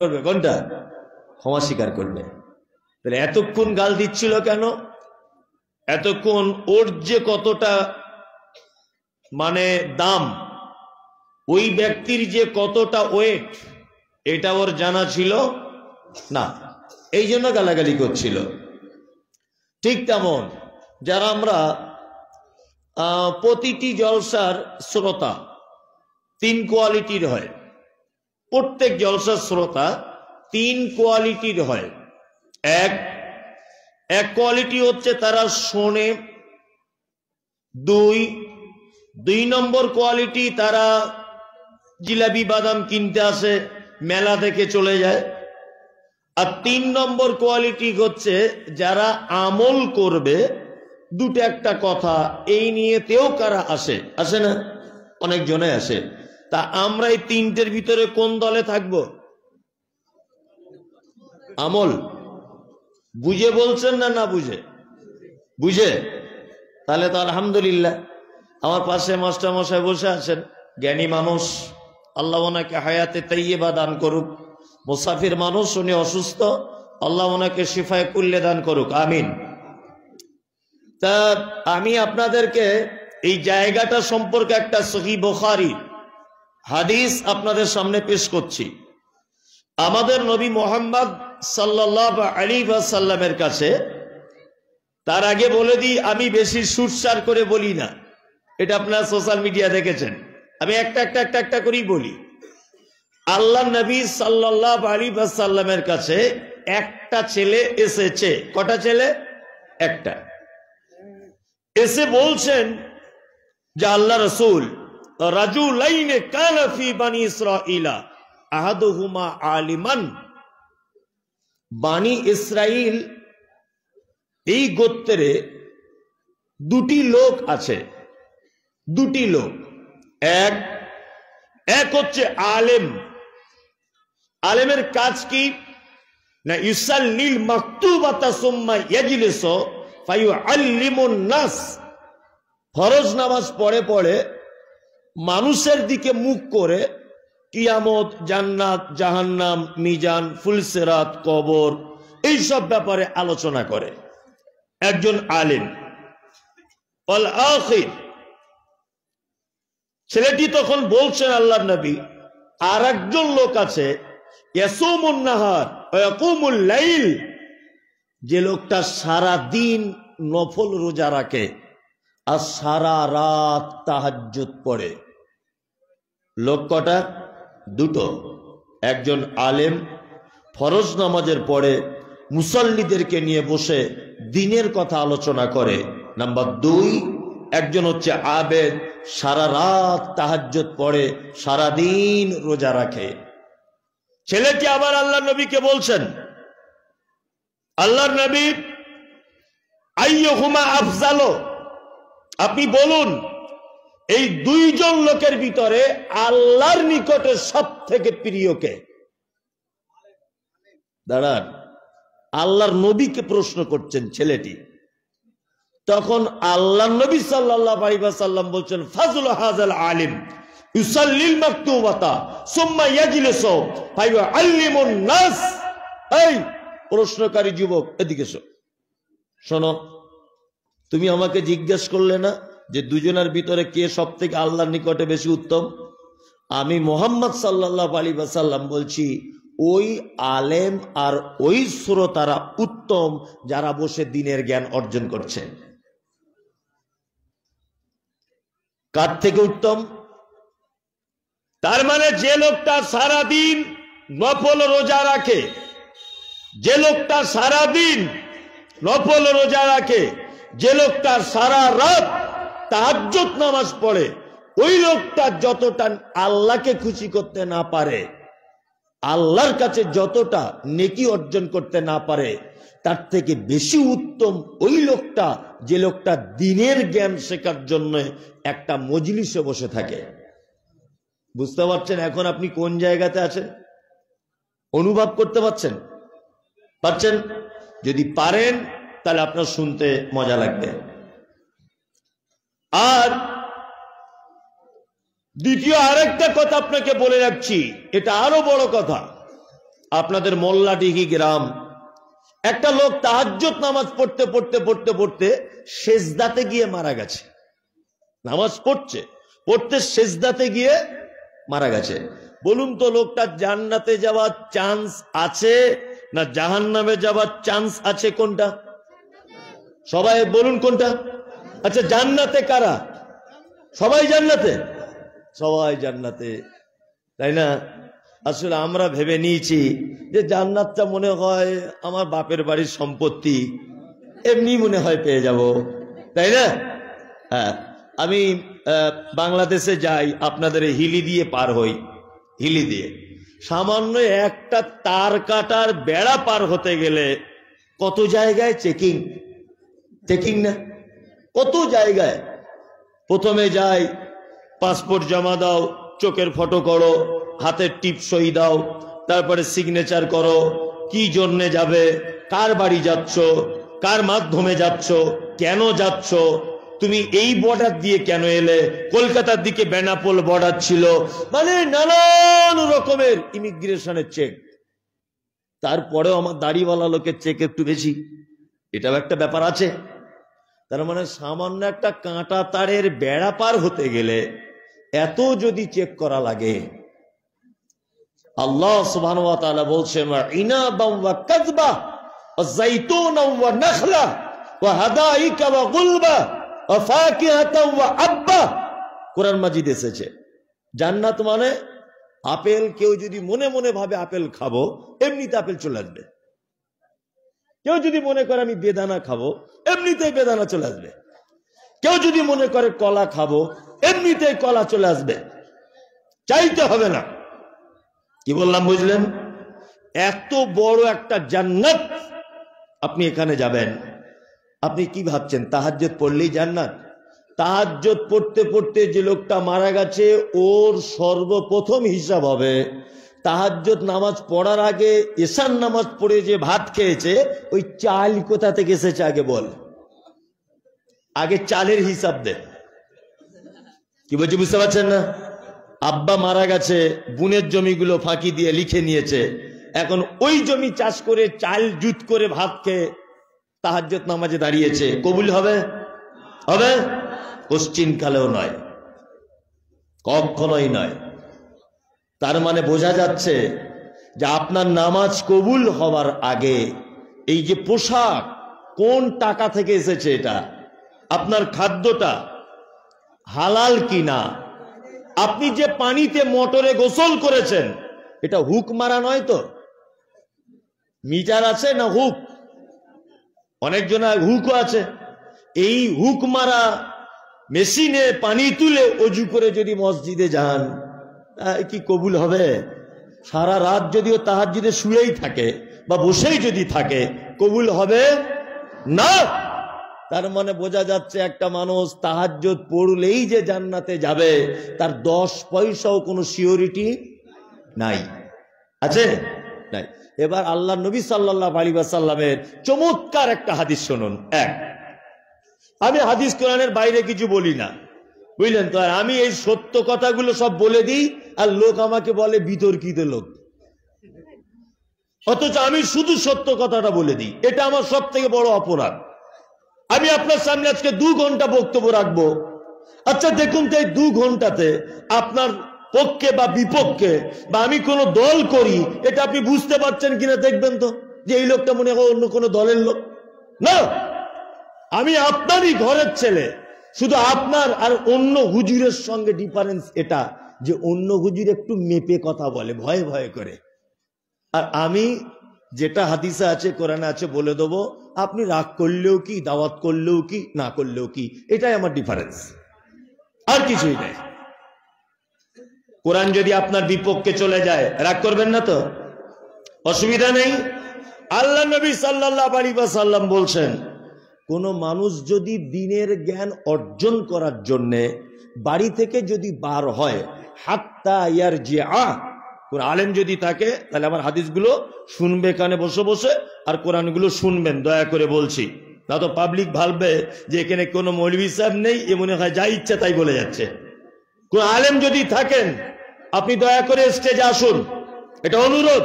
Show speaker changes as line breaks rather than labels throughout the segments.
করবে, কোনটা? ক্ষমা স্বীকার করবে। তাহলে এতক্ষণ গাল দিচ্ছিল কেন? এতক্ষণ ওর যে কতটা মানে দাম, ওই ব্যক্তির যে কতটা ওয়েট, এটা ওর জানা ছিল না, এই জন্য গালাগালি করছিল। ঠিক তেমন যারা আমরা প্রতিটি জলসার শ্রোতা, তিন কোয়ালিটির হয়। প্রত্যেক জলসার শ্রোতা তিন কোয়ালিটির হয়। এক কোয়ালিটি হচ্ছে তারা শোনে। দুই নম্বর কোয়ালিটি তারা জিলাপি বাদাম কিনতে আসে, মেলা থেকে চলে যায়। আর 3 নম্বর কোয়ালিটি হচ্ছে যারা আমল করবে, দুটো একটা কথা এই নিয়েতেও কারা আসে, আসে না? অনেক জনে আসে। তা আমরা এই তিনটের ভিতরে কোন দলে থাকবো? আমল বুঝে বলছেন না? না বুঝে? বুঝে। তাহলে তো আলহামদুলিল্লাহ। আমার পাশে মাস্টার মশাই বসে আছেন, জ্ঞানী মানুষ, আল্লাহ ওনাকে হায়াতে তাইয়্যিবা দান করুক। মুসাফির মানুষ, উনি অসুস্থ, আল্লাহ ওনাকে শিফায়ে কুল্লে দান করুক, আমিন। তা আমি আপনাদেরকে এই জায়গাটা সম্পর্কে একটা সহিহ বুখারী হাদিস আপনাদের সামনে পেশ করছি। আমাদের নবী মুহাম্মদ সাল্লাল্লাহু আলাইহি ওয়াসাল্লামের কাছে, তার আগে বলে দিই, আমি বেশি সুরসার করে বলি না, এটা আপনারা সোশ্যাল মিডিয়া দেখেছেন। আমি একটা করেই বলি। আল্লাহ নবী সাল্লাল্লাহু আলাইহি ওয়াসাল্লামের কাছে একটা ছেলে এসেছে। কটা ছেলে? একটা। এসে বলছেন যে আল্লাহ রাসূল, রাজুলাইনে কানা ফি বানি ইসরাঈলা আহাদুহুমা আলিমান। বানি ইসরাইল এই গোত্রে দুটি লোক আছে, দুটি লোক। এক হচ্ছে আলেম। আলেমের কাজ কি না? ইউসাল্লিল মাকতুবাতা সুম্মা ইয়াজলিসু ফায়ুআল্লিমুন নাস। ফরজ নামাজ পড়ে পড়ে মানুষের দিকে মুখ করে কিয়ামত, জান্নাত, জাহান্নাম, মিজান, ফুলসিরাত, কবর, এইসব ব্যাপারে আলোচনা করে একজন আলেম। আল আখির, ছেলেটি তখন বলছেন আল্লাহর নবী, আর একজন লোক আছে, ইয়াসুমুন নাহার ওয়া ইয়াকুমুল লাইল, যে লোকটা সারা দিন নফল রোজা রাখে আর সারা রাত তাহাজ্জুদ পড়ে। লোক কটা? দুটো। একজন আলেম ফরজ নামাজের পরে মুসল্লিদেরকে নিয়ে বসে দিনের কথা আলোচনা করে। নাম্বার 2, একজন হচ্ছে আবেদ, সারা রাত তাহাজ্জুদ পড়ে, সারা দিন রোজা রাখে। ছেলেটি আবার আল্লাহর নবীকে বলছেন, আল্লাহর নবী, আইয়ুহুমা আফজালু, আপনি বলুন এই দুইজন লোকের ভিতরে আল্লাহর নিকটে সব থেকে প্রিয় কে? দাঁড়ান, আল্লাহর নবীকে প্রশ্ন করছেন ছেলেটি। তখন আল্লাহর নবী সাল্লাল্লাহু আলাইহি ওয়াসাল্লাম বলছেন, ফাজলু হাযাল আলিম ইউসাল্লিল মাকতুবাতা সুম্মা ইয়াজলিসু ফায়ুআল্লিমুন নাস। এই প্রশ্নকারী যুবক, এদিকে এসো। শোনো, তুমি আমাকে জিজ্ঞেস করলে না যে দুজনের ভিতরে কে সব থেকে আল্লাহর নিকটে বেশি উত্তম? আমি মুহাম্মদ সাল্লাল্লাহু আলাইহি ওয়াসাল্লাম বলছি, ওই আলেম আর ওই শ্রোতারা উত্তম যারা বসে দ্বীনের জ্ঞান অর্জন করছেন। কার থেকে উত্তম? তার মানে যে লোকটা সারা দিন নফল রোজা রাখে, যে লোকটা সারা দিন নফল রোজা রাখে, যে লোকটা সারা রাত তাহাজ্জুদ নামাজ পড়ে, ওই লোকটা যতটা আল্লাহকে খুশি করতে না পারে, আল্লাহর কাছে যতটা নেকি অর্জন করতে না পারে, তার থেকে বেশি উত্তম ওই লোকটা যে লোকটা দ্বীনের জ্ঞান শেখার জন্য একটা মজলিসে বসে থাকে। বুঝতে পারছেন এখন আপনি কোন জায়গাতে আছেন? অনুভব করতে পারছেন? পারছেন? যদি পারেন তাহলে আপনার শুনতে মজা লাগবে। আর দ্বিতীয় আরেকটা কথা আপনাকে বলে রাখছি, এটা আরো বড় কথা। আপনাদের মোল্লাডিহি গ্রাম, একটা লোক তাহাজ্জুদ নামাজ পড়তে পড়তে পড়তে পড়তে সেজদাতে গিয়ে মারা গেছে। নামাজ পড়তে সেজদাতে গিয়ে মারা গেছে। বলুন তো লোকটা জান্নাতে যাওয়ার চান্স আছে না জাহান্নামে যাওয়ার চান্স আছে? কোনটা? সবাই বলুন কোনটা? আচ্ছা, জান্নাতে কারা? সবাই জান্নাতে, সবাই জান্নাতে, তাই না? আসলে আমরা ভেবে নিয়েছি যে জান্নাতটা মনে হয় আমার বাপের বাড়ির সম্পত্তি, এমনি মনে হয় পেয়ে যাব, তাই না? হ্যাঁ, আমি বাংলাদেশে যাই, আপনাদের হিলি দিয়ে পার হই, হিলি দিয়ে সামান্য একটা তার কাটার বেড়া পার হতে গেলে কত জায়গায় চেকিং না, কত জায়গায়। প্রথমে যাই, পাসপোর্ট জমা দাও, চোখের ফটো করো, হাতের টিপ সই দাও, তারপরে সিগনেচার করো, কি জন্যে যাবে, কার বাড়ি যাচ্ছ, কার মাধ্যমে যাচ্ছ, কেন যাচ্ছ, তুমি এই বর্ডার দিয়ে কেন এলে, কলকাতার দিকে বেনাপোল বর্ডার ছিল, মানে নানান রকমের ইমিগ্রেশনের চেক। তারপরেও আমার দাড়িওয়ালা লোকের চেক একটু বেশি, এটাও একটা ব্যাপার আছে। তার মানে সামান্য একটা কাঁটা তারের বেড়া পার হতে গেলে এত যদি চেক করা লাগে। আল্লাহ সুবহানাহু ওয়া তাআলা বলছেন, ওয়া ইনাবাম ওয়া কাযবা ওয়া যাইতুনা ওয়া নাখলা ওয়া হাদাইকা ওয়া গুলবা ওয়া ফাকিহাতাও ওয়া আব্বা। কোরআন মাজিদ এসেছে জান্নাত মানে আপেল। কেউ যদি মনে মনে ভাবে আপেল খাবো, এমনিতে আপেল চলে আসবে। কেউ যদি মনে করে আমি বেদানা খাবো, এমনিতেই বেদানা চলে আসবে। কেউ যদি মনে করে কলা খাবো, এমনিতেই কলা চলে আসবে, চাইতে হবে না। কি বললাম বুঝলেন? এত বড় একটা জান্নাত, আপনি এখানে যাবেন, আপনি কি ভাবছেন তাহাজ্জুদ পড়লেই জান্নাত? তাহাজ্জুদ পড়তে পড়তে যে লোকটা মারা গেছে ওর সর্বপ্রথম হিসাব হবে তাহাজ্জুদ নামাজ পড়ার আগে এশার নামাজ পড়ে যে ভাত খেয়েছে ওই চাল কোথা থেকে এসেছে আগে বল, আগে চালের হিসাব দে। কি বলছি বুঝতে পারছেন না? আব্বা মারা গেছে, বুনের জমিগুলো ফাঁকি দিয়ে লিখে নিয়েছে, এখন ওই জমি চাষ করে চাল জুত করে ভাত খেয়ে তাহাজ্জুদ নামাজে দাঁড়িয়েছে, কবুল হবে? হবে? কোশ্চিনকালেও নয়, কখনোই নয়। তার মানে বোঝা যাচ্ছে যে আপনার নামাজ কবুল হওয়ার আগে এই যে পোশাক কোন টাকা থেকে এসেছে, এটা আপনার খাদ্যটা হালাল কিনা, আপনি যে পানিতে মোটরে গোসল করেছেন এটা হুক মারা নয় তো? মিটার আছে না হুক? অনেকজন হুকও আছে। এই হুক মারা মেশিনে পানি তুলে অজু করে যদি মসজিদে যান, কি কবুল হবে? সারা রাত যদিও তাহাজ্জুদে শুয়েই থাকে বা বসেই যদি থাকে, কবুল হবে না। তার মানে বোঝা যাচ্ছে একটা মানুষ তাহাজ্জুদ পড়লেই যে জান্নাতে যাবে তার 10 পয়সাও কোনো সিওরিটি নাই, আছে? নাই। এবার আল্লাহ নবী সাল্লাল্লাহু আলাইহি ওয়াসাল্লামের চমৎকার একটা হাদিস শুনুন। আমি হাদিস কোরআনের বাইরে কিছু বলি না, বুঝলেন তো? আর আমি এই সত্য কথাগুলো সব বলে দিই আর লোক আমাকে বলে বিতর্কিত লোক, অথচ আমি শুধু সত্য কথাটা বলে দিই। এটা আমার সব থেকে বড় অপরাধ। আমি আপনার সামনে আজকে 2 ঘন্টা বক্তব্য রাখবো। আচ্ছা দেখুন তো এই 2 ঘন্টাতে আপনার পক্ষে বা বিপক্ষে বা আমি কোনো দল করি এটা আপনি বুঝতে পারছেন কিনা দেখবেন তো, যে এই লোকটা মনে হয় অন্য কোনো দলের লোক না। আমি আপনারই ঘরের ছেলে, শুধু আপনার আর অন্য হুজুরের সঙ্গে ডিফারেন্স এটা যে অন্য হুজুর একটু মেপে কথা বলে ভয়ে ভয়ে করে, আর আমি যেটা হাদিসে আছে কোরআনে আছে বলে দেবো, আপনি রাগ করলেও কি, দাওয়াত করলেও কি, না করলেও কি, এটাই আমার ডিফারেন্স, আর কিছুই নাই। কোরআন যদি আপনার বিপক্ষে চলে যায় রাগ করবেন না তো? অসুবিধা নেই। আল্লাহ নবী সাল্লাল্লাহু আলাইহি ওয়াসাল্লাম বলছেন, কোন মানুষ যদি দ্বীনের জ্ঞান অর্জন করার জন্য বাড়ি থেকে যদি বার হয়, হাত্তা ইয়ারজিআ, কোন আলেম যদি থাকে তাহলে আমার হাদিসগুলো শুনবে কানে বসে বসে, আর কোরআনগুলো শুনবেন, দয়া করে বলছি, না তো পাবলিক ভাববে যে এখানে কোনো মৌলভী সাহেব নেই, এ মনে হয় যা ইচ্ছা তাই বলে যাচ্ছে। কোন আলেম যদি থাকেন আপনি দয়া করে স্টেজে আসুন, এটা অনুরোধ।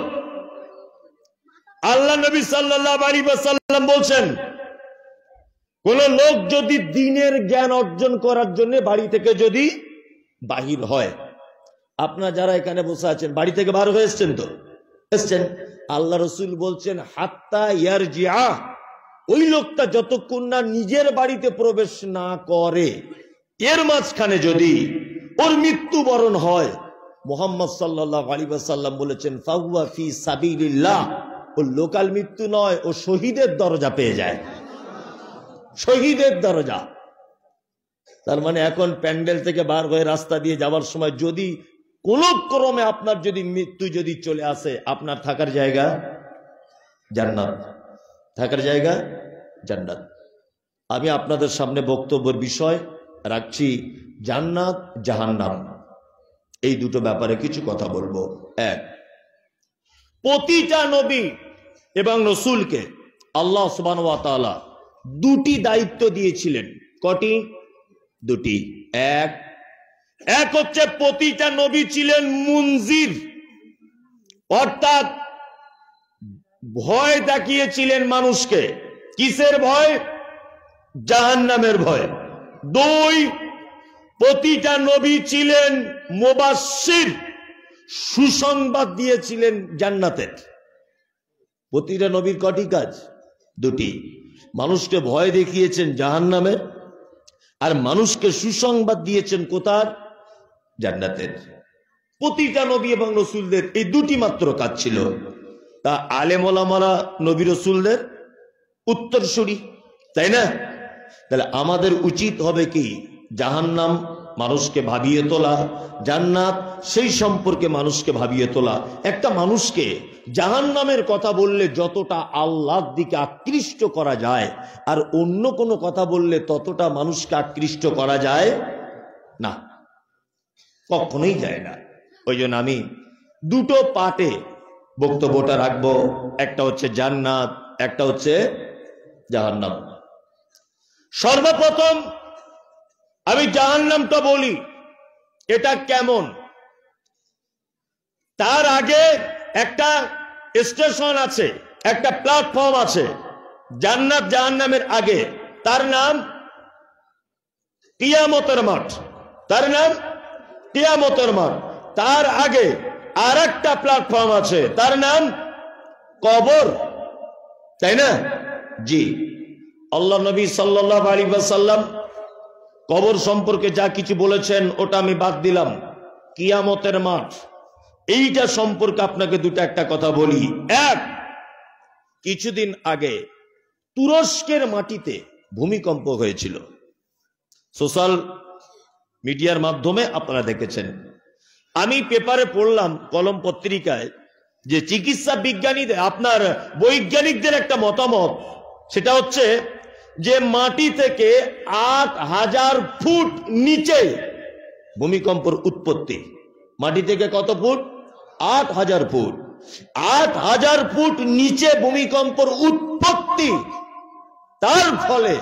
আল্লাহ নবী সাল্লাল্লাহু আলাইহি ওয়াসাল্লাম বলছেন, কোন লোক যদি দ্বীনের জ্ঞান অর্জন করার জন্য বাড়ি থেকে যদি বাহির হয়, আপনারা যারা এখানে বসে আছেন বাড়ি থেকে বার হয়ে এসছেন তো, এসছেন, আল্লাহ রসুল বলছেন হাত্তা ইয়ারজিআ, ওই লোকটা যতক্ষণ না নিজের বাড়িতে প্রবেশ না করে, এর মাঝখানে যদি ওর মৃত্যুবরণ হয়, মুহাম্মদ সাল্লাল্লাহু আলাইহি ওয়াসাল্লাম বলেছেন ফাহুয়া ফি সাবিলিল্লাহ, ও লোকাল মৃত্যু নয়, ও শহীদের দরজা পেয়ে যায়, শহীদের দরজা। তার মানে এখন প্যান্ডেল থেকে বার হয়ে রাস্তা দিয়ে যাওয়ার সময় যদি কোন ক্রমে আপনার যদি মৃত্যু যদি চলে আসে, আপনার থাকার জায়গা জান্নাত, থাকার জায়গা জান্নাত। আমি আপনাদের সামনে বক্তব্যের বিষয় রাখছি জান্নাত জাহান্নাম, এই দুটো ব্যাপারে কিছু কথা বলবো। এক, প্রতিটা নবী এবং রাসূলকে আল্লাহ সুবহানাহু ওয়া তাআলা দুটি দায়িত্ব দিয়েছিলেন। কটি? দুটি। এক হচ্ছে প্রতিটা নবী ছিলেন মুনজির, অর্থাৎ ভয় দেখিয়েছিলেন মানুষকে। কিসের ভয়? জাহান্নামের ভয়। দুই, প্রতিটা নবী ছিলেন মুবাশশির, সুসংবাদ দিয়েছিলেন জান্নাতের। প্রতিটা নবীর কটি কাজ? দুটি। মানুষকে ভয় দেখিয়েছেন জাহান্নামের, আর মানুষকে সুসংবাদ দিয়েছেন কোথার? জান্নাতের। প্রতিটা নবী এবং রাসূলদের এই দুটি মাত্র কাজ ছিল। তা আলেম ওলামারা নবী রাসূলদের উত্তরসূরি, তাই না? তাহলে আমাদের উচিত হবে কি? জাহান্নাম মানুষকে ভাবিয়ে তোলা, জান্নাত সেই সম্পর্কে মানুষকে ভাবিয়ে তোলা। একটা মানুষকে জাহান্নামের কথা বললে যতটা আল্লাহর দিকে আকৃষ্ট করা যায়, আর অন্য কোনো কথা বললে ততটা মানুষকে আকৃষ্ট করা যায় না, কখনোই যায় না। ওই জন্য আমি দুটো পার্টে বক্তব্যটা রাখবো, একটা হচ্ছে জান্নাত, একটা হচ্ছে জাহান্নাম। সর্বপ্রথম আমি জাহান্নামটা বলি, এটা কেমন। তার আগে একটা স্টেশন আছে, একটা প্ল্যাটফর্ম আছে জান্নাত জাহান্নামের আগে, তার নাম কিয়ামতের মাঠ, তার নাম কিয়ামতের মাঠ। তার আগে আর একটা প্ল্যাটফর্ম আছে, তার নাম কবর, তাই না? জি। আল্লাহ নবী সাল্লাল্লাহু আলাইহি ওয়াসাল্লাম কবর সম্পর্কে যা কিছু বলেছেন ওটা আমি বাদ দিলাম। কিয়ামতের মাঠ, এইটা সম্পর্কে আপনাকে দুটো একটা কথা বলি। এক, কিছুদিন আগে তুরস্কের মাটিতে ভূমিকম্প হয়েছিল, সোশ্যাল মিডিয়ার মাধ্যমে আপনারা দেখেছেন। আমি পেপারে পড়লাম, কলম পত্রিকায়, যে চিকিৎসা বিজ্ঞানীদের, আপনার বৈজ্ঞানিকদের একটা মতামত, সেটা হচ্ছে যে মাটি থেকে ৮,০০০ ফুট নিচে ভূমিকম্পের উৎপত্তি। মাটি থেকে কত ফুট? ৮,০০০ ফুট। ৮,০০০ ফুট নিচে ভূমিকম্পের উৎপত্তি। তার ফলে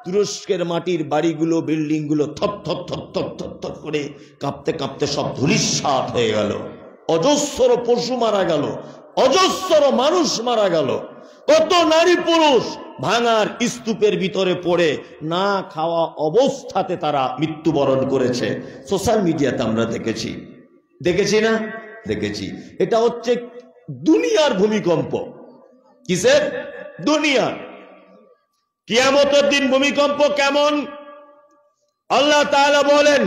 তুরস্কের মাটির বাড়িগুলো, বিল্ডিং গুলো থর থর থর থর থর থর করে কাঁপতে কাঁপতে সব ধূলিসাৎ হয়ে গেল। অজস্র পশু মারা গেল, অজস্র মানুষ মারা গেল, কত নারী পুরুষ ভাঙার স্তূপের ভিতরে পড়ে না খাওয়া অবস্থাতে তারা মৃত্যুবরণ করেছে। সোশ্যাল মিডিয়াতে আমরা দেখেছি, দেখেছি না? দেখেছি। এটা হচ্ছে দুনিয়ার ভূমিকম্প। কিসের? দুনিয়ার। কিয়ামতের দিন ভূমিকম্প কেমন? আল্লাহ তাআলা বলেন,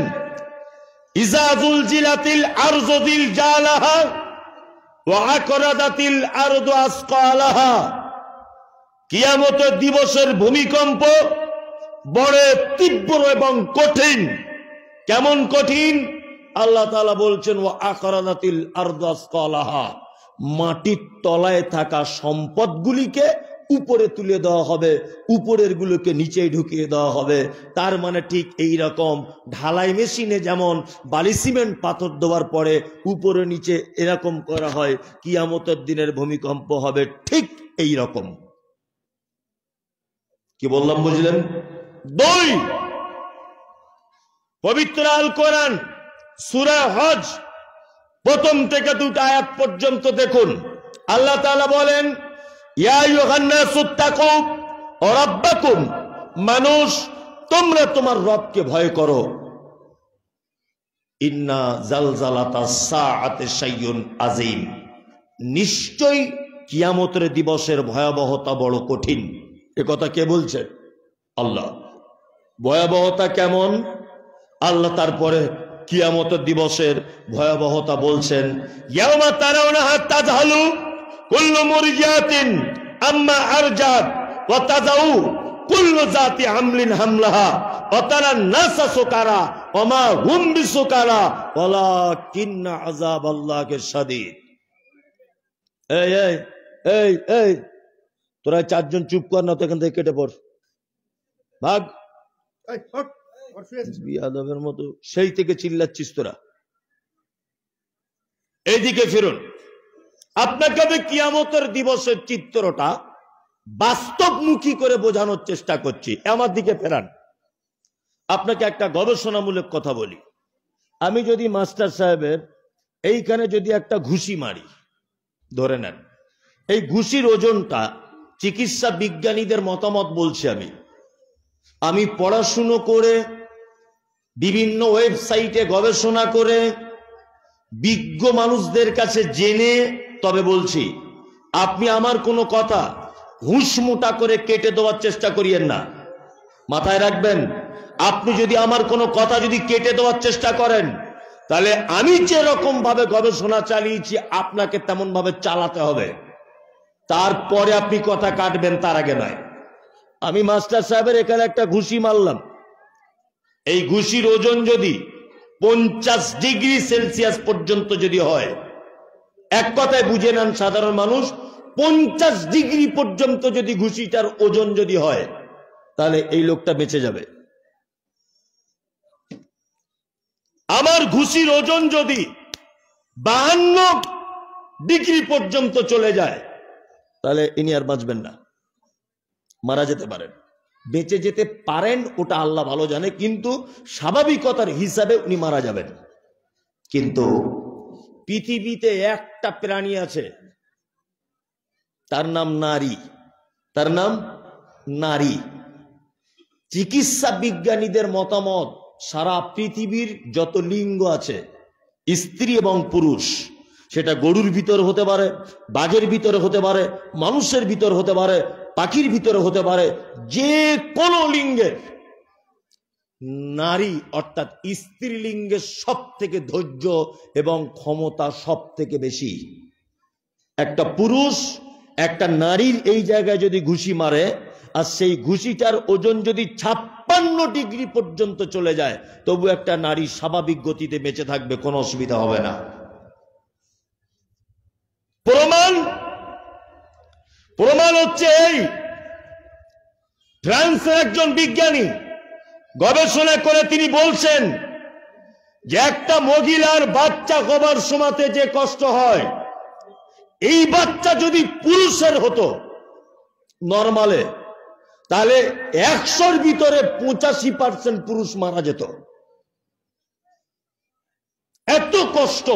ইজা যুলজিলাতিল আরযু জিলজালাহা ওয়া আকরাদাতিল আরযু আসকালাহা। কিয়ামতের দিবসের ভূমিকম্প বড় তীব্র এবং কঠিন। কেমন কঠিন? আল্লাহ তাআলা বলছেন ওয়া আকরাদাতিল আরযু আসকালাহা, মাটির তলায় থাকা সম্পদগুলিকে উপরে তুলে দেওয়া হবে, উপরের গুলোকে নিচে ঢুকিয়ে দেওয়া হবে। তার মানে ঠিক এই রকম ঢালাই মেশিনে যেমন বালি সিমেন্ট পাথর দেওয়ার পরে উপরে নিচে এরকম করা হয়, কিয়ামতের দিনের ভূমিকম্প হবে ঠিক এই রকম। কি বললাম বুঝলেন? দুই, পবিত্র আল কোরআন সূরা হজ প্রথম থেকে 2টা আয়াত পর্যন্ত দেখুন। আল্লাহ তাআলা বলেন, ইয়া আইয়ুহান নাসুত্তাকু রাব্বাকুম, মানুষ তোমরা তোমার রবকে ভয় করো। ইন্না জালজালাতাস সাআতি শাইউন আযীম, নিশ্চয় কিয়ামতের দিবসের ভয়াবহতা বড় কঠিন। এ কথা কে বলছেন? আল্লাহ। ভয়াবহতা কেমন? আল্লাহ তারপরে কিয়ামতের দিবসের ভয়াবহতা বলছেন, ইয়াওমা তারাউনাহা তাযহালু কুল্লু মুরজিআতিন আম্মা আরজাত ওয়া তাযাউ কুল্লু যাতি হামলিন হামলাহা ওয়া তারান নাসা সুকারা ওয়া মা হুম বিসুকারা ওয়ালাকিন্না আযাবাল্লাহি শাদীদ। এই এই এই এই তোরা চারজন চুপ কর না তো, এখান থেকে কেটে পড়, ভাগ। বিয়াদবের মতো সেই থেকে চিল্লাচ্ছিস তোরা। এইদিকে ফিরুন। আপনাকে আমি কিয়ামতের দিবসের চিত্রটা বাস্তবমুখী করে বোঝানোর চেষ্টা করছি। আমার দিকে ফেরান। আপনাকে একটা গবেষণামূলক কথা বলি। আমি যদি মাস্টার সাহেবের এইখানে যদি একটা ঘুষি মারি, ধরে নেন এই ঘুষির ওজনটা, চিকিৎসা বিজ্ঞানীদের মতামত বলছি, আমি পড়াশুনো করে বিভিন্ন ওয়েবসাইটে গবেষণা করে বিজ্ঞ মানুষদের কাছে জেনে তবে বলছি, আপনি আমার কোনো কথা হুঁশ মোটা করে কেটে দেওয়ার চেষ্টা করিয়েন না। মাথায় রাখবেন, আপনি যদি আমার কোনো কথা যদি কেটে দেওয়ার চেষ্টা করেন, তাহলে আমি যেরকম ভাবে গবেষণা চালিয়েছি আপনাকে তেমন ভাবে চালাতে হবে, তারপরে আপনি কথা কাটবেন, তার আগে নয়। আমি মাস্টার সাহেবের এখানে একটা ঘুষি মারলাম, এই ঘুষির ওজন যদি 50 ডিগ্রি সেলসিয়াস পর্যন্ত যদি হয়, এক কথায় বুঝে নেন সাধারণ মানুষ, 50 ডিগ্রি পর্যন্ত যদি ঘুষিটার ওজন যদি হয়, তাহলে এই লোকটা বেঁচে যাবে। আমার ঘুষির ওজন যদি 52 ডিগ্রি পর্যন্ত চলে যায়, তাহলে ইনি আর বাঁচবেন না, মারা যেতে পারেন। বেঁচে যেতে পারেন ওটা আল্লাহ ভালো জানে, কিন্তু স্বাভাবিকতার হিসাবে উনি মারা যাবেন। কিন্তু পৃথিবীতে একটা প্রাণী আছে, তার নাম নারী, তার নাম নারী। চিকিৎসা বিজ্ঞানীদের মতামত, সারা পৃথিবীর যত লিঙ্গ আছে, স্ত্রী এবং পুরুষ, সেটা গরুর ভিতর হতে পারে, বাঘের ভিতরে হতে পারে, মানুষের ভিতর হতে পারে, পাখির ভিতরে হতে পারে, যে কোনো লিঙ্গের নারী অর্থাৎ স্ত্রীলিঙ্গের সব থেকে ধৈর্য এবং ক্ষমতা সব থেকে বেশি। একটা পুরুষ একটা নারীর এই জায়গায় যদি ঘুষি মারে, আর সেই ঘুষিটার ওজন যদি 56 ডিগ্রি পর্যন্ত চলে যায়, তবু একটা নারী স্বাভাবিক গতিতে বেঁচে থাকবে, কোনো অসুবিধা হবে না। প্রমাণ হচ্ছে এই, ফ্রান্সের একজন বিজ্ঞানী গবেষণা করে তিনি বলছেন যে একটা মহিলার বাচ্চা হবার সময়তে যে কষ্ট হয়, এই বাচ্চা যদি পুরুষের হতো নরমালে, তাহলে 100-র ভিতরে 85% পুরুষ মারা যেত। এত কষ্ট।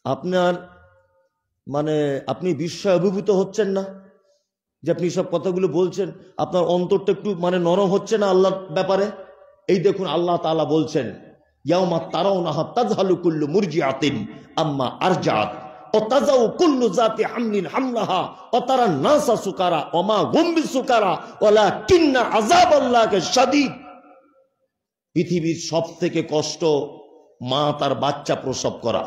আপনার আপনি বিস্ময় অভিভূত হচ্ছেন না যে আপনি সব কথাগুলো বলছেন? আপনার অন্তরটা একটু নরম হচ্ছে না আল্লাহর ব্যাপারে? এই দেখুন, আল্লাহ তাআলা বলছেন, ইয়াউমা তারাউনাহা তাযহালু কুল্লু মুরজিআতিন আম্মা আরজাত ওয়া তাযাউ কুল্লু যাতি হামলিন হামলাহা ওয়া তারান নাসা সুকারা ওয়া মা হুম বিসুকারা ওয়ালাকিন্না আযাবাল্লাহি শাদীদ। পৃথিবীর সবথেকে কষ্ট মা তার বাচ্চা প্রসব করা।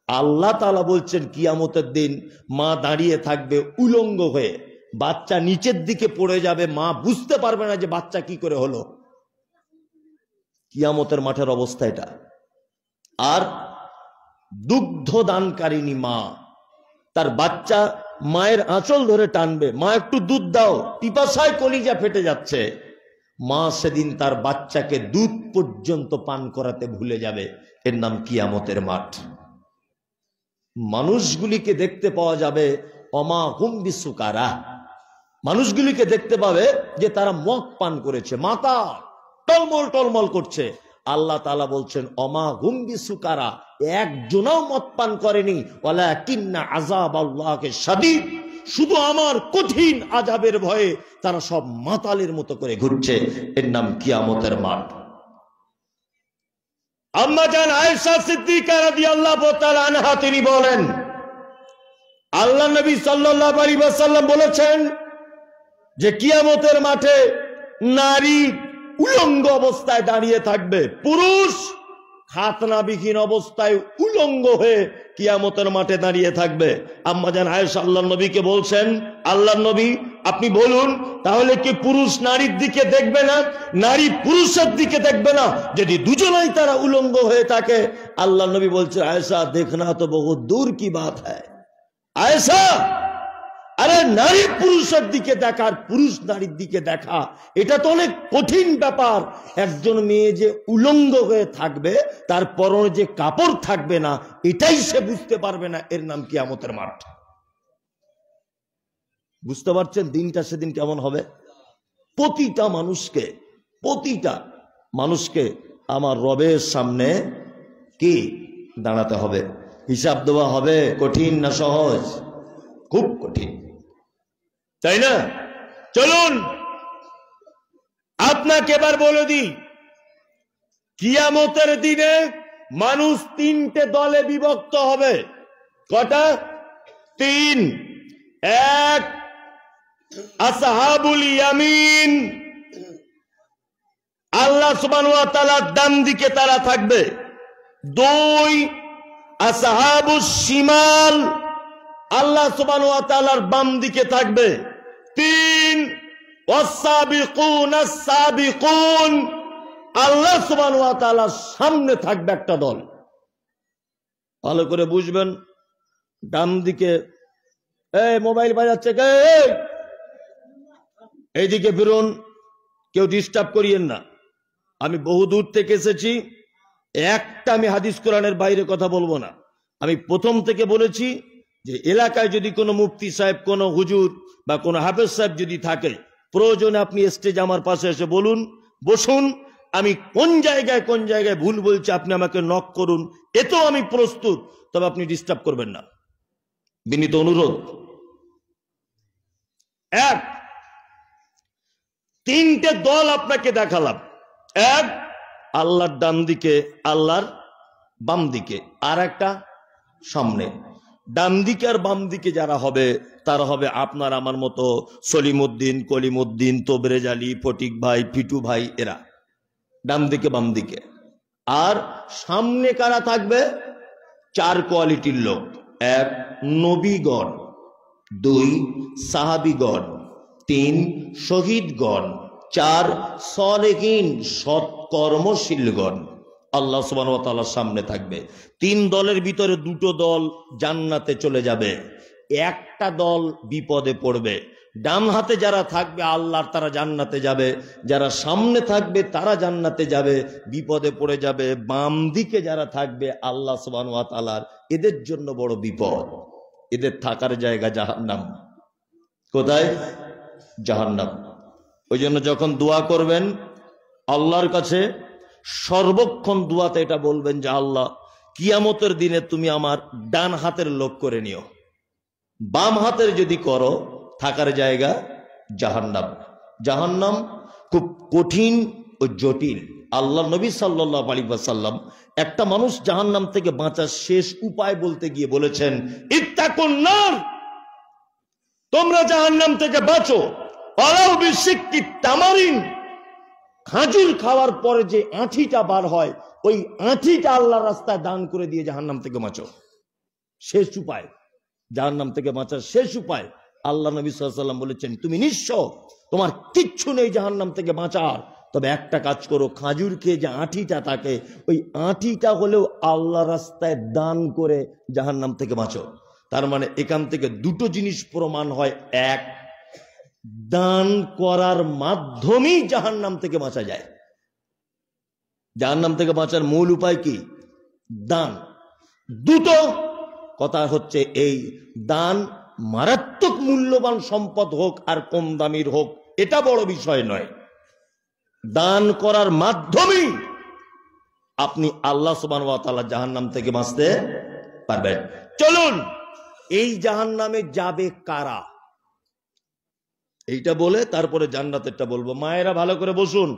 আল্লাহ তাআলা বলছেন কিয়ামতের দিন মা দাঁড়িয়ে থাকবে উলঙ্গ হয়ে, বাচ্চা নিচের দিকে পড়ে যাবে, মা বুঝতে পারবে না যে বাচ্চা কি করে হলো। কিয়ামতের মাঠের অবস্থা এটা। আর দুগ্ধ দানকারিনী মা তার বাচ্চা মায়ের আঁচল ধরে টানবে, মা একটু দুধ দাও, পিপাসায় কলিজা ফেটে যাচ্ছে, মা সেদিন তার বাচ্চাকে দুধ পর্যন্ত পান করাতে ভুলে যাবে। এর নাম কিয়ামতের মাঠ। মানুষগুলিকে দেখতে পাওয়া যাবে অমা হুম বিসুকারা, মানুষগুলিকে দেখতে পাবে যে তারা মদ পান করেছে, মাথা টলমল টলমল করছে, আল্লাহ তাআলা বলছেন অমা হুম বিসুকারা, একজনও মদ পান করেনি, ওয়ালাকিন্না আযাবাল্লাহি শাদীদ, শুধু আমার কঠিন আযাবের ভয়ে তারা সব মাতালের মতো করে ঘুরছে। এর নাম কিয়ামতের মাঠ। আম্মা জান আয়েশা সিদ্দিকা রাদিয়াল্লাহু তাআলা আনহা তিনি বলেন, আল্লাহ নবী সাল্লাল্লাহু আলাইহি ওয়াসাল্লাম বলেছেন যে কিয়ামতের মাঠে নারী উলঙ্গ অবস্থায় দাঁড়িয়ে থাকবে, পুরুষ খাতনাবিহীন অবস্থায় উলঙ্গ হয়ে কিয়ামতের মাঠে দাঁড়িয়ে থাকবে। আম্মা জান আয়েশা আল্লাহর নবীকে বলছেন, আল্লাহর নবী আপনি বলুন তাহলে কি পুরুষ নারীর দিকে দেখবে না, নারী পুরুষের দিকে দেখবে না যদি দুজনেই তারা উলঙ্গ হয়ে থাকে? আল্লাহর নবী বলছেন, আয়েশা দেখনা তো বহু দূর কি বাত হ্যায়। আয়েশা, আরে নারী পুরুষের দিকে দেখা আর পুরুষ নারীর দিকে দেখা এটা তো অনেক কঠিন ব্যাপার। একজন মেয়ে যে উলঙ্গ হয়ে থাকবে, তার পরনে যে কাপড় থাকবে না, এটাই সে বুঝতে পারবে না, এর নাম কিয়ামতের মাঠ। বুঝতে পারছেন দিনটা সেদিন কেমন হবে? প্রতিটা মানুষকে আমার রবের সামনে কি দাঁড়াতে হবে, হিসাব দেওয়া হবে। কঠিন না সহজ? খুব কঠিন, তাই না? চলুন আপনাকে এবার বলে দিই, কিয়ামতের দিনে মানুষ তিনটে দলে বিভক্ত হবে। কটা? তিন। এক, আসহাবুল ইয়ামিন, আল্লাহ সুবহানাহু ওয়া তাআলার ডান দিকে তারা থাকবে। দুই, আসহাবুশ শিমাল, আল্লাহ সুবহানাহু ওয়া তাআলার বাম দিকে থাকবে। তিন, ওয়াস-সাবিকুন আস-সাবিকুন, আল্লাহ সুবহানাহু ওয়া তাআলার সামনে থাকবে একটা দল। ভালো করে বুঝবেন, ডান দিকে মোবাইল বাজাচ্ছে কে, এইদিকে ফিরুন, কেউ ডিস্টার্ব করিয়েন না। আমি বহু দূর থেকে এসেছি, একটা আমি হাদিস কোরআনের বাইরে কথা বলবো না। আমি প্রথম থেকে বলেছি যে এলাকায় যদি কোনো মুফতি সাহেব, কোনো হুজুর বা কোনো হাফেজ সাহেব যদি থাকে, প্রয়োজনে আপনি স্টেজ আমার পাশে এসে বলুন, বসুন, আমি কোন জায়গায় ভুল বলছি আপনি আমাকে নক করুন, এতেও আমি প্রস্তুত, তবে আপনি ডিস্টার্ব করবেন না, বিনীত অনুরোধ। এক, তিনটে দল আপনাকে দেখালাম। এক, আল্লাহর ডান দিকে, আল্লাহর বাম দিকে, আর একটা সামনে। ডান দিকে আর বাম দিকে যারা হবে তারা হবে আপনার আমার মতো সলিমউদ্দিন, কলিমউদ্দিন, তোবরেজ আলী, ফটিক ভাই, ফিটু ভাই, এরা ডান দিকে বাম দিকে। আর সামনে কারা থাকবে? চার কোয়ালিটির লোক। এক, নবীগণ। দুই, সাহাবীগণ। তিন, শহীদগণ। চার, সালেহীন, সৎকর্মশীলগণ। আল্লাহ সুবহানাহু ওয়া তাআলার সামনে থাকবে। তিন দলের ভিতরে দুটো দল জান্নাতে চলে যাবে, একটা দল বিপদে পড়বে। ডান হাতে যারা থাকবে আল্লাহর, তারা জান্নাতে যাবে, যারা সামনে থাকবে তারা জান্নাতে যাবে, বিপদে পড়ে যাবে। বাম দিকে যারা থাকবে আল্লাহ সুবহানাহু ওয়া তাআলার, এদের জন্য বড় বিপদ, এদের থাকার জায়গা জাহান্নাম। কোথায়? জাহান্নাম। ওই জন্য যখন দোয়া করবেন আল্লাহর কাছে, সর্বক্ষণ দোয়াতে এটা বলবেন যে আল্লাহ, কিয়ামতের দিনে তুমি আমার ডান হাতের লোক করে নিও। বাম হাতের যদি করো, থাকার জায়গা জাহান্নাম। জাহান্নাম খুব কঠিন ও জটিল। আল্লাহ নবী সাল্লাল্লাহু আলাইহি ওয়াসাল্লাম একটা মানুষ জাহান্নাম থেকে বাঁচার শেষ উপায় বলতে গিয়ে বলেছেন, ইত্তাকুন নার, তোমরা জাহান্নাম থেকে বাঁচো, ওয়ালাউ বিশিক্কি তামারিন, খাজুর খাওয়ার পরে যে আঁঠিটা বার হয়, ওই আঁঠিটা আল্লাহর রাস্তায় দান করে দিয়ে জাহান্নাম থেকে বাঁচো। শেষ উপায়, জাহান্নাম থেকে বাঁচার শেষ উপায়। আল্লাহ নবী সাল্লাল্লাহু আলাইহি ওয়াসাল্লাম বলেছেন, তুমি নিঃস্ব, তোমার কিচ্ছু নেই জাহান্নাম থেকে বাঁচার, তবে একটা কাজ করো, খাজুর খেয়ে যে আঁঠিটা থাকে, ওই আঁঠিটা হলেও আল্লাহ রাস্তায় দান করে জাহান্নাম থেকে বাঁচো। তার মানে এখান থেকে দুটো জিনিস প্রমাণ হয়। এক, দান করার মাধ্যমেই জাহান্নাম থেকে বাঁচা যায়। জাহান্নাম থেকে বাঁচার মূল উপায় কি? দান। দুটো কথা হচ্ছে, এই দান মারাত্মক মূল্যবান সম্পদ হোক আর কম দামির হোক, এটা বড় বিষয় নয়। দান করার মাধ্যমেই আপনি আল্লাহ সুবহানাহু ওয়া তাআলা জাহান্নাম থেকে বাঁচতে পারবেন। চলুন, এই জাহান্নামে যাবে কারা, এইটা বলে তারপরে জান্নাতেরটা বলবো। মায়েরা ভালো করে বসুন,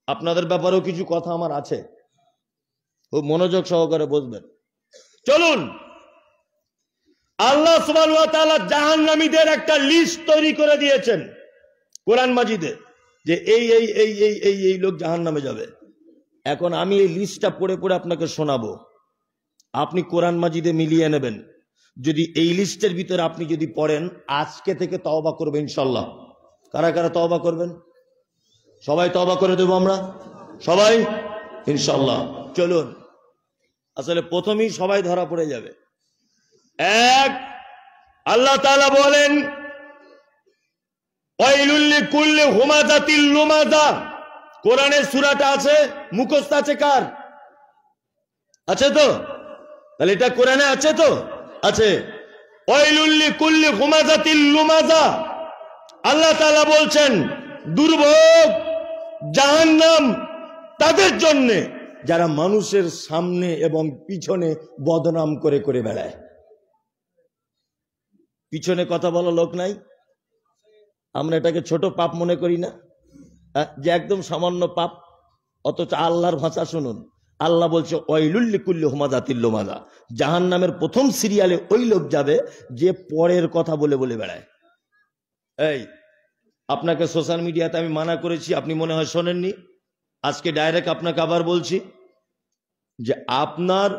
আপনাদের ব্যাপারেও কিছু কথা আমার আছে, খুব মনোযোগ সহকারে বসবেন। চলুন, আল্লাহ সুবহানাহু ওয়া তাআলা জাহান্নামীদের একটা লিস্ট তৈরি করে দিয়েছেন কোরআন মাজিদে, যে এই এই এই এই এই এই লোক জাহান্নামে যাবে। এখন আমি এই লিস্টটা পড়ে পড়ে আপনাকে শোনাবো, আপনি কোরআন মাজিদে মিলিয়ে নেবেন। যদি এই লিস্টের ভিতরে আপনি যদি পড়েন, আজকে থেকে তওবা করবেন ইনশাআল্লাহ। কারা কারা তওবা করবেন? সবাই তওবা করে দেবো আমরা সবাই ইনশাআল্লাহ। চলুন, আসলে প্রথমেই সবাই ধরা পড়ে যাবে। এক, আল্লাহ তাআলা বলেন ওয়াইলুল লিকুল্লি হুমাযাতিল লুমাযা। কোরআনের সূরাটা আছে, মুখস্থ আছে কার? আছে তো? তাহলে এটা কোরআনে আছে তো? আছে। ওয়াইলুল লিকুল্লি হুমাযাতিল লুমাযা। আল্লাহ তাআলা বলছেন দুর্ভোগ, জাহান্নাম তাদের জন্য যারা মানুষের সামনে এবং পিছনে বদনাম করে করে বেড়ায়। পিছনে কথা বলা লোক নাই, আমরা এটাকে ছোট পাপ মনে করি না, যে একদম সামান্য পাপ। অথচ আল্লাহর ভাষা শুনুন, আল্লাহ বলছে ওয়াইলুল লিকুল্লি হুমাযাতিল লুমাযা। জাহান্নামের প্রথম সিরিয়ালে ওই লোক যাবে যে পরের কথা বলে বলে বেড়ায়। এই, আপনাকে সোশ্যাল মিডিয়াতে আমি মানা করেছি, আপনি মনে হয় শোনেননি। আজকে ডাইরেক্ট আপনাকে আবার বলছি যে আপনার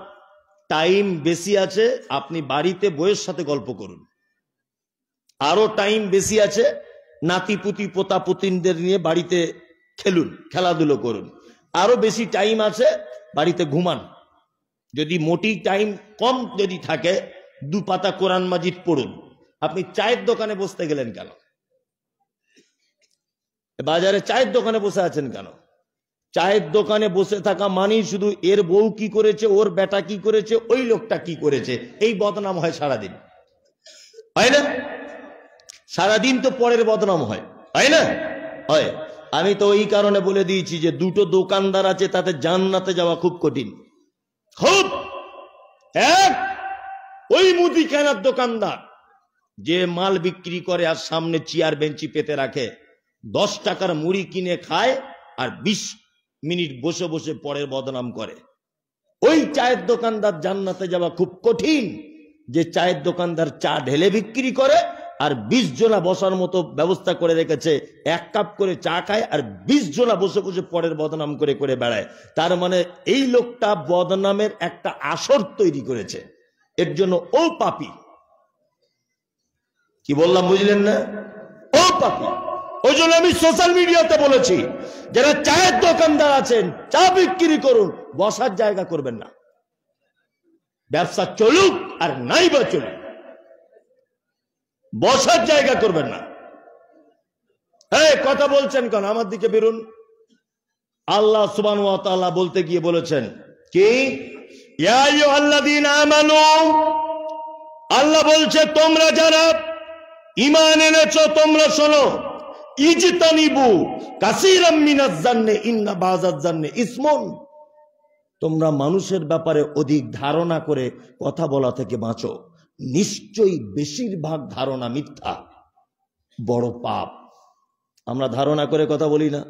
টাইম বেশি আছে, আপনি বাড়িতে বইয়ের সাথে গল্প করুন। আরো টাইম বেশি আছে, নাতিপুতি পোতা পুতিনদের নিয়ে বাড়িতে খেলুন, খেলাধুলো করুন। আরো বেশি টাইম আছে, বাড়িতে ঘুমান। যদি মোটি টাইম কম যদি থাকে, 2 পাতা কোরআন মাজিদ পড়ুন। আপনি চায়ের দোকানে বসতে গেলেন কেন? বাজারে চায়ের দোকানে বসে আছেন কেন? চায়ের দোকানে বসে থাকা মানেই শুধু এর বউ কি করেছে, ওর বেটা কি করেছে, ওই লোকটা কি করেছে, এই বদনাম হয় সারাদিন, হয় না? সারাদিন তো পরের বদনাম হয়, হয় না? হয়। আমি তো ওই কারণে বলে দিয়েছি যে দুটো দোকানদার আছে, তাতে জান্নাতে যাওয়া খুব কঠিন, খুব। এক, ওই মুদিখানার দোকানদার যে মাল বিক্রি করে আর সামনে চেয়ার বেঞ্চি পেতে রাখে, 10 টাকার মুড়ি কিনে খায় আর 20 মিনিট বসে বসে পরের বদনাম করে। ওই চায়ের দোকানদার জান্নাতে যাওয়া খুব কঠিন, যে চায়ের দোকানদার চা ঢেলে বিক্রি করে আর 20 জনা বসার মতো ব্যবস্থা করে রেখেছে, 1 কাপ করে চা খায় আর 20 জনা বসে বসে পরের বদনাম করে করে বেড়ায়। তার মানে এই লোকটা বদনামের একটা আসর তৈরি করেছে, এর জন্য ও পাপী। কি বললাম বুঝলেন না? ও পাপী। ওই জন্য আমি সোশ্যাল মিডিয়াতে বলেছি, যারা চায়ের দোকানদার আছেন, চা বিক্রি করুন, বসার জায়গা করবেন না। ব্যবসা চলুক আর নাই বা চলুক, বসার জায়গা করবেন না। এই কথা বলছেন কেন? আমার দিকে বেরুন। আল্লাহ সুবহানাহু ওয়া তাআলা বলতে গিয়ে বলেছেন কি, ইয়া আইয়ুহাল্লাযীনা আমানু। আল্লাহ বলছে তোমরা যারা ঈমান এনেছো, তোমরা শোনো, ইজতানিবু কাসীরাম মিনাজ জান্নি ইন্না বাযাজ জান্নি ইসমুন। তোমরা মানুষের ব্যাপারে অধিক ধারণা করে কথা বলা থেকে বাঁচো, নিশ্চয়ই বেশিরভাগ ধারণা মিথ্যা, বড় পাপ। আমরা ধারণা করে কথা বলি না।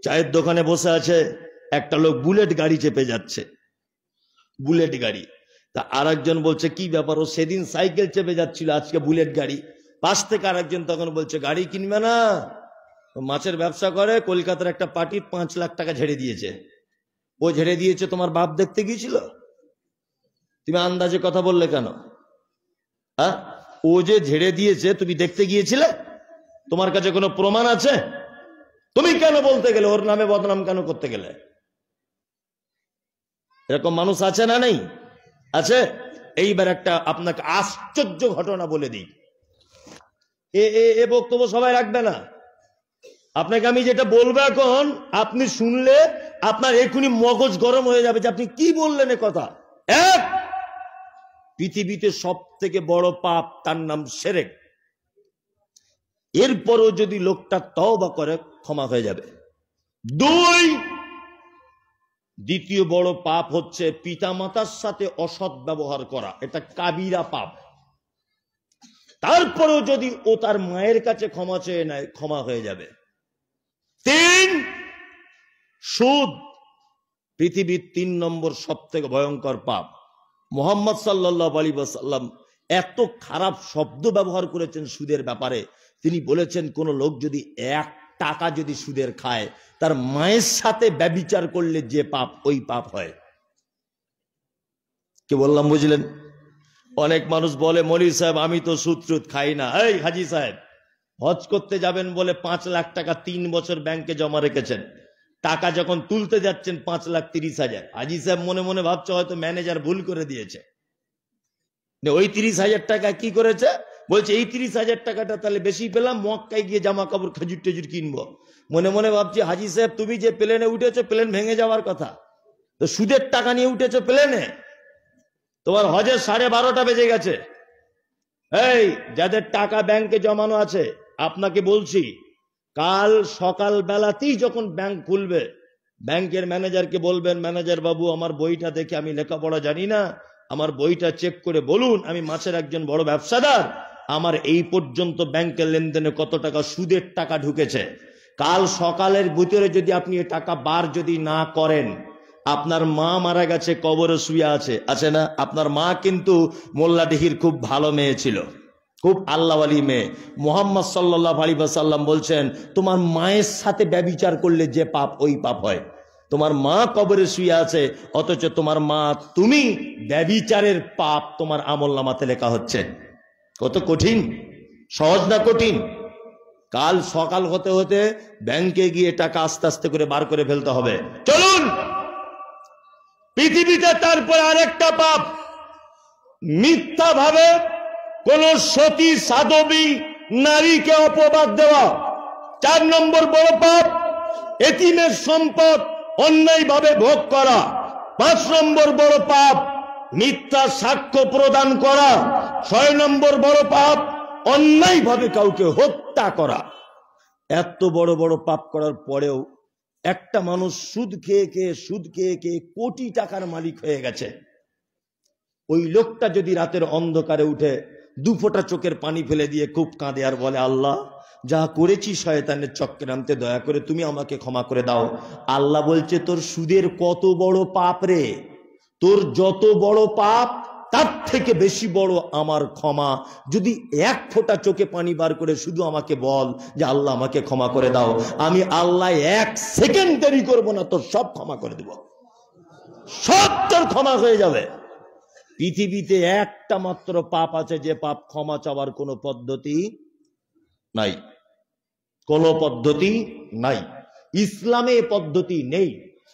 চায়ের দোকানে বসে আছে একটা লোক, বুলেট গাড়ি চেপে যাচ্ছে, বুলেট গাড়ি। তা আরেকজন বলছে কি ব্যাপার, ও সেদিন সাইকেল চেপে যাচ্ছিল, আজকে বুলেট গাড়ি। পাশ থেকে আরেকজন তখন বলছে গাড়ি কিনবে না, মাছের ব্যবসা করে, কলকাতার একটা পার্টি 5 লাখ টাকা ঝেড়ে দিয়েছে। ও ঝেড়ে দিয়েছে, তোমার বাপ দেখতে গিয়েছিল? তুমি আন্দাজে কথা বললে কেন? হ্যাঁ, ও যে ঝেড়ে দিয়েছে তুমি দেখতে গিয়েছিলে? তোমার কাছে কোনো প্রমাণ আছে? তুমি কেন বলতে গেলে? ওর নামে বদনাম কেন করতে গেলে? এরকম মানুষ আছে না নেই? আছে। এইবার একটা আপনাকে আশ্চর্য ঘটনা বলে দিই। এ বক্তব্য সবাই রাখবে না। আপনাকে আমি যেটা বলবো এখন, আপনি শুনলে আপনার এখনই মগজ গরম হয়ে যাবে যে আপনি কি বললেন এ কথা। এক, পৃথিবীতে সব থেকে বড় পাপ, তার নাম শিরক। এরপরও যদি লোকটা তওবা করে, ক্ষমা হয়ে যাবে। 2, দ্বিতীয় বড় পাপ হচ্ছে পিতামাতার সাথে অসৎ ব্যবহার করা, এটা কাবিরা পাপ। তারপরেও যদি ও তার মায়ের কাছে ক্ষমা চেয়ে নেয়, ক্ষমা হয়ে যাবে। 3, সুদ পৃথিবীর 3 নম্বর সব থেকে ভয়ঙ্কর পাপ। মুহাম্মদ সাল্লাল্লাহু আলাইহি ওয়াসাল্লাম এত খারাপ শব্দ ব্যবহার করেছেন সুদের ব্যাপারে। তিনি বলেছেন, কোন লোক যদি 1 টাকা যদি সুদের খায়, তার মায়ের সাথে ব্যভিচার করলে যে পাপ, ওই পাপ হয়। কি বললাম বুঝলেন? অনেক মানুষ বলে, মৌলভী সাহেব আমি তো সুদ টুদ খাই না। এই হাজি সাহেব, হজ করতে যাবেন বলে 5 লাখ টাকা 3 বছর ব্যাংকে জমা রেখেছেন, টাকা যখন তুলতে যাচ্ছেন 5,30,000, হাজি সাহেব মনে মনে ভাবছে হয়তো ম্যানেজার ভুল করে দিয়েছে। ওই 30,000 টাকা কি করেছে? বলছে এই 30,000 টাকাটা তাহলে বেশি পেলাম, মক্কায় গিয়ে জামা কাপড় খেজুর টেজুর কিনবো। মনে মনে ভাবছি, হাজি সাহেব তুমি যে প্লেনে উঠেছো, প্লেন ভেঙে যাওয়ার কথা, তো সুদের টাকা নিয়ে উঠেছো প্লেনে, তোমার হজের 12:30 বেজে গেছে। এই যাদের টাকা ব্যাংকে জমানো আছে, আপনাকে বলছি, কাল সকাল বেলাতেই যখন ব্যাংক খুলবে, ব্যাংকের ম্যানেজারকে বলবেন, ম্যানেজার বাবু আমার বইটা দেখে, আমি লেখাপড়া জানি না, আমার বইটা চেক করে বলুন, আমি মাছের একজন বড় ব্যবসাদার, আমার এই পর্যন্ত ব্যাংকের লেনদেনে কত টাকা সুদের টাকা ঢুকেছে। কাল সকালের ভিতরে যদি আপনি এ টাকা বার যদি না করেন, আপনার মা মারা গেছে, কবরে শুয়ে আছে না? আপনার মা কিন্তু মোল্লাডিহির খুব ভালো মেয়ে ছিল, খুব আল্লাহওয়ালি মেয়ে। মুহাম্মদ সাল্লাল্লাহু আলাইহি ওয়াসাল্লাম বলছেন, তোমার মায়ের সাথে ব্যভিচার করলে যে পাপ, ওই পাপ হয়। তোমার মা কবরে শুয়ে আছে, অথচ তোমার মা, তুমি ব্যভিচারের পাপ তোমার আমলনামাতে লেখা হচ্ছে। কত কঠিন! সহজ না কঠিন? কাল সকাল হতে হতে ব্যাংকে গিয়ে টাকা আস্তে আস্তে করে বার করে ফেলতে হবে। চলুন পৃথিবীতে তারপর আরেকটা পাপ, মিথ্যা ভাবে কোন সতী সাধবী নারীকে অপবাদ দেওয়া। 4 নম্বর বড় পাপ, এতিমের সম্পদ অন্যায়ভাবে ভোগ করা। 5 নম্বর বড় পাপ, মিথ্যা সাক্ষ্য প্রদান করা। 6 নম্বর বড় পাপ, অন্যায়ভাবে কাউকে হত্যা করা। এত বড় বড় পাপ করার পরেও একটা মানুষ সুদ খেয়ে খেয়ে কোটি টাকার মালিক হয়ে গেছে। ওই লোকটা যদি রাতের অন্ধকারে উঠে 2 ফোঁটা চোখের পানি ফেলে দিয়ে খুব কাঁদে আর বলে, আল্লাহ যা করেছি শয়তানের চক্রান্তে, দয়া করে তুমি আমাকে ক্ষমা করে দাও। আল্লাহ বলছে, তোর সুদের কত বড় পাপ রে, তোর যত বড় পাপ তার থেকে বেশি বড় আমার ক্ষমা। যদি 1 ফোঁটা চোখে পানি বার করে শুধু আমাকে বল যে আল্লাহ আমাকে ক্ষমা করে দাও, আমি আল্লাহ 1 সেকেন্ড দেরি করবো না, তোর সব ক্ষমা করে দেব, সব তোর ক্ষমা হয়ে যাবে। পৃথিবীতে একটা মাত্র পাপ আছে, যে পাপ ক্ষমা চাওয়ার কোনো পদ্ধতি নাই, কোনো পদ্ধতি নাই। ইসলামে এ পদ্ধতি নেই।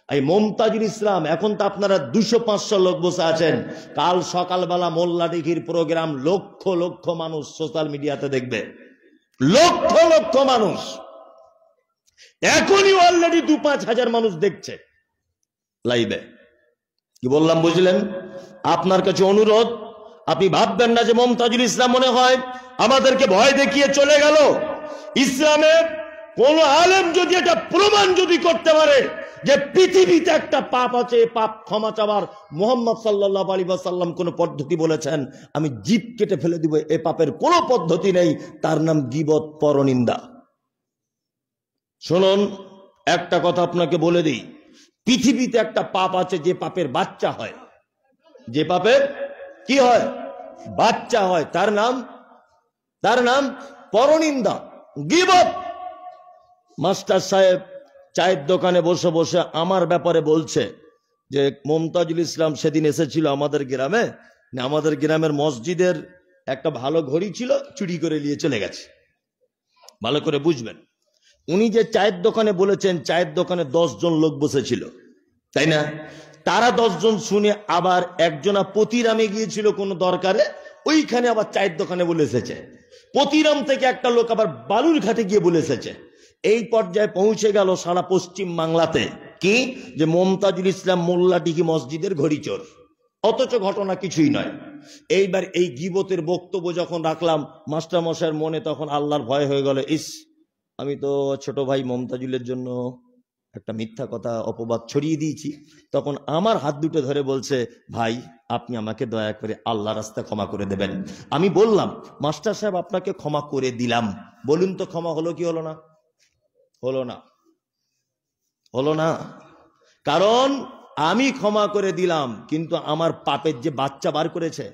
এই মুমতাজুল ইসলাম, এখন তো আপনারা 200-500 লোক বসে আছেন, কাল সকালবেলা মোল্লাডিঘির প্রোগ্রাম লক্ষ লক্ষ মানুষ সোশ্যাল মিডিয়াতে দেখবে, লক্ষ লক্ষ মানুষ। এখনই অলরেডি 2-5 হাজার মানুষ দেখছে লাইভে। কি বললাম বুঝলেন? আপনার কাছে অনুরোধ, আপনি ভাববেন না যে মুমতাজুল ইসলাম মনে হয় আমাদেরকে ভয় দেখিয়ে চলে গেল। ইসলামে কোন আলেম যদি এটা প্রমাণ যদি করতে পারে যে পৃথিবীতে একটা পাপ আছে, পাপ ক্ষমা চাওয়ার মুহাম্মদ সাল্লাল্লাহু আলাইহি ওয়াসাল্লাম কোন পদ্ধতি বলেছেন, আমি জিভ কেটে ফেলে দিব। এ পাপের কোনো পদ্ধতি নেই, তার নাম গীবত, পরনিন্দা। শুনুন, একটা কথা আপনাকে বলে দিই, পৃথিবীতে একটা পাপ আছে যে পাপের বাচ্চা হয়, যে পাপের কি হয়, বাচ্চা হয়, তার নাম পরনিন্দা, গীবত। মাস্টার সাহেব চায়ের দোকানে বসে বসে আমার ব্যাপারে বলছে যে মুমতাজুল ইসলাম সেদিন এসেছিল আমাদের গ্রামে, আমাদের গ্রামের মসজিদের একটা ভালো ঘড়ি ছিল, চুরি করে নিয়ে চলে গেছে। ভালো করে বুঝবেন, উনি যে চায়ের দোকানে বলেছেন, চায়ের দোকানে 10 জন লোক বসেছিল, তাই না? তারা 10 জন শুনে আবার একজনা পতিরামে গিয়েছিল কোনো দরকারে, ওইখানে আবার চায়ের দোকানে বলে এসেছে। পতিরাম থেকে একটা লোক আবার বালুর ঘাটে গিয়ে বলে এসেছে। এই পর্যায়ে পৌঁছে গেল সারা পশ্চিম বাংলাতে কি, যে মুমতাজুল ইসলাম মোল্লাডিঘি মসজিদের ঘড়ি চোর, অথচ ঘটনা কিছুই নয়। এইবার এই গীবতের বক্তব্য যখন রাখলাম, মাস্টার মশাইয়ের মনে তখন আল্লাহর ভয় হয়ে গেল, ইস আমি তো ছোট ভাই মুমতাজুলের জন্য একটা মিথ্যা কথা অপবাদ ছড়িয়ে দিয়েছি, তখন আমার হাত দুটো ধরে বলছে, ভাই আপনি আমাকে দয়া করে আল্লাহ রাস্তায় ক্ষমা করে দেবেন। আমি বললাম, মাস্টার সাহেব আপনাকে ক্ষমা করে দিলাম, বলুন তো ক্ষমা হলো কি হলো না? হলো না, হলো না। কারণ আমি ক্ষমা করে দিলাম, কিন্তু আমার পাপের যে বাচ্চা বার করেছে,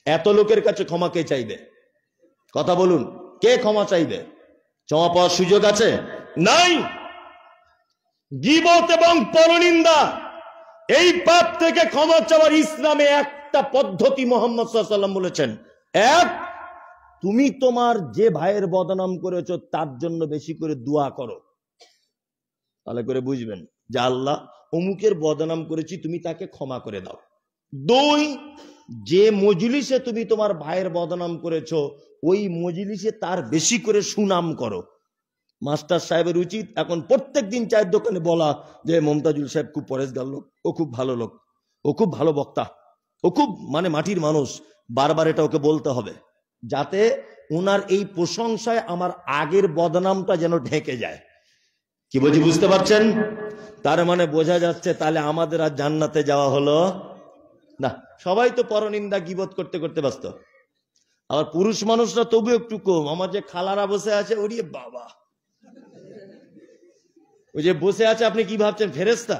এত লোকের কাছে ক্ষমা কে চাইবে? কথা বলুন, কে ক্ষমা চাইবে? ক্ষমা পাওয়ার সুযোগ আছে? নাই। গীবত এবং পরনিন্দা, এই পাপ থেকে ক্ষমা চাওয়ার ইসলামে একটা পদ্ধতি মুহাম্মদ সাল্লাল্লাহু আলাইহি ওয়াসাল্লাম বলেছেন। এক, তুমি তোমার যে ভাইয়ের বদনাম করেছো তার জন্য বেশি করে দোয়া করো, তাহলে করে বুঝবেন যে আল্লাহ অমুকের বদনাম করেছি, তুমি তাকে ক্ষমা করে দাও। দুই, যে মজলিসে তুমি তোমার ভাইয়ের বদনাম করেছো ওই মজলিসে তার বেশি করে সুনাম করো। মাস্টার সাহেবের উচিত এখন প্রত্যেক দিন চায়ের দোকানে বলা যে মমতাজুল সাহেব খুব পরেশগার লোক, ও খুব ভালো লোক, ও খুব ভালো বক্তা, ও খুব মানে মাটির মানুষ। বারবার এটা ওকে বলতে হবে, যাতে ওনার এই প্রশংসায় আমার আগের বদনামটা যেন ঢেকে যায়। কি বলছি বুঝতে পারছেন? তার মানে বোঝা যাচ্ছে তাহলে আমাদের আর জান্নাতে যাওয়া হলো না। সবাই তো পরনিন্দা গীবত করতে করতে ব্যস্ত। আবার পুরুষ মানুষরা তবু একটু কম। আমার যে খালারা বসে আছে, ওরে বাবা, ওই যে বসে আছে, আপনি কি ভাবছেন ফেরেশতা?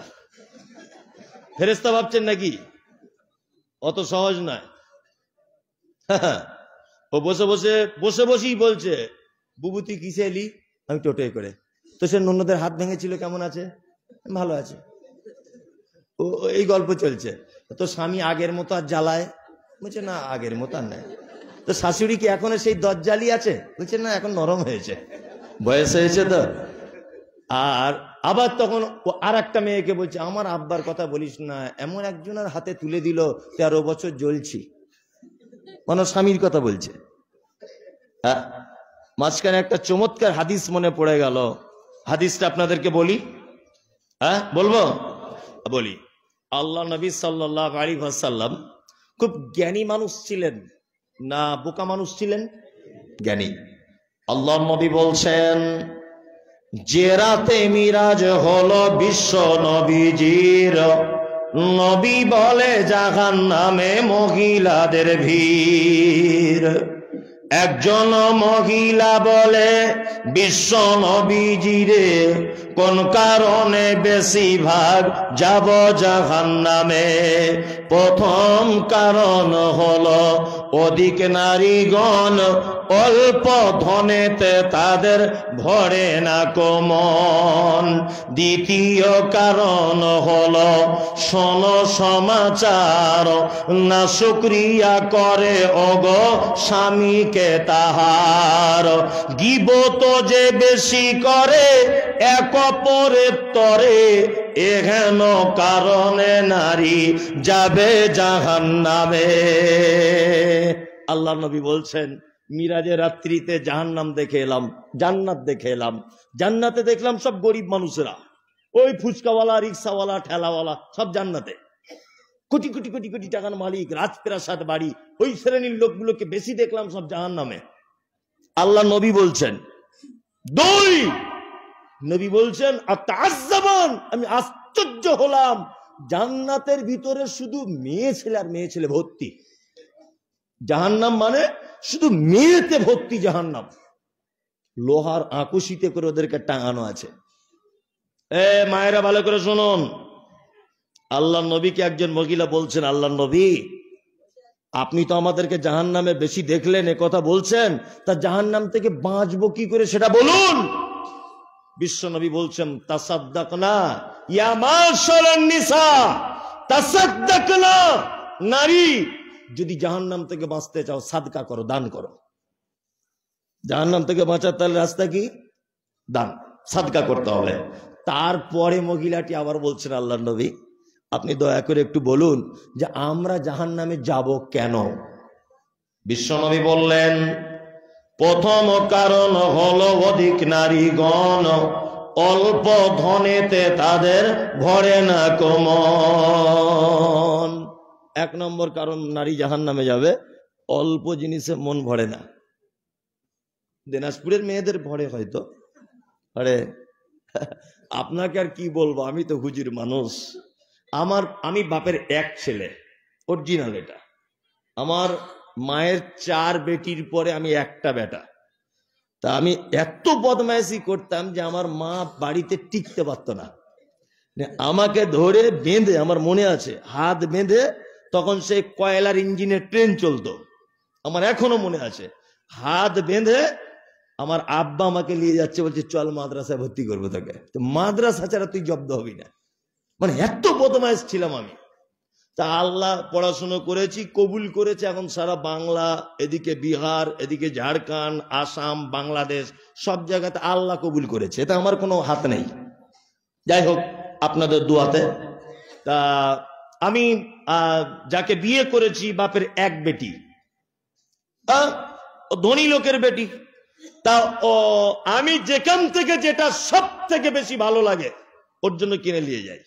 ফেরেশতা ভাবছেন নাকি? অত সহজ নয়। ও বসেই বলছে, বুবু তুই কিসে এলি? আমি টোটোয় করে। তো সে নন্নদের হাত ভেঙেছিল, কেমন আছে? ভালো আছে। ও এই গল্প চলছে। তো স্বামী আগের মতো আর জ্বালায়? বলছে না, আগের মতো আর নাই। তো শাশুড়ি কি এখনো সেই দজ্জালি আছে? বলছে না, এখন নরম হয়েছে, বয়স হয়েছে তো। আর আবার তখন ও আর একটা মেয়েকে বলছে, আমার আব্বার কথা বলিস না, এমন একজনের হাতে তুলে দিল 13 বছর জ্বলছি। মানে স্বামীর কথা বলছে। মাঝখানে একটা চমৎকার হাদিস মনে পড়ে গেল, হাদিসটা আপনাদেরকে বলি। বলবো? বলি। আল্লাহ নবী সাল্লাল্লাহু আলাইহি ওয়াসাল্লাম খুব জ্ঞানী মানুষ ছিলেন না বোকা মানুষ ছিলেন? জ্ঞানী। আল্লাহ নবী বলছেন, যে রাতে মিরাজ হলো বিশ্ব নবীজির, নবী বলে জাহান্নামে মহিলাদের ভিড়। একজন মহিলা বলে, বিশ্ব নবীজিরে কোন কারণে বেশিরভাগ যাব জাহান্নামে? প্রথম কারণ হলো অধিক নারীগণ, অল্প ধনেতে তাদের ভরে না মন। দ্বিতীয় কারণ হলো শোনো সমাচার, না শুকরিয়া করে ওগো স্বামীকে তাহার। গীবত যে বেশি করে এক অপরের তরে, এহেন কারণে নারী যাবে জাহান্নামে। আল্লাহ নবী বলছেন, মিরাজের রাত্রিতে জাহান্নাম দেখে এলাম, জান্নাত দেখে এলাম। জান্নাতে দেখলাম সব গরিব মানুষেরা, ওই ফুচকাওয়ালা, রিক্সাওয়ালা, ঠেলাওয়ালা, সব জান্নাতে। কোটি কোটি কোটি কোটি টাকার মালিক, রাজপ্রাসাদ বাড়ি, ওই শ্রেণীর লোকগুলোকে বেশি দেখলাম সব জাহান্নামে। আল্লাহ নবী বলছেন। দুই, নবী বলছেন, আতাজ্জাবান, আমি আশ্চর্য হলাম, জান্নাতের ভিতরে শুধু মেয়ে ছেলে আর মেয়ে ছেলে ভর্তি। জাহান্নাম মানে শুধু মেয়েতে ভর্তি জাহান্নাম। লোহার আকুশিতে করে ওদেরকে টাঙানো আছে। মায়েরা ভালো করে শুনুন, আল্লাহ নবীকে একজন মহিলা বলছেন, আল্লাহ নবী আপনি তো আমাদেরকে জাহান্নামে বেশি দেখলেন, এ কথা বলছেন, তা জাহান্নাম থেকে বাঁচবো কি করে সেটা বলুন। বিশ্ব নবী বলছেন, তাসাদ্দাকনা ইয়া মাশারান নিসা, তাসাদ্দাকনা, নারী যদি জাহান্নাম থেকে বাঁচতে চাও সাদকা করো, দান করো। জাহান্নাম থেকে বাঁচার তাহলে রাস্তা কি? দান, সাদকা করতে হবে। তারপরে মহিলাটি আবার বলছেন, আল্লাহ নবী আপনি দয়া করে একটু বলুন যে আমরা জাহান্নামে যাব কেন? বিশ্বনবী বললেন, প্রথম কারণ হলো অধিক নারীগণ, অল্প ধনেতে তাদের ভরে না মন। এক নম্বর কারণ নারী জাহান্নামে যাবে, অল্প জিনিসে মন ভরে না। দিনাজপুরের মেয়েদের ভরে হয়তো, আরে আপনাকে আর কি বলবো, আমি তো হুজুর মানুষ। আমি বাপের এক ছেলে, অরিজিনাল এটা। আমার মায়ের 4 বেটির পরে আমি একটা বেটা। তা আমি এত বদমাইশি করতাম যে আমার মা বাড়িতে টিকতে পারতো না। আমাকে ধরে বেঁধে, আমার মনে আছে, হাত বেঁধে, তখন সে কয়লার ইঞ্জিনের ট্রেন চলতো, আমার এখনো মনে আছে, হাত বেঁধে আমার আব্বা আমাকে নিয়ে যাচ্ছে, বলছে চল মাদ্রাসায় ভর্তি করবো তোকে, তো মাদ্রাসা ছাড়া তুই জব্দ হবি না। মানে এত বদমাইশ ছিলাম আমি। তা আল্লাহ পড়াশুনো করেছি, কবুল করেছে। এখন সারা বাংলা, এদিকে বিহার, এদিকে ঝাড়খণ্ড, আসাম, বাংলাদেশ, সব জায়গাতে আল্লাহ কবুল করেছে, এটা আমার কোনো হাত নেই। যাই হোক, আপনাদের দোয়াতে। তা আমি যাকে বিয়ে করেছি, বাপের এক বেটি, ধনী লোকের বেটি। তা আমি যেখান থেকে যেটা সব থেকে বেশি ভালো লাগে ওর জন্য কিনে নিয়ে যাই।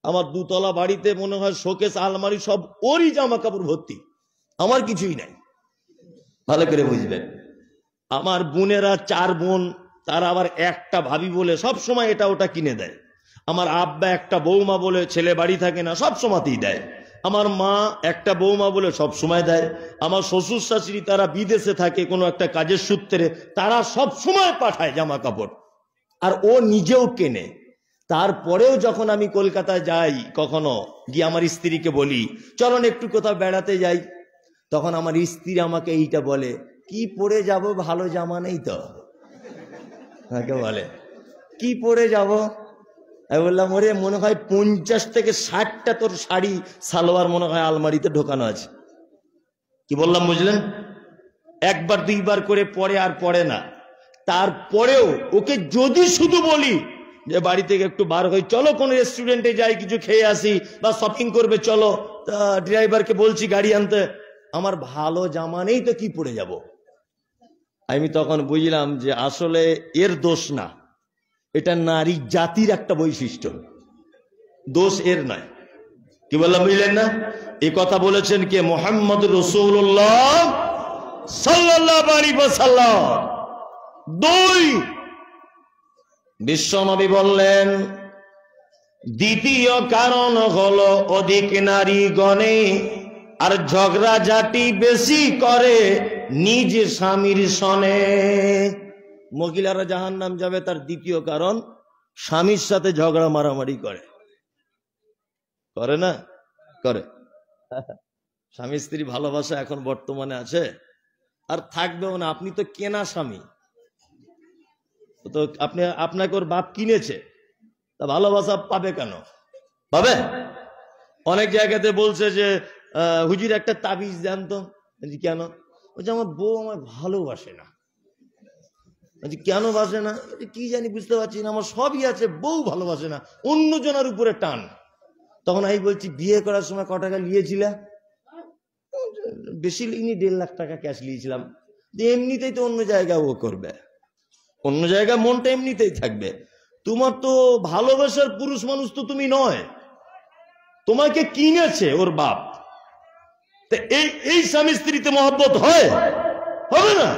আমার 2 তলা বাড়িতে মনে হয় শোকেস, আলমারি সব ওরই জামা কাপড় ভর্তি, আমার কিছুই নাই। ভালো করে বুঝবেন, আমার বোনেরা 4 বোন, তারা আবার একটা ভাবি বলে সব সময় এটা ওটা কিনে দেয়। আমার আব্বা একটা বৌমা বলে ছেলে বাড়ি থাকে না, সব সময়তেই দেয়। আমার মা একটা বৌমা বলে সব সময় দেয়। আমার শ্বশুর শাশুড়ি তারা বিদেশে থাকে কোনো একটা কাজের সূত্রে, তারা সব সময় পাঠায় জামা কাপড়, আর ও নিজেও কেনে। তারপরেও যখন আমি কলকাতায় যাই, কখনো গিয়ে আমার স্ত্রীকে বলি চলুন একটু কোথাও বেড়াতে যাই, তখন আমার স্ত্রী আমাকে এইটা বলে, কি পরে যাব, ভালো জামা নেই তো। আমাকে বলে কি পরে যাব? আমি বললাম ওরে মনে হয় 50 থেকে 60টা তোর শাড়ি সালোয়ার মনে হয় আলমারিতে ঢোকানো আছে। কি বললাম বুঝলেন? 1বার 2বার করে পরে আর পড়ে না। তারপরেও ওকে যদি শুধু বলি যে বাড়ি থেকে একটু বার হই, চলো কোন রেস্টুরেন্টে যাই, কিছু খেয়ে আসি, বা শপিং করবে চলো, ড্রাইভারকে বলছি গাড়ি আনতে, আমার ভালো জামা নেই তো কি পরে যাব। আমি তখন বুঝলাম যে আসলে এর দোষ না, এটা নারী জাতির একটা বৈশিষ্ট্য, দোষ এর নয়। কি বললাম বুঝলেন না? এই কথা বলেছেন কে? মুহাম্মদ রাসূলুল্লাহ সাল্লাল্লাহু আলাইহি ওয়াসাল্লাম। 2, বিশ্বনবী বললেন দ্বিতীয় কারণ হলো অধিক নারী গণে আর ঝগড়াঝাটি বেশি করে নিজ স্বামীর সনে। মহিলারা জাহান্নাম যাবে, তার দ্বিতীয় কারণ স্বামীর সাথে ঝগড়া মারামারি করে। করে না? করে। স্বামী স্ত্রী ভালোবাসা এখন বর্তমানে আছে, আর থাকবেও না। আপনি তো কেনা স্বামী, তো আপনাকে ওর বাপ কিনেছে, তা ভালোবাসা পাবে কেন? পাবে। অনেক জায়গাতে বলছে যে হুজুর একটা তাবিজ দেন তো। কেন? বলছে আমার বউ আমার ভালোবাসে না। কেন বাসে না? কি জানি, বুঝতে পারছি না, আমার সবই আছে, বউ ভালোবাসে না, অন্য জনের উপরে টান। তখন আমি বলছি বিয়ে করার সময় ক টাকা নিয়েছিলা? বেশি লিনি, 1.5 লাখ টাকা ক্যাশ নিয়েছিলাম। এমনিতেই তো অন্য জায়গায় ও করবে, অন্য জায়গায় মনটা এমনিতেই থাকবে। তোমার তো ভালোবাসার পুরুষ মানুষ তো তুমি নয়, তোমাকে কিনেছে ওর বাপ। এই স্বামী স্ত্রীতে মহব্বত হয়? হবে না।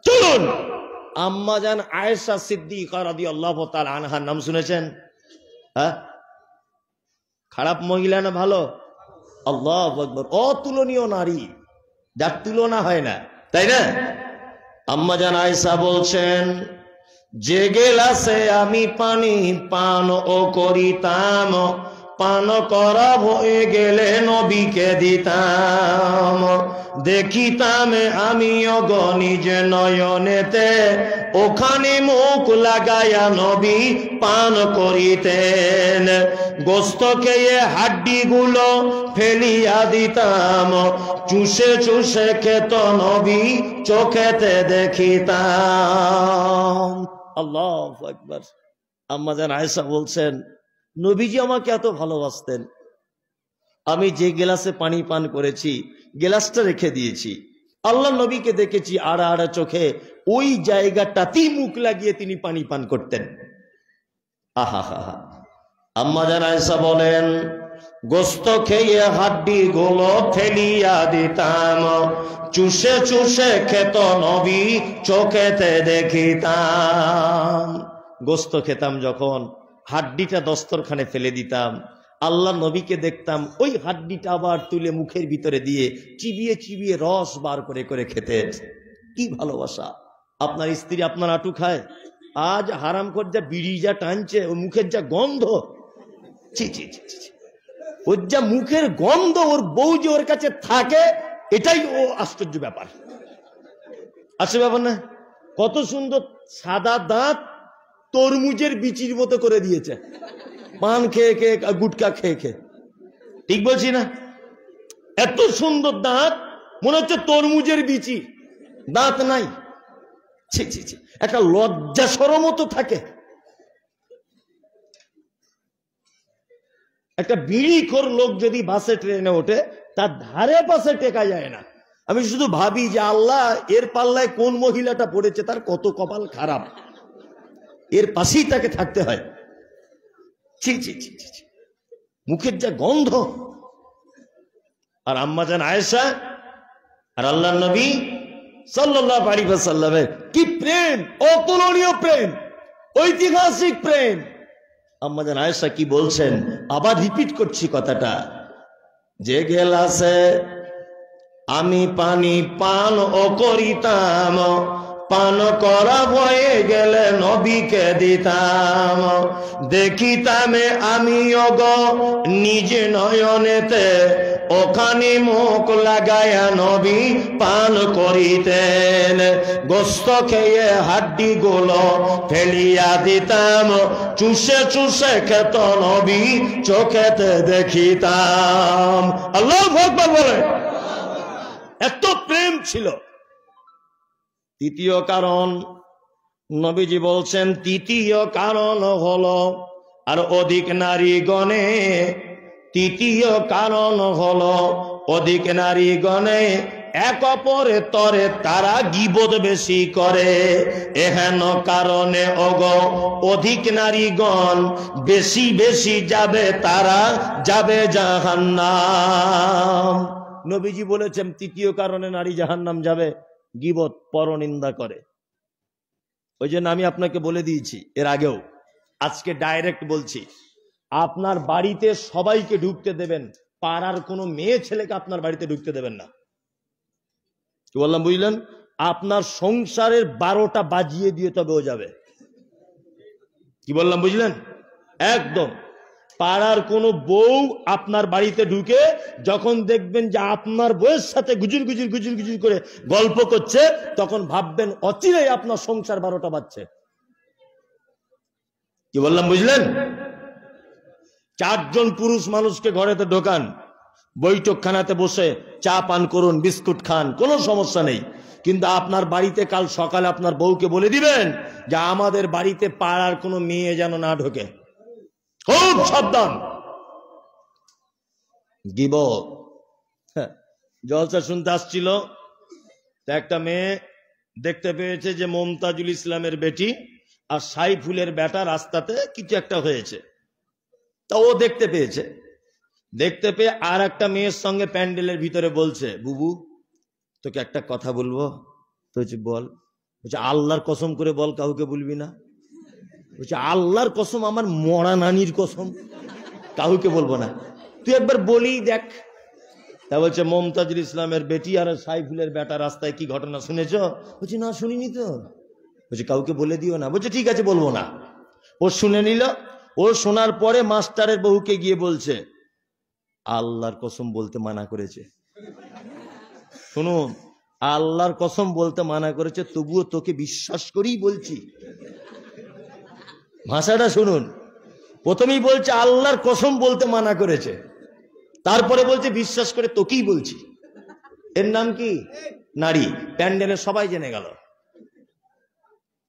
চলুন, আম্মা জান আয়েশা সিদ্দিকা রাদিয়াল্লাহু তাআলা আনহার নাম শুনেছেন? হ্যাঁ, খারাপ মহিলা না ভালো? আল্লাহু আকবার, অতুলনীয় নারী, যার তুলনা হয় না, তাই না? আম্মা জান আয়েশা বলছেন, যে গেলাসে আমি পানি পান ও করিতাম, পান করা হয়ে গেলে নবীকে দিতাম। দেখিতাম আমিও নিজ নয়নেতে, ওখানে মুখ লাগায়া নবী পান করিতেন। গোস্ত খেয়ে হাড্ডি গুলো ফেলিয়া দিতাম, চুষে চুষে খেত নবী চোখেতে দেখিতাম। আল্লাহু আকবার। আম্মা জান আয়েশা বলছেন, নবীজি আমাকে এত ভালোবাসতেন, আমি যে গ্লাসে পানি পান করেছি গ্লাসটা রেখে দিয়েছি, আল্লাহ নবীকে দেখেছি আড়া আড়া চোখে ওই জায়গাটাতেই মুখ লাগিয়ে তিনি পানি পান করতেন। আহা হা হা। আম্মা জান আয়েশা বলেন, গোস্ত খেয়ে হাড্ডি গুলো ফেলিয়া দিতাম, চুষে চুষে খেত নবী চোখেতে দেখিতাম। গোস্ত খেতাম যখন, হাড্ডিটা দস্তরখানে ফেলে দিতাম, আল্লাহ নবীকে দেখতাম ওই হাড্ডিটা আবার তুলে মুখের ভিতরে দিয়ে চিবিয়ে চিবিয়ে রস বার করে করে খেতেন। কি ভালোবাসা! আপনার স্ত্রী আপনার আটু খায়, আজ হারাম করে যা বিড়ি যা টানছে, ওই মুখের যা গন্ধ, ছি ছি ছি ছি, ওর যা মুখের গন্ধ, ওর বউ যে ওর কাছে থাকে, এটাই ও আশ্চর্য ব্যাপার। আসে ব্যাপার না? কত সুন্দর সাদা দাঁত, তরমুজের বিচির মতো করে দিয়েছে, পান খেয়ে খেয়ে, গুটকা খেয়ে খেয়ে। ঠিক বলছি না? এত সুন্দর দাঁত, মনে হচ্ছে তরমুজের বিচি, দাঁত নাই। ছি ছি ছি, একটা লজ্জা শরমও তো থাকে। একটা বিড়িখোর লোক যদি বাসে ট্রেনে ওঠে, তার ধারে পাশে টেকা যায় না। আমি শুধু ভাবি যে আল্লাহ, এর পাল্লায় কোন মহিলাটা পড়েছে, তার কত কপাল খারাপ, এর পাশেই তাকে থাকতে হয়। ছি ছি ছি ছি, মুখের যা গন্ধ। আর আম্মাজান আয়েশা আর আল্লাহর নবী সাল্লাল্লাহু আলাইহি ওয়াসাল্লামের কি প্রেম, অতুলনীয় প্রেম, ঐতিহাসিক প্রেম। আম্মাজান আয়েশা কি বলছেন, আবার রিপিট করছি কথাটা, যে গেলাসে আমি পানি পান ও করিতাম, পান করা হয়ে গেলে নবীকে দিতাম, দেখিতাম আমি অগ নিজে নয়নেতে, ওখানে মুখ লাগায়া নবী পান করিতেন। গোস্ত খেয়ে হাড্ডি গুলো ফেলিয়া দিতাম, চুষে চুষে খেত নবী, চোখেতে দেখিতাম। আল্লাহু আকবার বলে। এত প্রেম ছিল। তৃতীয় কারণ, নবীজি বলছেন, তৃতীয় কারণ হলো, আর অধিক নারীগণে, তৃতীয় কারণ হলো অধিক নারীগণে এক অপরের তরে তারা গীবত বেশি করে। এহেন কারণে অগ অধিক নারীগণ বেশি বেশি যাবে, তারা যাবে জাহান্নাম। নবীজি বলেছেন তৃতীয় কারণে নারী জাহান্নাম যাবে, গীবত, পরনিন্দা করে। ওই জন্য আমি আপনাকে বলে দিয়েছি এর আগেও, আজকে ডাইরেক্ট বলছি, আপনার বাড়িতে সবাইকে ঢুকতে দেবেন, পাড়ার কোনো মেয়ে ছেলেকে আপনার বাড়িতে ঢুকতে দেবেন না। কি বললাম বুঝলেন? আপনার সংসারের 12টা বাজিয়ে দিয়ে তবে ও যাবে। কি বললাম বুঝলেন? একদম। পাড়ার কোনো বউ আপনার বাড়িতে ঢুকে যখন দেখবেন যে আপনার বউয়ের সাথে গুজুর গুজুর গুজুর গুজুর করে গল্প করছে, তখন ভাববেন অচিরেই আপনার সংসার 12টা বাজছে। কি বললাম বুঝলেন? 4 জন পুরুষ মানুষকে ঘরেতে ঢোকান, বৈঠকখানাতে বসে চা পান করুন, বিস্কুট খান, কোনো সমস্যা নেই। কিন্তু আপনার বাড়িতে কাল সকালে আপনার বউকে বলে দিবেন যে আমাদের বাড়িতে পাড়ার কোনো মেয়ে যেন না ঢোকে, খুব সাবধান। গীবত। জলসা শুনতে আসছিল, একটা মেয়ে দেখতে পেয়েছে যে মমতাজুল ইসলামের বেটি আর সাইফুলের বেটা রাস্তাতে কিছু একটা হয়েছে, তা ও দেখতে পেয়েছে। দেখতে পেয়ে আর একটা মেয়ের সঙ্গে প্যান্ডেলের ভিতরে বলছে, বুবু তোকে একটা কথা বলবো। তো বল। বলছে আল্লাহর কসম করে বল, কাউকে বলবি না। বলছে আল্লাহর কসম, আমার মরা নানির কসম, কাউকে বলবো না, তুই একবার বলি দেখ। তা বলছে মমতাজুল ইসলামের বেটি আর সাইফুলের বেটা রাস্তায় কি ঘটনা শুনেছ? বলছে না শুনিনি তো। বলছে কাউকে বলে দিও না। বলছে ঠিক আছে বলবো না। ও শুনে নিল। ও শোনার পরে মাস্টারের বহুকে গিয়ে বলছে আল্লাহর কসম বলতে মানা করেছে। শুনুন, আল্লাহর কসম বলতে মানা করেছে, তবুও তোকে বিশ্বাস করেই বলছি। ভাষাটা শুনুন, প্রথমেই বলছে আল্লাহর কসম বলতে মানা করেছে, তারপরে বলছে বিশ্বাস করে তোকেই বলছি। এর নাম কি? নারী। প্যান্ডেলে সবাই জেনে গেল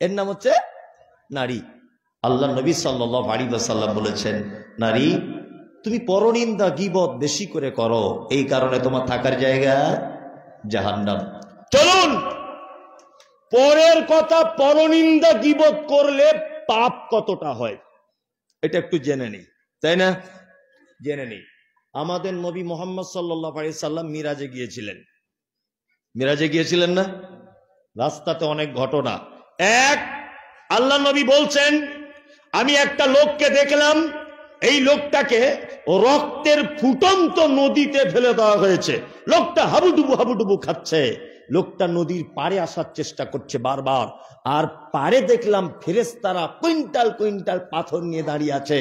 এর নাম হচ্ছে নারী। আল্লাহ নবী সাল্লাল্লাহু আলাইহি ওয়াসাল্লাম বলেছেন, নারী তুমি পরনিন্দা গীবত বেশি করে করো, এই কারণে তোমার থাকার জায়গা জাহান্নাম। চলুন, পরের কথা, পরনিন্দা গীবত করলে পাপ কতটা হয় এটা একটু জেনে নেই, তাই না? জেনে নেই। আমাদের নবী মুহাম্মদ সাল্লাল্লাহু আলাইহি সাল্লাম মিরাজে গিয়েছিলেন। মিরাজে গিয়েছিলেন না? রাস্তাতে অনেক ঘটনা। এক, আল্লাহ নবী বলছেন আমি একটা লোককে দেখলাম, এই লোকটাকে রক্তের ফুটন্ত নদীতে ফেলে দেওয়া হয়েছে। লোকটা হাবুডুবু হাবুডুবু খাচ্ছে। লোকটা নদীর পাড়ে আসার চেষ্টা করছে বারবার, আর পাড়ে দেখলাম ফেরেশতারা কুইন্টাল কুইন্টাল পাথর নিয়ে দাঁড়িয়ে আছে।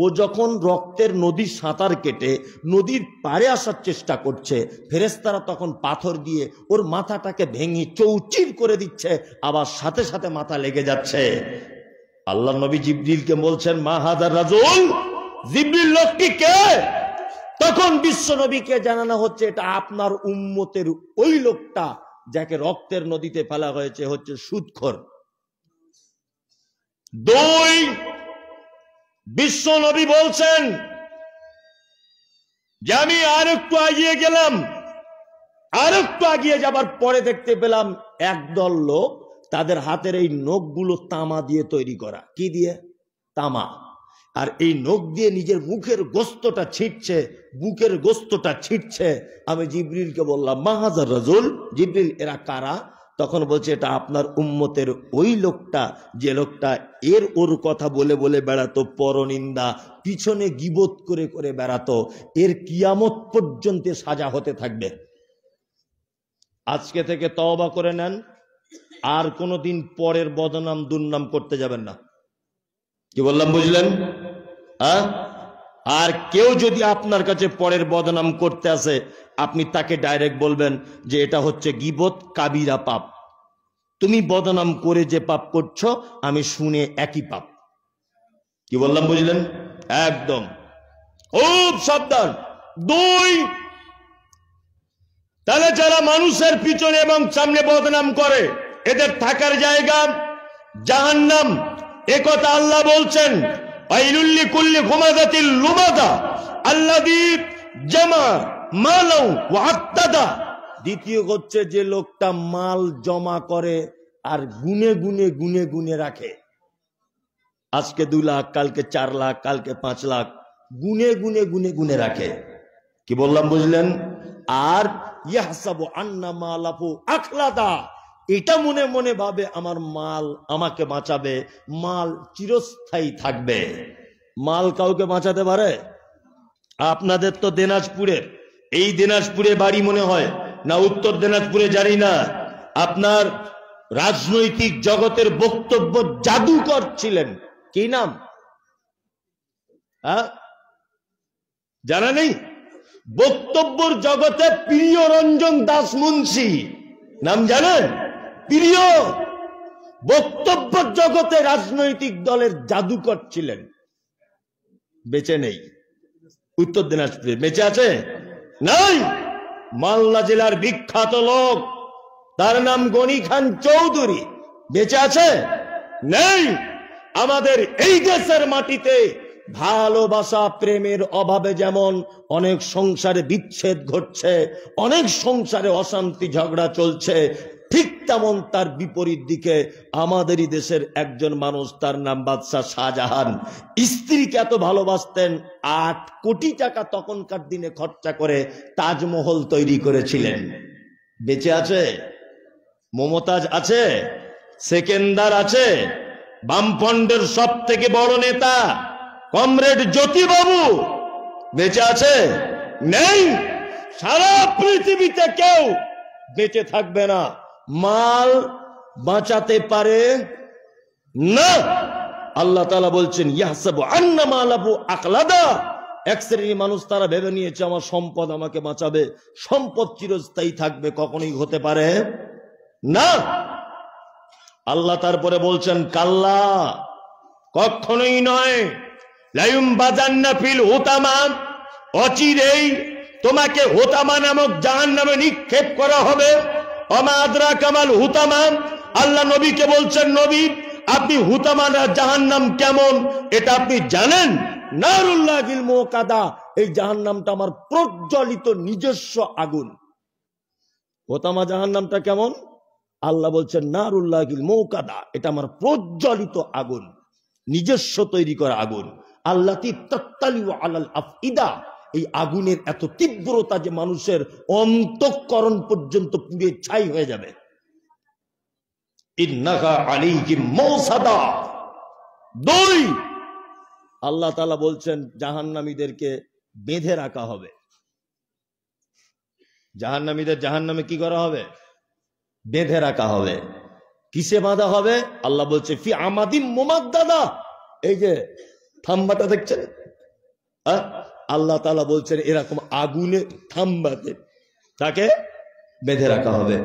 ও যখন রক্তের নদীর সাঁতার কেটে নদীর পাড়ে আসার চেষ্টা করছে, ফেরেশতারা তখন পাথর দিয়ে ওর মাথাটাকে ভেঙে চৌচির করে দিচ্ছে, আবার সাথে সাথে মাথা লেগে যাচ্ছে। আল্লাহ নবী জিবরিলকে বলছেন, মা হাদার রাজুল, জিবরিল লোকটি কে? তখন বিশ্ব নবীকে জানানো হচ্ছে, এটা আপনার উম্মতের ওই লোকটা যাকে রক্তের নদীতে ফেলা হয়েছে, হচ্ছে সুদখোর। দুই, বিশ্ব নবী বলছেন যে আমি আর একটু এগিয়ে গেলাম, আর একটু এগিয়ে যাবার পরে দেখতে পেলাম একদল লোক, তাদের হাতের এই নখগুলো তামা দিয়ে তৈরি করা। কি দিয়ে? তামা। আর এই নখ দিয়ে নিজের মুখের গোস্তটা ছিটছে, বুকের গোস্তটা ছিটছে। আমি জিবরিলকে বললাম, মা হাযার রাজুল, জিবরিল এরা কারা? তখন বলছে, এটা আপনার উম্মতের ওই লোকটা, যে লোকটা এর ওর কথা বলে বলে বেড়াতো, পরনিন্দা, পিছনে গীবত করে করে বেড়াতো। এর কিয়ামত পর্যন্ত সাজা হতে থাকবে। আজকে থেকে তওবা করে নেন, আর কোনোদিন পরের বদনাম দুর্নাম করতে যাবেন না। কি বললাম বুঝলেন? আর কেউ যদি আপনার কাছে পরের বদনাম করতে আসে, আপনি তাকে ডাইরেক্ট বলবেন যে এটা হচ্ছে গীবত, কাবিরা পাপ। তুমি বদনাম করে যে পাপ করছো, আমি শুনে একই পাপ। কি বললাম বুঝলেন? একদম খুব সাবধান। দুই, তাহলে যারা মানুষের পিছনে এবং সামনে বদনাম করে, এদের থাকার জায়গা জাহান্নাম। একথা আল্লাহ বলছেন, ওয়াইলুল লিকুল্লি হুমাযাতিল লুমাযা আল্লাযী জামা মালাউ ওয়া আত্তাদা। দ্বিতীয় হচ্ছে যে লোকটা মাল জমা করে আর গুনে গুনে গুনে গুনে রাখে। আজকে 2 লাখ, কালকে 4 লাখ, কালকে 5 লাখ, গুনে গুনে গুনে গুনে রাখে। কি বললাম বুঝলেন? আর ইয়াহসাবু আন্না মালাহু আখলাদা, এটা মনে মনে ভাবে আমার মাল আমাকে বাঁচাবে, মাল চিরস্থায়ী থাকবে। মাল কাউকে বাঁচাতে পারে? আপনাদের তো দিনাজপুরের, এই দিনাজপুরে বাড়ি মনে হয়, না উত্তর দিনাজপুরে জানি না। আপনার রাজনৈতিক জগতের বক্তব্য জাদুকর ছিলেন, কি নাম জানা নেই? বক্তব্যর জগতে প্রিয়রঞ্জন দাস মুন্সি নাম জানেন? প্রিয় বক্তব্য জগতে রাজনৈতিক দলের জাদুকর ছিলেন, বেঁচে নেই। উত্তর দিনাজপুরে বেঁচে আছে? নাই। মালদা জেলার বিখ্যাত লোক, তার নাম গনি খান চৌধুরী, বেঁচে আছে? নেই। আমাদের এই দেশের মাটিতে ভালোবাসা প্রেমের অভাবে যেমন অনেক সংসারে বিচ্ছেদ ঘটছে, অনেক সংসারে অশান্তি ঝগড়া চলছে, ঠিক তেমন তার বিপরীত দিকে আমাদেরই দেশের একজন মানুষ, তার নাম বাদশাহ শাহজাহান, স্ত্রীকে এত ভালোবাসতেন, 8 কোটি টাকা তখনকার দিনে খরচা করে তাজমহল তৈরি করেছিলেন। বেঁচে আছে? মমতাজ আছে, সেকেন্দার আছে, বামফ্রন্টের সব থেকে বড় নেতা কমরেড জ্যোতিবাবু বেঁচে আছে? নেই। সারা পৃথিবীতে কেউ বেঁচে থাকবে না। মাল বাঁচাতে পারে না। আল্লাহ তাআলা বলছেন, ইয়াহসাবু আন্না মালাহু আখলাদা। এক শ্রেণীর মানুষ তারা ভেবে নিয়েছে আমার সম্পদ আমাকে বাঁচাবে, সম্পদ চিরস্থায়ী থাকবে, কখনোই হতে পারে না। আল্লাহ তারপরে বলছেন, কাল্লা, কখনোই নয়। লায়ুম বাজান্না ফিল হুতামা, অচিরেই তোমাকে হুতামা নামক জাহান্নামে নিক্ষেপ করা হবে। ওমা আদরাকা মাল হুতামা, আল্লাহ নবীকে বলছেন, নবী আপনি হুতামা জাহান্নাম কেমন এটা আপনি জানেন? নারুল্লাহিল মুকাদা, এই জাহান্নামটা আমার প্রজ্বলিত নিজস্ব আগুন। হুতামা জাহান্নামটা কেমন? আল্লাহ বলছেন নারুল্লাহিল মুকাদা, এটা আমার প্রজ্বলিত আগুন, নিজস্ব তৈরি করা আগুন। আল্লাতি তাত্তালিউ আলাল আফইদা, এই আগুনের এত তীব্রতা যে মানুষের অন্তঃকরণ পর্যন্ত পুড়ে ছাই হয়ে যাবে। ইন্নাহা আলাইহিম মুসাদা। 2, আল্লাহ তাআলা বলছেন জাহান্নামীদেরকে বেঁধে রাখা হবে। জাহান্নামীদের জাহান্নামে কি করা হবে? বেঁধে রাখা হবে। কিসে বাঁধা হবে? আল্লাহ বলছে ফি আমাদিম মুমাদ্দাদা। এই যে থাম্বাটা দেখছেন, আল্লাহ তাআলা বলছেন এরকম আগুনে থাম্বাতে তাকে বেঁধে রাখা হবে।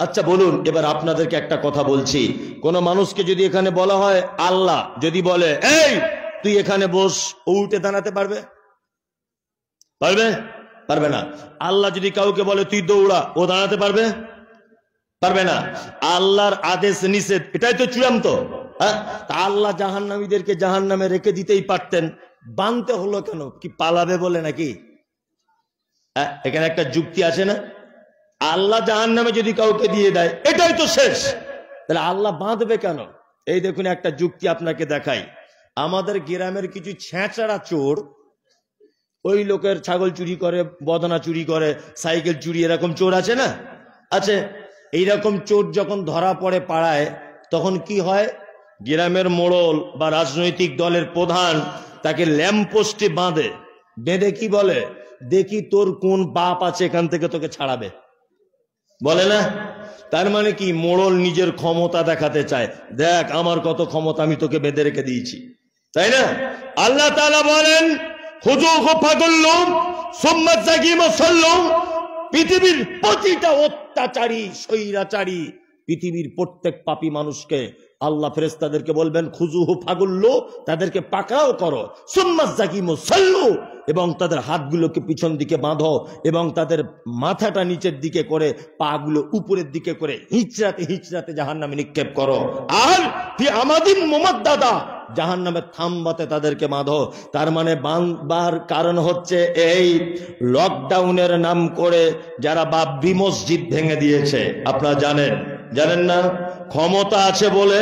আচ্ছা বলুন, এবার আপনাদেরকে একটা কথা বলছি, কোন মানুষকে যদি এখানে বলা হয়, আল্লাহ যদি বলে এই তুই এখানে বস, ও উঠে দাঁড়াতে পারবে? পারবে? পারবে না। আল্লাহ যদি কাউকে বলে তুই দৌড়া, ও দাঁড়াতে পারবে? পারবে না। আল্লাহর আদেশ নিষেধ এটাই তো চূড়ান্ত। তা আল্লাহ জাহান্নামীদেরকে জাহান্নামে রেখে দিতেই পারতেন, বানতে হলো কেন? কি পালাবে বলে নাকি? এখানে একটা যুক্তি আছে না? আল্লাহ জাহান্নামে যদি কাউকে দিয়ে দেয় এটাই তো শেষ, তাহলে আল্লাহ বাঁধবে কেন? এই দেখুন একটা যুক্তি আপনাকে দেখাই। আমাদের গ্রামের কিছু ছেঁচড়া চোর, ওই লোকের ছাগল চুরি করে, বদনা চুরি করে, সাইকেল চুরি, এরকম চোর আছে না? আছে। এইরকম চোর যখন ধরা পড়ে পাড়ায়, তখন কি হয়? গ্রামের মোড়ল বা রাজনৈতিক দলের প্রধান তাকে ল্যাম্পপোস্টে বাঁধে, বেঁধে কি বলে, দেখি তোর কোন বাপ আছে এখান থেকে তোকে ছাড়াবে, বলে না? তার মানে কি, মোড়ল নিজের ক্ষমতা দেখাতে চায়, দেখ আমার কত ক্ষমতা, আমি তোকে বেঁধে রেখে দিয়েছি, তাই না? আল্লাহ তাআলা বলেন খুযূহু ফাগুল্লুম সুম্মা জাগিমু সাল্লুম। পৃথিবীর প্রতিটা অত্যাচারী, স্বৈরাচারী, পৃথিবীর প্রত্যেক পাপী মানুষকে আল্লাহ ফেরেশতাদেরকে বলবেন খুযূহু ফাগুল্লু, তাদেরকে পাকড়াও করো, সুম্মা জাগিমু সাল্লু, এবং তাদের হাতগুলোকে পিছন দিকে বাঁধো, এবং তাদের মাথাটা নিচের দিকে করে, পাগুলো উপরের দিকে করে হিচড়াতে হিচড়াতে জাহান্নামে নিক্ষেপ করো। আর ফি আমাদিম মুমাদ্দাদা, জাহান্নামের থাম্বাতে তাদেরকে বাঁধো। তার মানে বাঁধবার কারণ হচ্ছে এই লকডাউনের নাম করে যারা বাবরি মসজিদ ভেঙে দিয়েছে, আপনারা জানেন, জানেন না? ক্ষমতা আছে বলে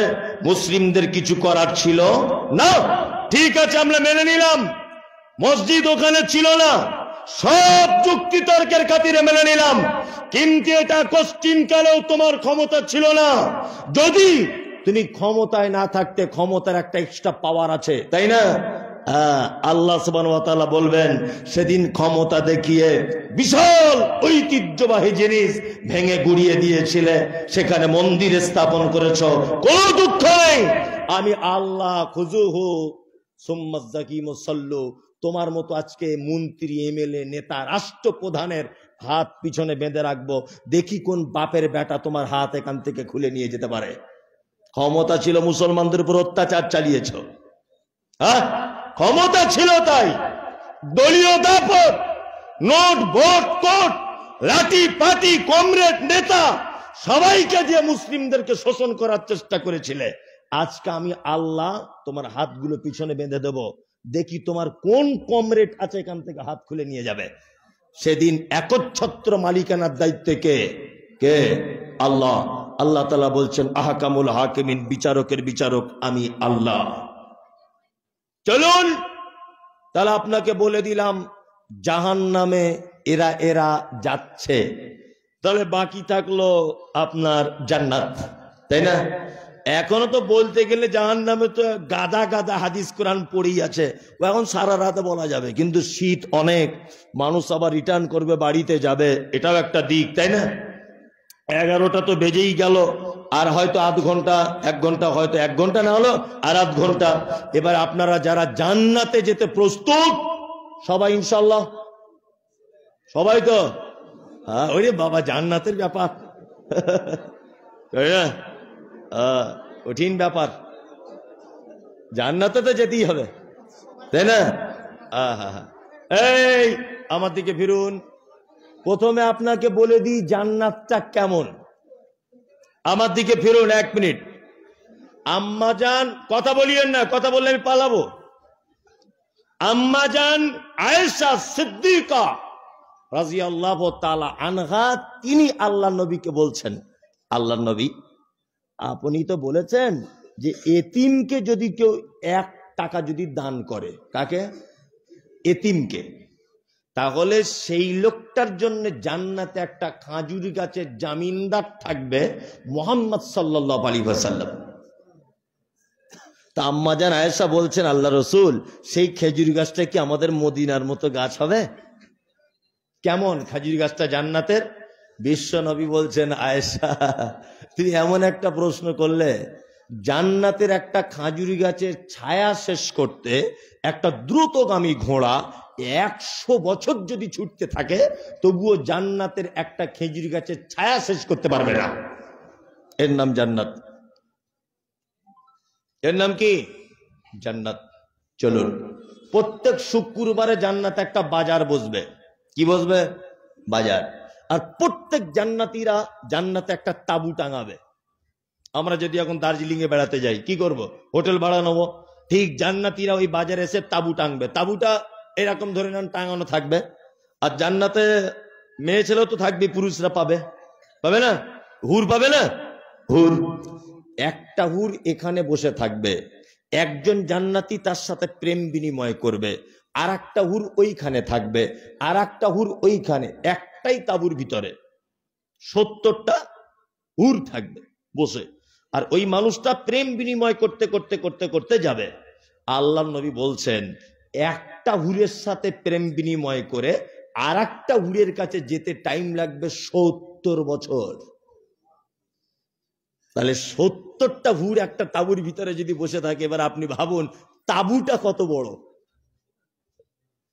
মুসলিমদের কিছু করার ছিল না। ঠিক আছে, আমরা মেনে নিলাম মসজিদ ওখানে ছিল না, সব যুক্তি তর্কের খাতিরে মেনে নিলাম, কিন্তু এটা কোশ্চিন কালেও তোমার ক্ষমতা ছিল না। যদি তুমি ক্ষমতায় না থাকতে, ক্ষমতার একটা এক্সট্রা পাওয়ার আছে, তাই না? আল্লাহ সুবহানাহু ওয়া তাআলা বলবেন সেদিন ক্ষমতা দেখিয়ে বিশাল ঐতিহ্যবাহী জিনিস ভেঙে গুড়িয়ে দিয়েছিলে, সেখানে মন্দির স্থাপন করেছো, কোনো দুঃখ নেই, আমি আল্লাহ খুযূহু সুম্মা জাগিমু সাল্লু, তোমার মতো আজকে মন্ত্রী, এমএলএ, নেতা, রাষ্ট্রপ্রধানের হাত পিছনে বেঁধে রাখবো, দেখি কোন বাপের বেটা তোমার হাত এখান থেকে খুলে নিয়ে যেতে পারে। ক্ষমতা ছিল, মুসলমানদের উপর অত্যাচার চালিয়েছ, ক্ষমতা ছিল, তাই দলীয় দাপট, নোট, ভোট, কোট, লাঠি পাটি, কমরেড, নেতা, সবাইকে দিয়ে মুসলিমদেরকে শোষণ করার চেষ্টা করেছিলে। আজকে আমি আল্লাহ তোমার হাতগুলো পিছনে বেঁধে দেব, দেখি তোমার কোন কমরেড আছে এখান থেকে হাত খুলে নিয়ে যাবে। সেদিন একচ্ছত্র মালিকানার দায়িত্বে কে? কে? আল্লাহ। আল্লাহ তাআলা বলছেন আহকামুল হাকিমিন, বিচারকের বিচারক আমি আল্লাহ। চলুন তাহলে আপনাকে বলে দিলাম জাহান্নামে এরা এরা যাচ্ছে, তাহলে বাকি থাকলো আপনার জান্নাত, তাই না? এখনো তো বলতে গেলে জাহান্নামে তো গাদা গাদা হাদিস কোরআন পড়েই আছে, এখন সারা রাতে বলা যাবে, কিন্তু শীত অনেক, মানুষ আবার রিটার্ন করবে, বাড়িতে যাবে, এটাও একটা দিক, তাই না? 11টা তো বেজেই গেল, আর হয়তো আধ ঘন্টা, 1 ঘন্টা, হয়তো 1 ঘন্টা না হলো আর আধ ঘন্টা। এবার আপনারা যারা জান্নাতে যেতে প্রস্তুত সবাই, ইনশাল্লাহ সবাই তো, ওরে বাবা জান্নাতের ব্যাপার কঠিন ব্যাপার, জান্নাতে তো যেতেই হবে, তাই না? এই আমার দিকে ফিরুন, প্রথমে আপনাকে বলে দিই জান্নাতটা কেমন। আমার দিকে ফিরুন 1 মিনিট। আম্মাজান, কথা বলিয়েন না, কথা বললে আমি পালাবো। আম্মাজান আয়েশা সিদ্দিকা রাদিয়াল্লাহু তাআলা আনহা, তিনি আল্লাহর নবীকে বলছেন, আল্লাহর নবী আপনি তো বলেছেন যে এতিমকে যদি কেউ 1 টাকা যদি দান করে, কাকে? এতিমকে, তাহলে সেই লোকটার জন্য জান্নাতে একটা খাজুর গাছের জামিনদার থাকবে মুহাম্মদ সাল্লাল্লাহু আলাইহি ওয়াসাল্লাম। তা আম্মা জান আয়েশা বলছেন, আল্লাহ রসুল, সেই খেজুর গাছটা কি আমাদের মদিনার মতো গাছ হবে? কেমন খেজুর গাছটা জান্নাতের? বিশ্ব নবী বলছেন, আয়েশা তুমি এমন একটা প্রশ্ন করলে, জান্নাতের একটা খাজুরি গাছের ছায়া শেষ করতে একটা দ্রুতগামী ঘোড়া 100 বছর যদি ছুটতে থাকে তবুও জান্নাতের একটা খেজুরি গাছের ছায়া শেষ করতে পারবে না। এর নাম জান্নাত। এর নাম কি? জান্নাত। চলুন, প্রত্যেক শুক্রবারে জান্নাতে একটা বাজার বসবে। কি বসবে? বাজার। আর প্রত্যেক জান্নাতীরা জান্নাতে একটা তাঁবু টাঙাবে। আমরা যদি এখন দার্জিলিং এ বেড়াতে যাই, কি করব? হোটেল ভাড়া নেবো। ঠিক জান্নাতীরা ওই বাজারে এসে তাঁবু টাঙবে। তাঁবুটা এরকম ধরে নেন টাঙানো থাকবে। আর জান্নাতে মেয়ে ছেলেও তো থাকবে, পুরুষরা পাবে, পাবে না? হুর পাবে না? হুর। একটা হুর এখানে বসে থাকবে, একজন জান্নাতি তার সাথে প্রেম বিনিময় করবে, আর একটা হুর ওইখানে থাকবে, আর একটা হুর ওইখানে। একটাই তাঁবুর ভিতরে 70টা হুর থাকবে বসে, আর ওই মানুষটা প্রেম বিনিময় করতে করতে করতে করতে যাবে। আল্লাহর নবী বলছেন, একটা হুরের সাথে প্রেম বিনিময় করে আর একটা হুরের কাছে যেতে টাইম লাগবে 70 বছর। তাহলে 70টা হুর একটা তাঁবুর ভিতরে যদি বসে থাকে, এবার আপনি ভাবুন তাঁবুটা কত বড়।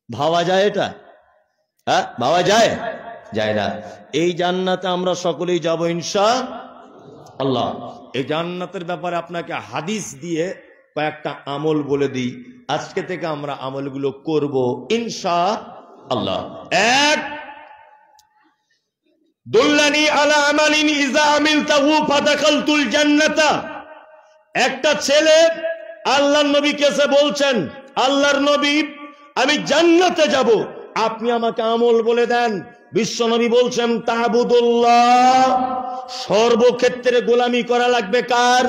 ভাবা যায় এটা? হ্যাঁ, ভাবা যায়? যায় না। এই জান্নাতে আমরা সকলেই যাব ইনশাআল্লাহ। এই জান্নাতের ব্যাপারে আপনাকে হাদিস দিয়ে কয়েকটা আমল বলে দিই, আজকে থেকে আমরা আমলগুলো করব ইনশাআল্লাহ। এক, দুল্লানি আলা আমালিন ইযা আমিলতাহু ফাদাখালতুল জান্নাতা। একটা ছেলে আল্লাহর নবীকে এসে বলছেন, আল্লাহর নবী, আমি জান্নাতে যাব, আপনি আমাকে আমল বলে দেন। বিশ্ব নবী বলছেন, তা'বুদুল্লাহ, সর্বক্ষেত্রে গোলামি করা লাগবে কার?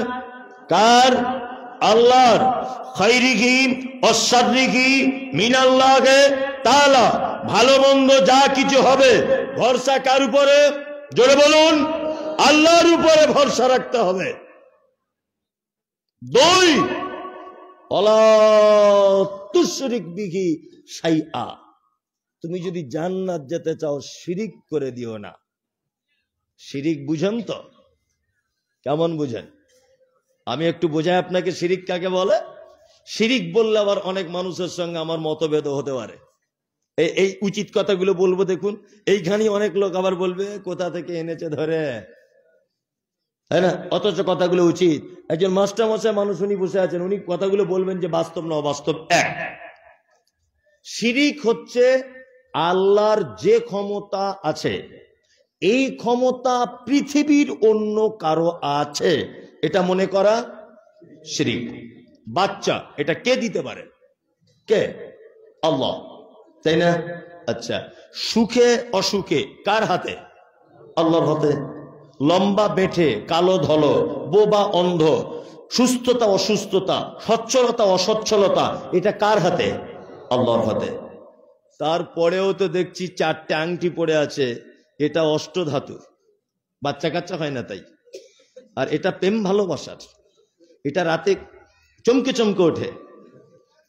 কার? আল্লাহর। খাইরিহি ওয়াশাররিহি মিনাল্লাহি তাআলা, ভালো মন্দ যা কিছু হবে ভরসা কার উপরে? জোরে বলুন, আল্লাহর উপরে ভরসা রাখতে হবে। দুই, ওয়ালা তুশরিক বিহি শাইআ, তুমি যদি জান্নাত যেতে চাও শিরিক করে দিও না। শিরিক বুঝেন তো? কেমন বুঝেন? আমি একটু বোঝাই আপনাকে শিরিক কাকে বলে। শিরিক বললে আবার অনেক মানুষের সঙ্গে আমার মতভেদ হতে পারে। এই উচিত কথাগুলো বলবো, দেখুন এইখানে অনেক লোক আবার বলবে কোথা থেকে এনেছে ধরে, তাই না? অথচ কথাগুলো উচিত। একজন মাস্টার মশাই মানুষ উনি বসে আছেন, উনি কথাগুলো বলবেন যে বাস্তব না অবাস্তব। এক, শিরিক হচ্ছে আল্লাহর যে ক্ষমতা আছে, এই ক্ষমতা পৃথিবীর অন্য কারো আছে এটা মনে করা শিরিক। বাচ্চা এটা কে দিতে পারে? কে? আল্লাহ, তাই না? আচ্ছা, সুখে অসুখে কার হাতে? আল্লাহর হাতে। লম্বা বেঠে কালো ধলো, বোবা অন্ধ, সুস্থতা অসুস্থতা, সচ্ছলতা অসচ্ছলতা, এটা কার হাতে? আল্লাহর হাতে। তারপরেও তো দেখছি 4টে আংটি পড়ে আছে, এটা অষ্টধাতুর, বাচ্চা কাচ্চা হয় না তাই। আর এটা প্রেম ভালোবাসার, এটা রাতে চমকে চমকে ওঠে,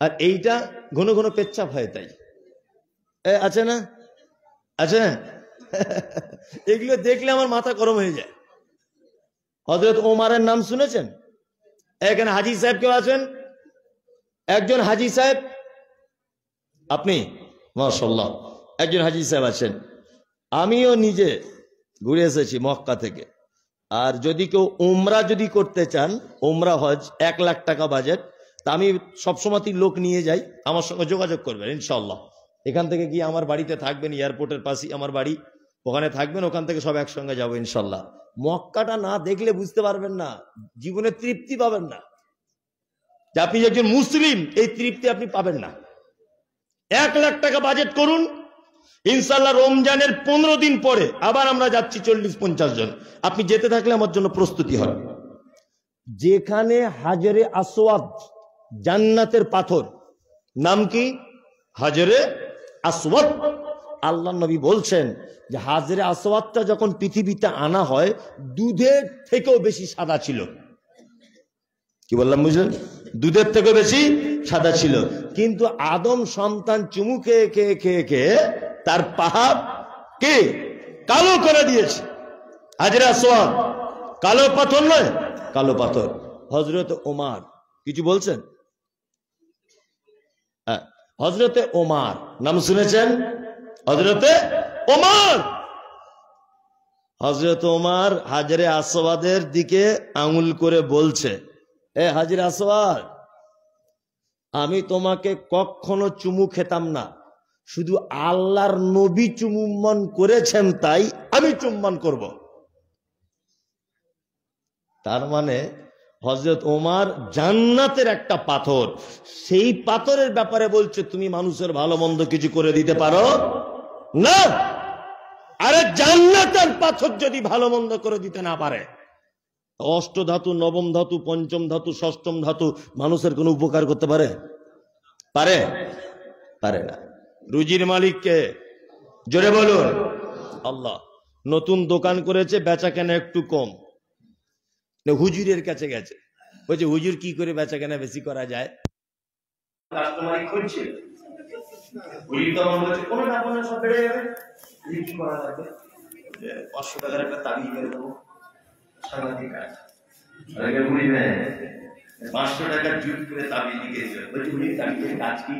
আর এইটা ঘন ঘন পেচ্ছাপ হয় তাই। আছে না? আছে না? এগুলো দেখলে আমার মাথা গরম হয়ে যায়। হযরত ওমরের নাম শুনেছেন? এখানে হাজী সাহেব কেউ আছেন? একজন হাজী সাহেব, আপনি? মাশাআল্লাহ, একজন হাজী সাহেব আছেন। আমিও নিজে ঘুরে এসেছি মক্কা থেকে। আর যদি কেউ উমরা যদি করতে চান, উমরা হজ 1 লাখ টাকা বাজেট, তা আমি সবসময়ই লোক নিয়ে যাই, আমার সঙ্গে যোগাযোগ করবেন ইনশাআল্লাহ। এখান থেকে গিয়ে আমার বাড়িতে থাকবেন, এয়ারপোর্টের পাশেই আমার বাড়ি, ওখানে থাকবেন, ওখান থেকে সব একসঙ্গে যাবো ইনশাআল্লাহ। মক্কাটা না দেখলে বুঝতে পারবেন না, জীবনে তৃপ্তি পাবেন না। যে আপনি একজন মুসলিম, এই তৃপ্তি আপনি পাবেন না। 1 লাখ টাকা বাজেট করুন, ইনশাআল্লাহ রমজানের 15 দিন পরে আবার আমরা যাচ্ছি 40-50 জন। আপনি যেতে থাকলে আমার জন্য প্রস্তুতি হন। যেখানে হাজরে আসওয়াদ, জান্নাতের পাথর, নাম কি? হাজরে আসওয়াদ। আল্লাহ নবী বলছেন যে হাজরে আসওয়াদটা যখন পৃথিবীতে আনা হয়, দুধের থেকেও বেশি সাদা ছিল। কি বললাম বুঝলেন? দুধের থেকে বেশি সাদা ছিল। কিন্তু আদম সন্তান চুমু খেয়ে খেয়ে খেয়ে খেয়ে তার পাহাড় কে কালো করে দিয়েছে। হাজরে আসওয়াদ কালো পাথর নয়, কালো পাথর। হযরত ওমর কিছু বলছেন? হযরতে ওমর নাম শুনেছেন? হযরতে ওমর, হযরত ওমর হাজরে আসওয়াদের দিকে আঙুল করে বলছে, এ হাজরে আসওয়াদ, আমি তোমাকে কখনো চুমু খেতাম না, শুধু আল্লাহর নবী চুম্বন করেছেন তাই আমি চুম্বন করব। তার মানে হযরত ওমর জান্নাতের একটা পাথর, সেই পাথরের ব্যাপারে বলছে তুমি মানুষের ভালো মন্দ কিছু করে দিতে পারো না। আরে জান্নাতের পাথর যদি ভালো মন্দ করে দিতে না পারে, অষ্ট ধাতু, নবম ধাতু, পঞ্চম ধাতু, ষষ্ঠম ধাতু মানুষের কোনো উপকার করতে পারে? পারে? পারে না। রুজির মালিককে জোরে বলুন আল্লাহ। নতুন দোকান করেছে, বেচা কেনা একটু কম, হুজুরের কাছে গেছে, বলছে হুজুর কি করে বেচা কেনা বেশি করা যায়? কাস্টমারই খুঁজছে, হুজুর তখন বলছে কোনো ব্যাপার না, সব বেড়ে যাবে, কি করা লাগবে? 500 টাকার একটা তাবিজ করে দেবো, সাংঘাতিক কাজ। 500 টাকার জুট করে তাবিজ লিখে দিল। বলছে হুজুর তাবিজের কাজ কি?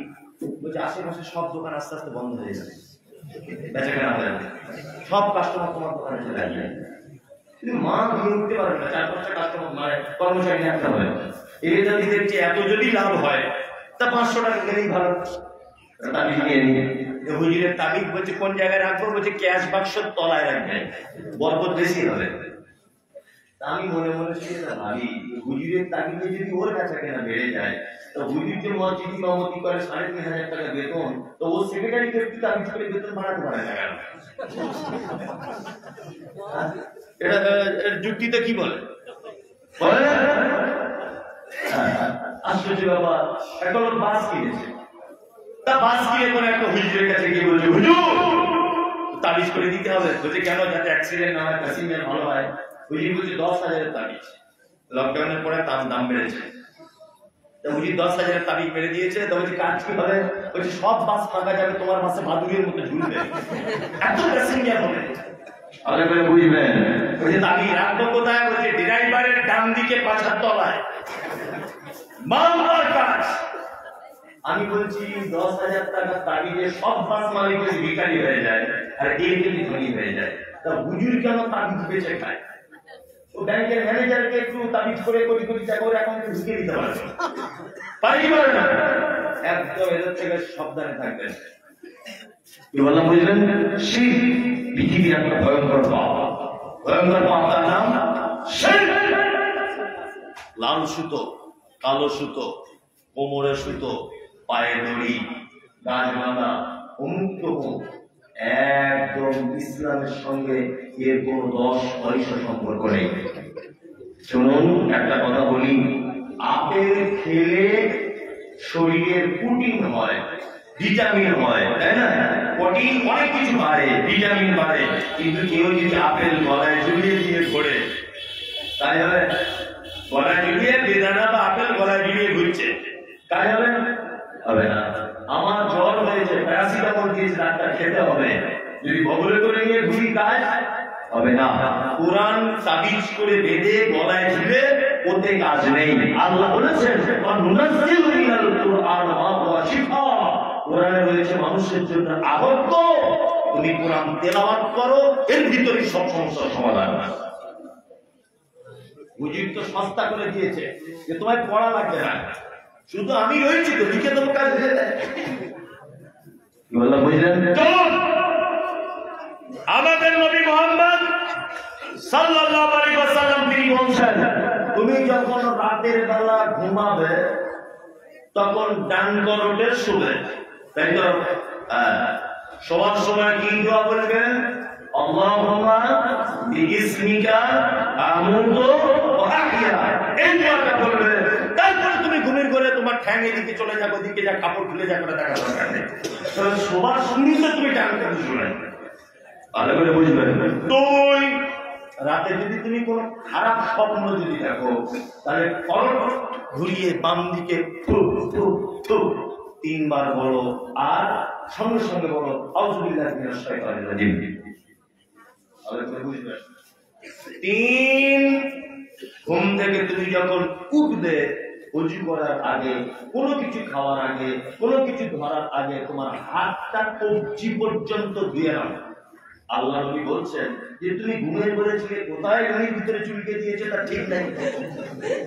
বলছে আশেপাশে সব দোকান আস্তে আস্তে বন্ধ হয়ে যাবে, বেচা কেনা হবে না, সব কাস্টমার তোমার দোকানে চলে আসবে। মা ভেঙে উঠতে পারবে না, 4-5টা কাস্টমার মানে কর্মচারী একটা হবে। এই যদি দেখছে এত যদি লাভ হয় তা 500 টাকা গেলেই ভালো। তাবিজ নিয়ে নিয়ে হুজুরের তাবিজ বলছে কোন জায়গায় রাখবো? বলছে ক্যাশ বাক্সের তলায় রাখবে, বরকত বেশি হবে। আমি মনে মনে ভাবি, হুজুরের তাবিজে যদি ওর বেচা কেনা বেড়ে যায়, তো হুজুর যে মসজিদ ইমামতি করে 3,500 টাকা বেতন, তো ও সেক্রেটারিকে একটু তাবিজ করে বেতন বাড়াতে পারে না কেন? এটা যুক্তিতে কি বলে? আশ্চর্য ব্যাপার। একটা লোক বাস কিনেছে, তা বাস কিনে করে একটা হুজুরের কাছে গিয়ে বলছে হুজুর তাবিজ করে দিতে হবে। বলছে কেন? যাতে অ্যাক্সিডেন্ট না হয়, প্যাসেঞ্জার ভালো হয়। হুজুর বলছে 10,000-এর তাবিজ। লকডাউনের পরে তার দাম বেড়েছে, হুজুর 10,000-এর তাবিজ মেরে দিয়েছে। তো বলছে কাজ কি হবে? বলছে সব বাস ফাঁকা যাবে, তোমার বাসে বাদুড়ের মতো ঝুলবে, এত প্যাসেঞ্জার হবে। ভালো করে বুঝবেন। বলছে তাবিজ রাখবো কোথায়? বলছে ড্রাইভারের ডান দিকে পাছার তলায়, মামলার কাজ। আমি বলছি 10,000 টাকা তাবিজে সব বাস মালিক যদি ভিখারি হয়ে যায় আর এই যদি ধনী হয়ে যায়, তা হুজুর কেন তাবিজ বেচে খায়? ও ব্যাংকের ম্যানেজারকে একটু তাবিজ করে কোটি কোটি টাকা ওর অ্যাকাউন্টে ঢুকিয়ে দিতে পারে, পারে কি পারে না? একদম এদের থেকে সাবধানে থাকবেন। কি বললাম বুঝলেন? শিরক পৃথিবীর একটা ভয়ঙ্কর পাপ, ভয়ঙ্কর পাপ, তার নাম শিরক। লাল সুতো, কালো সুতো, কোমরে সুতো, পায়ে দড়ি, গাছ বাঁধা, অমুক একদম ইসলামের সঙ্গে এর কোন 10 পয়সা সম্পর্ক নেই। শুনুন একটা কথা বলি, আপেল খেলে শরীরের প্রোটিন হয়, ভিটামিন হয়, তাই না? প্রোটিন অনেক কিছু বাড়ে, ভিটামিন বাড়ে, কিন্তু কেউ যদি আপেল গলায় ঝুলিয়ে দিয়ে ঘোরে, তাই হবে? গলায় ঝুলিয়ে বেদানা বা আপেল গলায় ঝুলিয়ে ঘুরছে, তাই হবে? হবে না। আমার জ্বর হয়েছে, প্যারাসিটামল দিয়েছে, ডাক্তার খেতে হবে, যদি বগলে করে নিয়ে ঘুরি কাজ হবে না। কোরআন তাবিজ করে বেঁধে গলায় ঝুলে ওতে কাজ নেই। আল্লাহ বলেছেন কোরআনে রয়েছে মানুষের জন্য আবদ্ধ, তুমি কোরআন তেলাওয়াত করো, এর ভিতরে সব সমস্যার সমাধান। হুজুর তো সস্তা করে দিয়েছে যে তোমায় পড়া লাগবে না, শুধু আমি রয়েছি তো লিখে তোমার কাজ হয়ে যায়। বুঝলেন? আমাদের নবী মুহাম্মদ সাল্লাল্লাহু আলাইহি ওয়াসাল্লাম তিনি বলেছেন, তুমি যখন রাতের বেলা ঘুমাবে তখন ডান করোটে শুবে, তাই তো? শোয়ার সময় কি দোয়া বলবেন? আল্লাহুম্মা বিইসমিকা আমুতু ওয়া আহইয়া, এই দোয়াটা বলবে। তারপরে তুমি ঘুমের ঘরে তোমার ঠ্যাং এদিকে চলে যাবে, ওদিকে যা কাপড় খুলে যা করে দেখা দরকার নেই। শোবার শুরুতে তুমি ডান করতে শুনে ভালো করে বুঝবেন। 2 রাতে যদি তুমি কোনো খারাপ স্বপ্ন যদি দেখো, তাহলে করোট ঘুরিয়ে বাম দিকে থু থু থু 3 বার বলো, আর সঙ্গে সঙ্গে বলো আউযুবিল্লাহি মিনাশ শাইতানির রাজিম। বুঝবে 3। ঘুম থেকে তুমি যখন উঠবে, ওযু করার আগে, কোনো কিছু খাওয়ার আগে, কোনো কিছু ধরার আগে তোমার হাতটা কবজি পর্যন্ত ধুয়ে নাও। আল্লাহ নবী বলছেন যে তুমি ঘুমিয়ে পড়েছিলে, কোথায় ঘড়ির ভিতরে চুলকে দিয়েছে তা ঠিক নাই।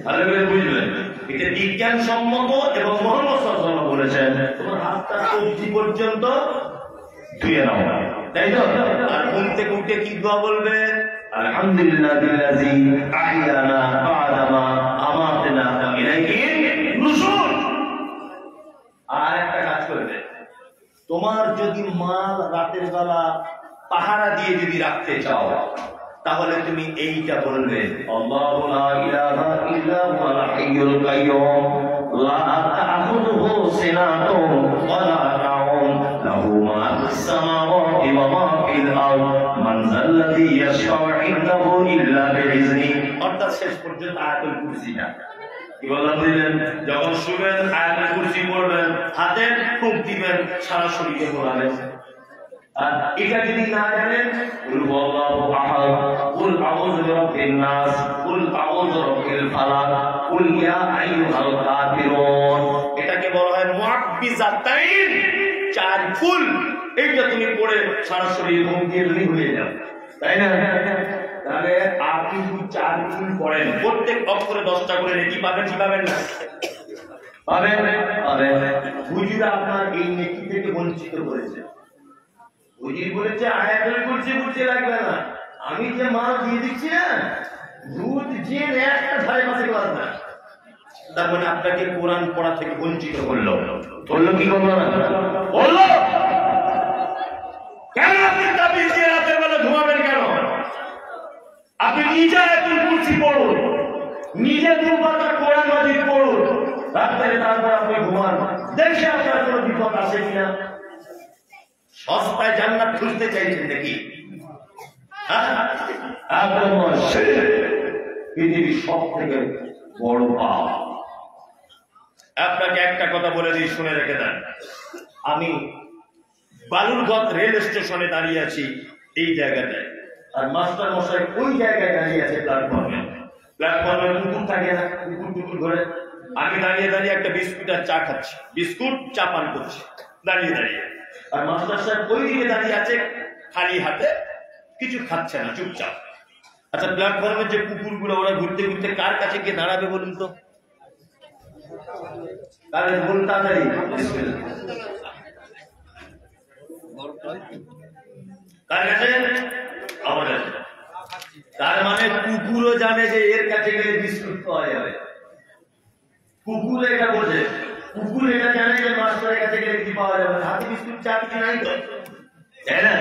ভালো করে বুঝবেন, এটা বিজ্ঞান সম্মত এবং মুহাম্মদ সাল্লাল্লাহু আলাইহি ওয়াসাল্লাম বলেছেন তোমার হাতটা কবজি পর্যন্ত ধুয়ে নাও, তাই তো? আর ঘুম থেকে উঠে কি দোয়া বলবে? আলহামদুলিল্লাহিল্লাযী আহইয়ানা বা'দা মা আমাতানা ওয়া ইলাইহিন নুশুর। আর একটা কাজ করবে, তোমার যদি মাল রাতের বেলা পাহারা দিয়ে যদি রাখতে চাও, তাহলে তুমি এইটা বলবে আল্লাহু লা ইলাহা ইল্লা হুয়াল হাইয়ুল কাইয়্যুম লা তা'খুযুহু সিনাতুন ওয়া লা নাওম লাহু মা ফিস সামাওয়াতি ওয়া মা ফিল আরদ মান যাল্লাযী ইয়াশফা'ু ইনদাহু ইল্লা বিইজনি। অর্থাৎ শেষ পর্যন্ত আয়াতুল কুরসিটা কি বললাম বুঝলেন? যখন শুবেন আয়াতুল কুরসি পড়বেন, হাতে ফুঁক দিবেন, সারা শরীরে পড়াবেন। আর এটা যদি না জানেন, কুল হুয়াল্লাহু আহাদ, কুল আউযু বিরাব্বিন নাস, কুল আউযু বিরাব্বিল ফালাক, কুল ইয়া আইয়ুহাল কাফিরুন। এটাকে বলা হয় মুআব্বিজাতাইন, 4 ফুল। এইটা তুমি পড়ে সারা শরীর ঘুম দিয়ে তুমি হয়ে যাও, তাই না? তাহলে আপনি যদি 4 ফুল পড়েন, প্রত্যেক অক্ষরে 10টা করে নেকি পাবেন, কি পাবেন না? পাবেন, পাবেন। হুজুর আপনার এই নেকি থেকে বঞ্চিত করেছে। হুজুর বলেছে আয়াতুল কুরসি পড়তে লাগবে না, আমি যে মাল দিয়ে দিচ্ছি না, দুধ যে একটা ধারে পাশে ক্লাস না। তার মানে আপনাকে কোরআন পড়া থেকে বঞ্চিত করলো। বললো কি করলো না? বললো কেন আপনি তাবিজ দিয়ে রাতের বেলা ঘুমাবেন কেন? আপনি নিজে আয়াতুল কুরসি পড়ুন, নিজে 2 পাতা কোরআন মাজিদ পড়ুন রাতে, তারপর আপনি ঘুমান, দেখে আপনার কোনো বিপদ আসে কিনা। সস্তায় জান্নাত খুঁজতে চাইছেন নাকি? পৃথিবীর সব থেকে বড় পাপ। আপনাকে একটা কথা বলে দিই, শুনে রেখে দেন। আমি বালুরঘাট রেল স্টেশনে দাঁড়িয়ে আছি এই জায়গাটায়, আর মাস্টার মশাই ওই জায়গায় দাঁড়িয়ে আছে প্ল্যাটফর্মে। প্ল্যাটফর্মে কুকুর থাকে না, কুকুর টুকুর ঘরে। আমি দাঁড়িয়ে দাঁড়িয়ে একটা বিস্কুট আর চা খাচ্ছি, বিস্কুট চা পান করছি দাঁড়িয়ে দাঁড়িয়ে। আর মাস্টার সাহেব ওই দিকে দাঁড়িয়ে আছে খালি হাতে, কিছু খাচ্ছে না, চুপচাপ। আচ্ছা, প্ল্যাটফর্মের যে কুকুরগুলো ওরা ঘুরতে ঘুরতে কার কাছে গিয়ে দাঁড়াবে বলুন তো? বলুন তাড়াতাড়ি। কার কাছে? আমার কাছে। তার মানে কুকুরও জানে যে এর কাছে গেলে বিস্কুট পাওয়া যাবে। কুকুর এটা বোঝে, কুকুর এটা জানে যে মাস্টারের কাছে গেলে কি পাওয়া যাবে, হাতে বিস্কুট চা কিছু নাই তো, তাই না?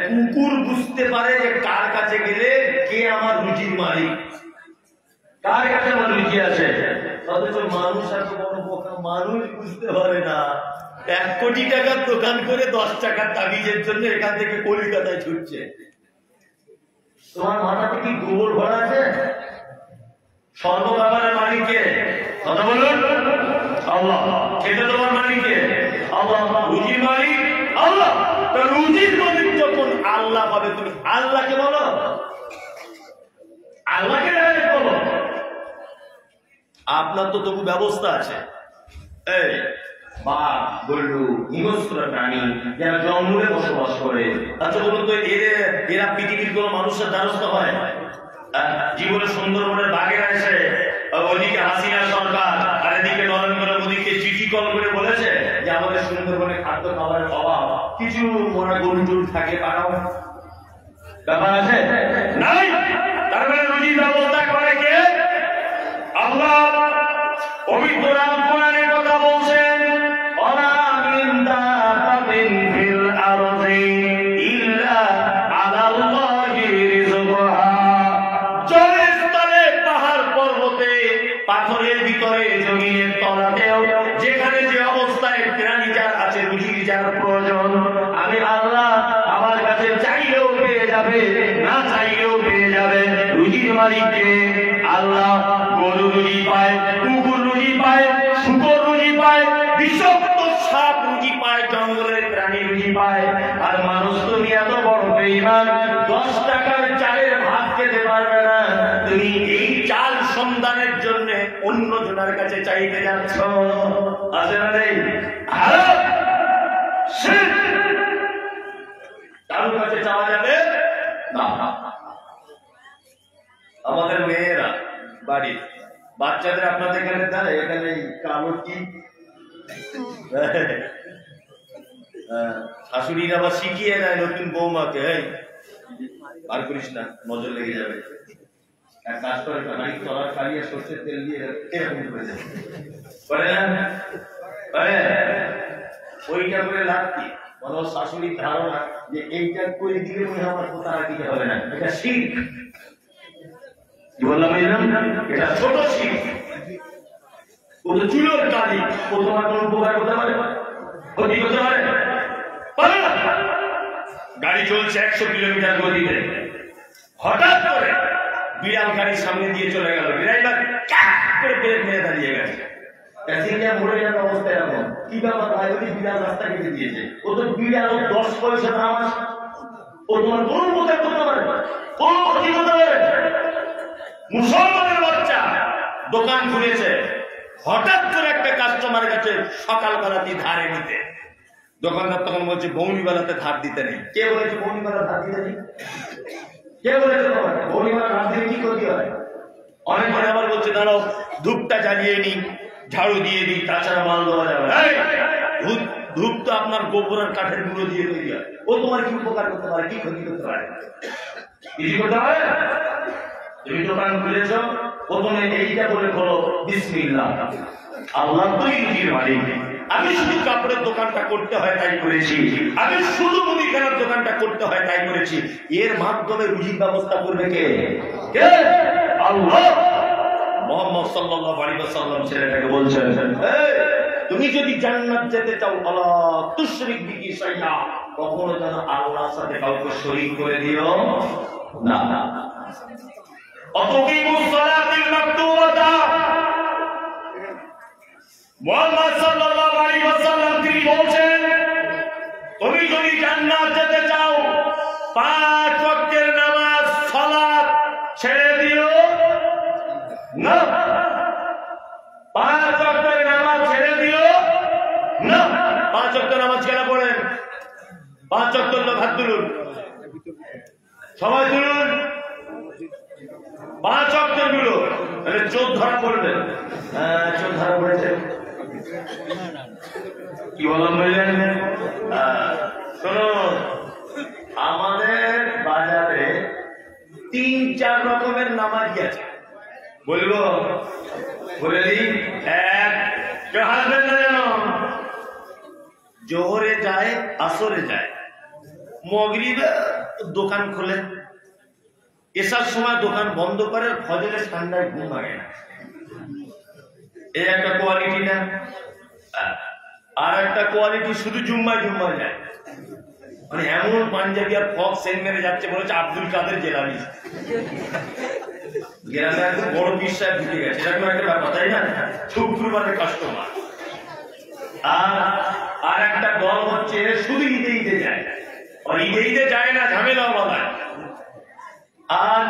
কুকুর বুঝতে পারে যে কার কাছে গেলে কে আমার রুচির মালিক, কার কাছে আমার রুচি আছে। অথচ মানুষ এত বড় বোকা, মানুষ বুঝতে পারে না 1 কোটি টাকার দোকান করে 10 টাকার তাবিজের জন্য এখান থেকে কলকাতায় ছুটছে। তোমার মাথাতে কি গোবর ভরা আছে? সর্বব্যাপারের মালিক কে? কথা বলুন আল্লাহ। খেতে তোমার মালিক কে? আল্লাহ। রুজির মালিক আল্লাহ। তো রুজির মালিক যখন আল্লাহ হবে, তুমি আল্লাহকে বলো, আল্লাহকে ডাইরেক্ট বলো। আপনার তো তবু ব্যবস্থা আছে। এই বাঘ, গরু, হিংস্র প্রাণী যারা জঙ্গলে বসবাস করে, আচ্ছা বলুন তো এরা পৃথিবীর কোন মানুষের দ্বারস্থ হয়? জীবনে সুন্দরবনের বাঘেরা এসে ওদিকে হাসিনা সরকার আর এদিকে নরেন্দ্র মোদীকে চিঠি কল করে বলেছে যে আমাদের সুন্দরবনে খাদ্য খাবারের অভাব, কিছু মরা গরু টরু থাকে পাঠাও? ব্যাপার আছে নাই। তার মানে রুজির ব্যবস্থা করে কে? আল্লাহ। পবিত্র কোরআনের কথা বলছেন, ওয়ালা মিন দাবাতিন ফিল আরদি ইল্লা আলাল্লাহি রিজকুহা। জলের তলে, পাহাড় পর্বতে, পাথরের ভিতরে, জমিনের তলাতেও, যেখানে যে অবস্থায় প্রাণী যার আছে, রুজি যার প্রয়োজন, আমি আল্লাহ আমার
কাছে চাইলেও পেয়ে যাবে, না চাইলেও পেয়ে যাবে। রুজির মালিককে আল্লাহ। গরু রুজি পায়, কুকুর রুজি পায়, শুকর রুজি পায়, বিষাক্ত সাপ রুজি পায়, জঙ্গলের প্রাণী রুজি পায়। আর মানুষ তুমি এত বড় বেঈমান, 10 টাকার চালের ভাত খেতে পারবে না, তুমি এই চাল সন্ধানের জন্য অন্য জনের কাছে চাইতে যাচ্ছ। আছে না নেই? কারোর কাছে চাওয়া যাবে না। আমাদের মেয়েরা বাড়ির বাচ্চাদের আপনাদের এখানে দেয়, এখানে কালো টিপ শাশুড়িরা আবার শিখিয়ে দেয় নতুন বৌমাকে, আর করিস না, নজর লেগে যাবে। এক কাজ করে গাড়ি তলার কালিয়া সর্ষের তেল দিয়ে এরকম করে দেয়, ওইটা করে লাভ কি? বলো শাশুড়ির ধারণা যে এইটা করে দিলে মনে হয় আমার কোথাও দিতে হবে না, এটা শিখ। কি বললাম? এটা ছোট শিখ। ও তো চুলোর কালি, ও তোমার কোন উপকার করতে পারে? ক্ষতি করতে পারে? পারে না। গাড়ি চলছে 100 কিলোমিটার গতিতে, হঠাৎ করে বিড়াল গাড়ির সামনে দিয়ে চলে গেল, ড্রাইভার করে ব্রেক মেরে দাঁড়িয়ে গেছে। প্যাসেঞ্জার মরে যাওয়ার অবস্থা এরকম। কি ব্যাপার ভাই? ওই বিড়াল রাস্তা কেটে দিয়েছে। ও তো বিড়াল, 10 পয়সা দাম আছে, ও তোমার কোন উপকার করতে পারে? কোন ক্ষতি করতে পারে? মুসলমানের বাচ্চা দোকান খুলেছে, হঠাৎ করে একটা কাস্টমারের কাছে সকালবেলাতে ধারে নিতে, দোকানদার তখন বলছে বৌনিবেলাতে ধার দিতে নেই। কে বলেছে বৌনিবেলা ধার দিতে নেই? কে বলেছে? বৌনিবেলা ধার দিলে কি ক্ষতি হয়? অনেকজন আবার বলছে দাঁড়াও ধূপটা জ্বালিয়ে নি, ঝাড়ু দিয়ে দিই, তাছাড়া মাল দেওয়া যাবে। ধূপ তো আপনার গোবর আর কাঠের গুঁড়ো দিয়ে তৈরি হয়, ও তোমার কি উপকার করতে পারে, কি ক্ষতি করতে পারে? কিছু করতে পারে? তুমি দোকান খুলেছ, প্রথমে এইটা বলে খোলো বিসমিল্লাহ, আল্লাহ তুই রুজির মালিক। আমি শুধু কাপড়ের দোকানটা করতে হয় তাই করেছি, আমি শুধু মুদিখানার দোকানটা করতে হয় তাই করেছি। এর মাধ্যমে রুজির ব্যবস্থা করবে কে? কে? আল্লাহ। মুহাম্মদ সাল্লাল্লাহু আলাইহি ওয়াসাল্লাম ছেলেটাকে বলছেন, তুমি যদি জান্নাত যেতে চাও আলা তুশরিক বিহি শাইআ, কখনো যেন আল্লাহর সাথে কাউকে শরীক করে দিও না। অতুকিমুস সালাতিল মাকতুবাতা, মুহাম্মদ সাল্লাল্লাহু আলাইহি ওয়াসাল্লাম তিনি বলছেন, তুমি যদি জান্নাত যেতে চাও 5 ওয়াক্তের নামাজ সালাত ছেড়ে দিও না। 5 ওয়াক্তের নামাজ ছেড়ে দিও না। 5 ওয়াক্তের নামাজ কেন পড়েন? 5 ওয়াক্তের লোক হাত তুলুন, সবাই তুলুন। 5 ওয়াক্তের গুলো চোখ ধরা পড়বে। চোখ ধরা পড়েছে কি বললাম বললেন? শোনো, আমাদের বাজারে 3-4 রকমের নামাজি আছে, বলবো? বলে দিই। এক, কেউ হাসবেন না যেন। জোহরে যায়, আসরে যায়, মাগরিবে দোকান খোলে, এসার সময় দোকান বন্ধ করে, ফজরের ঠান্ডায় ঘুম ভাঙে না। এই একটা কোয়ালিটি না? আর একটা কোয়ালিটি শুধু জুম্মায় যায়, মানে এমন পাঞ্জাবি আর ফক সেন মেরে যাচ্ছে মনে হচ্ছে আব্দুল কাদের জেলানি। গ্রামে একদম বড় বিশ্বাস ঢুকে গেছে, এরকম একটা ব্যাপার, তাই না? শুক্রবারের কাস্টমার। আর একটা দল হচ্ছে শুধু ঈদে যায়, আর ঈদে যায় না, ঝামেলা বাঁধায়। আর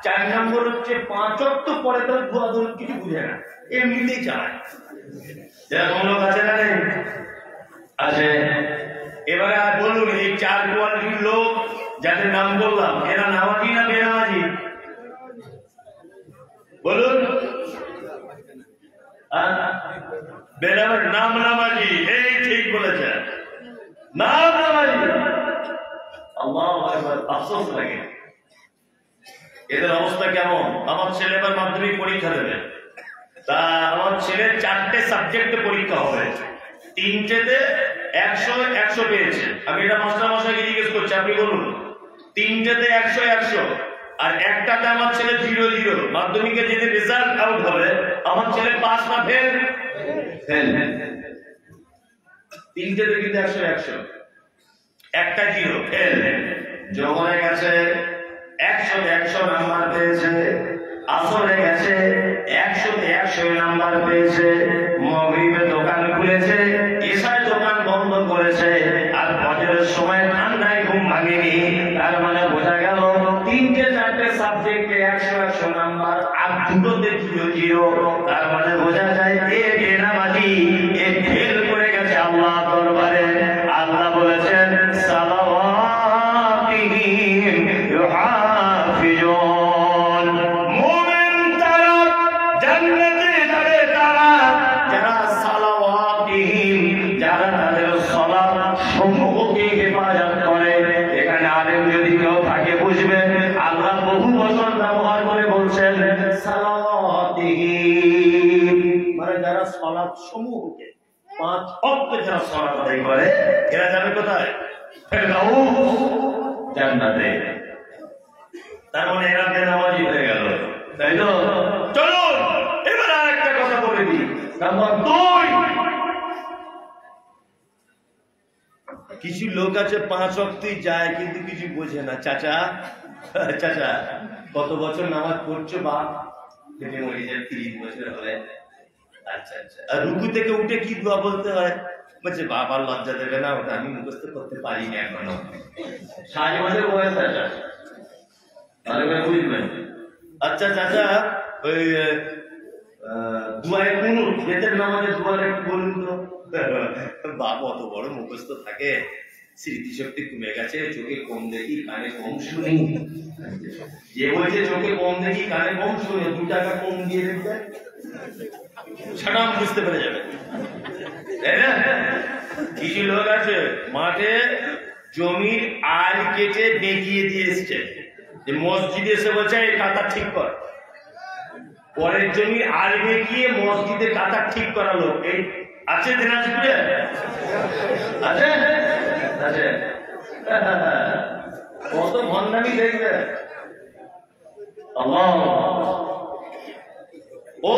4 নম্বর হচ্ছে 5 ওয়াক্ত পরে তো ধোয়া ধোয়া কিছু বুঝে না, এমনিতেই চালায়। এরকম লোক আছে না? নেই? আছে। এবারে আর বলুন, এই 4 কোয়ালিটির লোক যাদের নাম বললাম, এরা নামাজি না বেনামাজি? বলুন। বেনামাজি, নাম নামাজি। এই ঠিক বলেছেন, নাম নামাজি। আল্লাহু আকবার, আফসোস লাগে। এদের অবস্থা কেমন? আমার ছেলে এবার মাধ্যমিক পরীক্ষা দেবে, তা আমার ছেলের 4টে সাবজেক্টে পরীক্ষা হবে, 3টেতে 100 পেয়েছে। আমি এটা মাস্টারমশাইকে জিজ্ঞেস করছি, আপনি বলুন। 3টেতে 100, আর একটাতে আমার ছেলে 0। মাধ্যমিকের যেদিন রেজাল্ট আউট হবে, আমার ছেলে পাস না ফেল? ফেল। 3টেতে কিন্তু 100। একটা জিরো ফেল। জোহরে গেছে 100 নাম্বার পেয়েছে, আসরে গেছে 100 নাম্বার পেয়েছে, মাগরিবে দোকান খুলেছে, এশায় দোকান বন্ধ করেছে, আর ফজরের সময় ঠান্ডায় ঘুম ভাঙেনি। তার মানে বোঝা গেল 3-4 সাবজেক্টে 100 নাম্বার, আর দুটোতে 0। তার মানে বোঝা যায় এ বেনামাজি, এ ফেল করে গেছে আল্লাহ দরবারে। আল্লাহ বলেছেন সালাওয়াতিহিম ইউহাফিজুন, মুমিন তারা, জান্নাতে যাবে তারা যারা সালাওয়াতিহিম, যারা তাদের সালাত সমূহকে হেফাজত করে। এখানে আলেম যদি কেউ থাকে বুঝবে, আল্লাহ বহু বছর ব্যবহার করে বলছেন সালাওয়াতিহিম, মানে যারা সালাত সমূহকে 5 ওয়াক্ত যারা সালাত আদায় করে, এরা যাবে কোথায়? ফেরদাউস, জান্নাতে। তার মানে এরা বেনামাজি হয়ে গেল, তাই তো? চলো এবার আরেকটা কথা বলে দিই। নাম্বার 2, কিছু লোক আছে 5 ওয়াক্তই যায় কিন্তু কিছু বোঝে না। চাচা চাচা কত বছর নামাজ পড়ছো? বাপ কেটে মরে যায় 30 বছর হলে। আচ্ছা আচ্ছা, আর রুকু থেকে উঠে কি দোয়া বলতে হয়? বলছে বাবার লজ্জা দেবে না, ওটা আমি মুখস্থ করতে পারি না এখনো। 60 বছর বয়স আছে, ভালো করে বুঝবেন। আচ্ছা চাচা, ওই দুয়ায়ে কুনুত, বেতের নামাজের দোয়াটা একটু বলুন তো। বাপ অত বড় মুখস্থ থাকে, স্মৃতিশক্তি কমে গেছে, চোখে কম দেখি কানে কম শুনি। যে বলছে চোখে কম দেখি কানে কম শুনি, 2 টাকা কম দিয়ে দেখবে, সারাম বুঝতে পেরে যাবে, তাই না? কিছু লোক আছে মাঠে জমির আল কেটে বেঁকিয়ে দিয়ে এসছে, যে মসজিদে এসে বলছে এই কাতা ঠিক কর। পরের জমির আল বেঁকিয়ে মসজিদে কাতা ঠিক করালো। এই আছে দিনাজপুরে? আছে আছে, কত ভণ্ডামি দেখবে। ও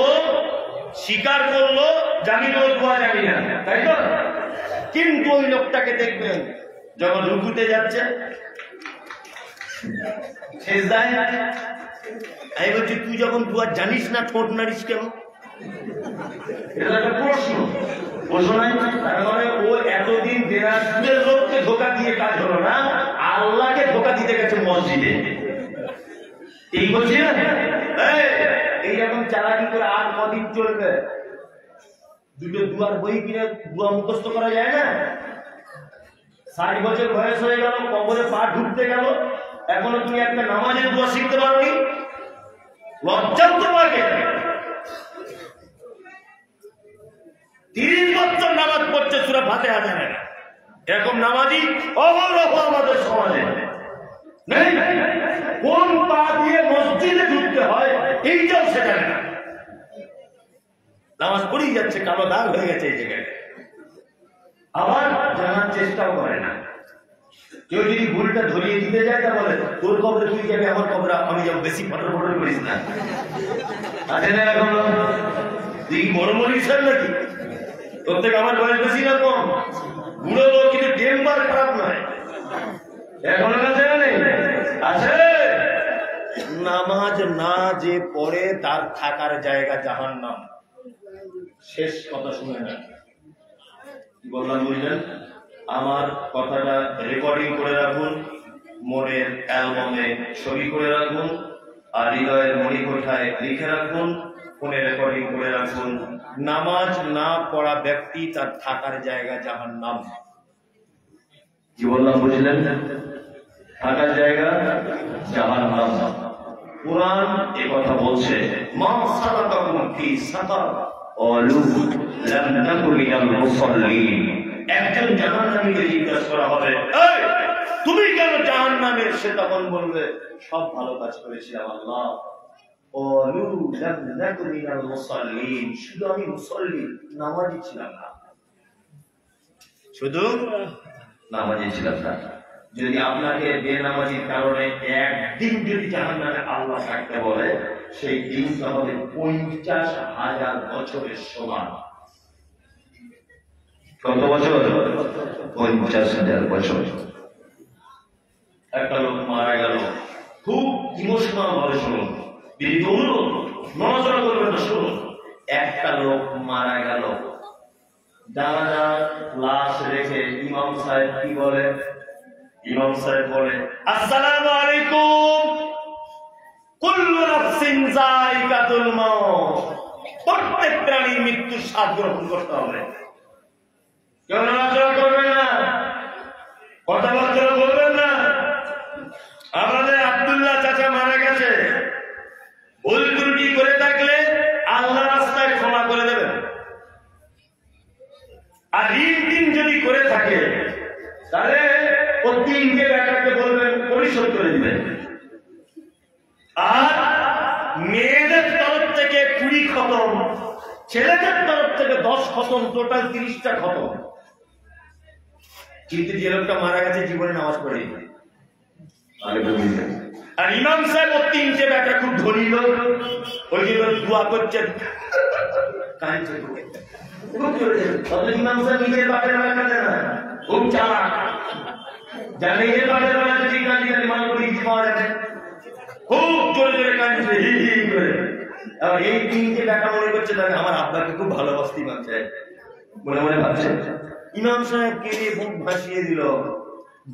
স্বীকার করলো জানি না, দোয়া জানি না, তাই তো? কিন্তু ওই লোকটাকে দেখবেন যখন রুকুতে যাচ্ছে, সেজদায়, আমি বলছি তুই যখন দোয়া জানিস না ঠোঁট নাড়িস কেন? এটা একটা প্রশ্ন, প্রশ্ন নাই? তার মানে ও এতদিন দিনাজপুরের লোককে ধোকা দিয়ে কাজ হলো না, আল্লাহকে ধোকা দিতে গেছে মসজিদে। এই বলছি না, এইরকম চালাকি করে আর কদিন চলবে? দুটো দুয়ার বই কিনে দুয়া মুখস্থ করা যায় না? 60 বছর বয়স হয়ে গেল, কবরে পা ঢুকতে গেল, এখনো তুমি একটা নামাজের দোয়া শিখতে পারোনি? লজ্জা তো পারবে। 30 বছর নামাজ পড়ছে, সূরা ফাতিহা জানে না, এরকম নামাজি অবরহ আমাদের সমাজে নেই। কোন পা দিয়ে মসজিদে ঢুকতে হয় এইটাও সে জানে না, নামাজ পড়েই যাচ্ছে, কালো দাগ হয়ে গেছে এই জায়গায়, আবার জানার চেষ্টাও করে না। কেউ যদি ভুলটা ধরিয়ে দিতে যায়, তা বলে তোর কবরে তুই যাবে, আমার কবরে আমি যাবো, বেশি ফটর ফটর করিস না। আছে না এরকম? তুই বড় মরিস নাকি? তোর থেকে আমার বয়স বেশি না কম? বুড়ো লোক, কিন্তু টেম্পার খারাপ নয়। এখনো কাছে নেই, আছে। নামাজ না যে পড়ে তার থাকার জায়গা জাহান্নাম। শেষ কথা শুনে না, কি বললাম বুঝলেন? আমার কথাটা রেকর্ডিং করে রাখুন, মনের অ্যালবামে ছবি করে রাখুন, আর হৃদয়ের মণিকোঠায় লিখে রাখুন, ফোনে রেকর্ডিং করে রাখুন। নামাজ না পড়া ব্যক্তি তার থাকার জায়গা জাহান্নাম। কি বললাম বুঝলেন? থাকার জায়গা জাহান্নাম। কুরআন এই কথা বলছে, মা সালাকাকুম ফি সাকার ক্বালু লাম নাকু মিনাল মুসাল্লিন। একজন জাহান্নামীকে জিজ্ঞাসা করা হবে, এই তুমি কেন জাহান্নামের? সে তখন বলবে সব ভালো কাজ করেছিলাম আল্লাহ। ক্বালু লাম নাকু মিনাল মুসাল্লিন, শুধু আমি মুসাল্লি, নামাজি ছিলাম না, শুধু নামাজি ছিলাম না। যদি আপনাকে বেনামাজির কারণে একদিন যদি জাহান্নামে আল্লাহ থাকতে বলে, সেই দিনটা হবে 50,000 বছরের সমান। কত বছর? 50,000 বছর। একটা লোক মারা গেল, খুব ইমোশনাল ভাবে শুনুন, দিদি অনুরোধ নড়াচড়া করবেন না, শুনুন। একটা লোক মারা গেল, জানাজার লাশ রেখে ইমাম সাহেব কি বলে? ইমাম সাহেব বলে, আসসালামু আলাইকুম, কুল্লু নাফসিন যায়িকাতুল মাউত, প্রত্যেক প্রাণীর মৃত্যুর স্বাদ গ্রহণ করতে হবে। কেউ নড়াচড়া করবেন না, কথাবার্তা বলবেন না। আমাদের আব্দুল্লাহ চাচা মারা গেছে, ভুল ত্রুটি করে থাকলে আল্লাহ রাস্তায় ক্ষমা করে দেবেন, আর ঋণ যদি করে থাকে তাহলে ও তিনকে ব্যাটাকে বলবেন পরিশোধ করে দিবেন। আর মেয়েদের তরফ থেকে 20 খতম, ছেলেদের তরফ থেকে 10 খতম, টোটাল 30টা খতম। কিন্তু যে লোকটা মারা গেছে জীবনে নামাজ পড়েনি। আর ইমাম সাহেব ও 3টে ব্যাটা খুব ধনী লোক, ওই জন্য দোয়া করছেন, কাঁদছে ইমাম সাহেব নিজের বাপের বেলা কাঁদে না, খুব চালাক, জানে নিজের বাপের বেলা যদি কাঁদি তাহলে মানুষ পাওয়া যাবে, খুব জোরে জোরে কাঁদছে হি হি করে। আর এই 3টে ব্যাটা মনে করছে তাহলে আমার আব্বাকে খুব ভালোবাসতে পারছে, মনে মনে ভাবছে। ইমাম সাহেব কে দিয়ে মুখ ভাসিয়ে দিল,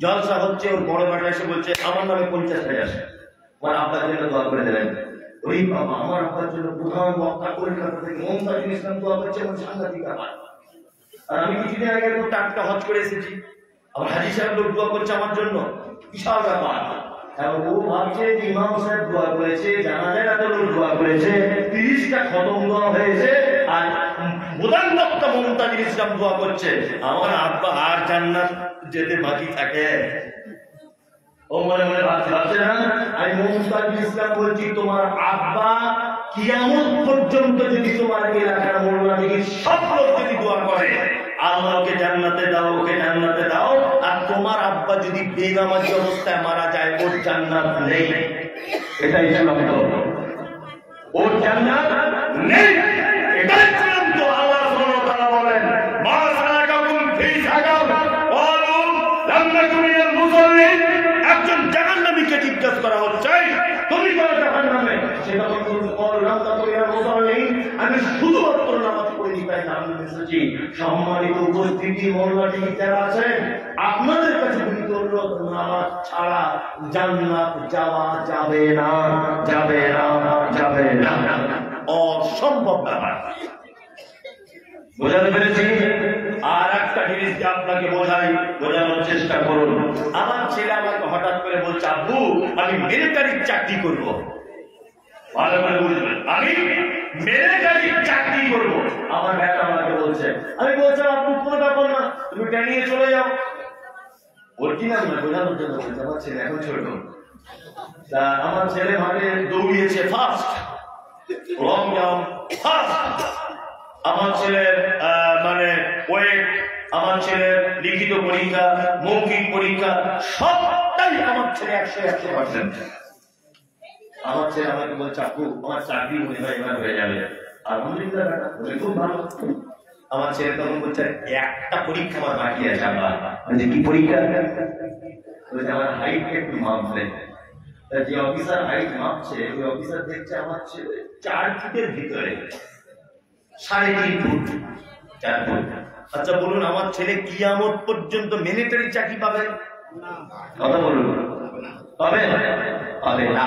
জলসা হচ্ছে, ওর বড় বেটা এসে বলছে আমার নামে 50,000, আমার আব্বার জন্য দোয়া করে দেবেন। ওই বাবা, আমার আব্বার জন্য প্রধান বক্তা কলকাতা থেকে মুমতাজুল ইসলাম দোয়া করছে, আমার সাংঘাতিক ব্যাপার। আর আমি কিছুদিন আগে একটু টাটকা হজ করে এসেছি, আমার হাজি সাহেব লোক দোয়া করছে আমার জন্য, বিশাল ব্যাপার। ও ভাবছে যে ইমাম সাহেব দোয়া করেছে, জানাজার এত লোক দোয়া করেছে, 30টা খতম দোয়া হয়েছে, আর প্রধান বক্তা মুমতাজুল ইসলাম দোয়া করছে, আমার আব্বা আর জান্নাত যেতে বাকি থাকে। ও মনে মনে ভাবছে না, আমি মুমতাজুল ইসলাম বলছি তোমার আব্বা কিয়ামত পর্যন্ত যদি তোমার এলাকার মোল্লা দিকে সব লোক যদি দোয়া করে আল্লাহকে জান্নাতে দাও, ওকে জান্নাতে দাও, আর তোমার আব্বা যদি বেনামাজি অবস্থায় মারা যায় ওর জান্নাত নেই, এটাই চূড়ান্ত, ওর জান্নাত নেই, এটাই চূড়ান্ত। আল্লাহ সুবহানাহু ওয়া তাআলা বলেন, মা সালাকাকুম ফি সাকার ক্বালু লাম নাকু মিনাল মুসাল্লিন। একজন জাহান্নামীকে জিজ্ঞাসা করা হচ্ছে তুমি কেন জাহান্নামে? সেটা বলতে লাম নাকু মিনাল মুসাল্লিন, আমি শুধুমাত্র নামাজ পড়ি তাই জাহান্নামে এসেছি। সম্মানিত উপস্থিতি, মোল্লা টিভি যারা আছেন, আপনাদের কাছে বিনীত নামাজ ছাড়া জান্নাত যাওয়া যাবে না, যাবে না, যাবে না, অসম্ভব ব্যাপার। বোঝাতে পেরেছি? আর একটা জিনিস আপনাকে বোঝানোর চেষ্টা করুন। আমার ছেলে আমাকে হঠাৎ করে বলছে, আব্বু আমি মিলিটারির চাকরি করব। ভালো করে বুঝবেন, আমি মিলিটারির চাকরি করব। আমার বেটা আমাকে বলছে, আমি বলছিলাম আব্বু কোনো ব্যাপার না, তুমি ট্রেনিংয়ে চলে যাও। ওর কি নাম না বোঝানোর জন্য বলছে, আমার ছেলে এখন ছোট। তা আমার ছেলে মানে দৌড়িয়েছে ফার্স্ট, লং জাম্প ফার্স্ট। আমার ছেলের মানে ওয়েট, আমার ছেলের লিখিত পরীক্ষা, মৌখিক পরীক্ষা সবটাই আমার ছেলে 100%। আমার ছেলে আমাকে বলছে, আপু আমার চাকরি মনে হয় এবার হয়ে যাবে। আলহামদুলিল্লাহ, খুব ভালো। আমার ছেলে তখন বলছে, একটা পরীক্ষা আমার বাকি আছে। বলছে কি পরীক্ষা? বলছে আমার হাইট একটু মাপবে। যে অফিসার হাইট মাপছে, ওই অফিসার দেখছে আমার ছেলে 4 ফুটের ভিতরে, 3.5 ফুট, 4 ফুট। আচ্ছা বলুন, আমার ছেলে কিয়ামত পর্যন্ত মিলিটারি চাকরি পাবে? কথা বলুন, পাবে? পাবে না।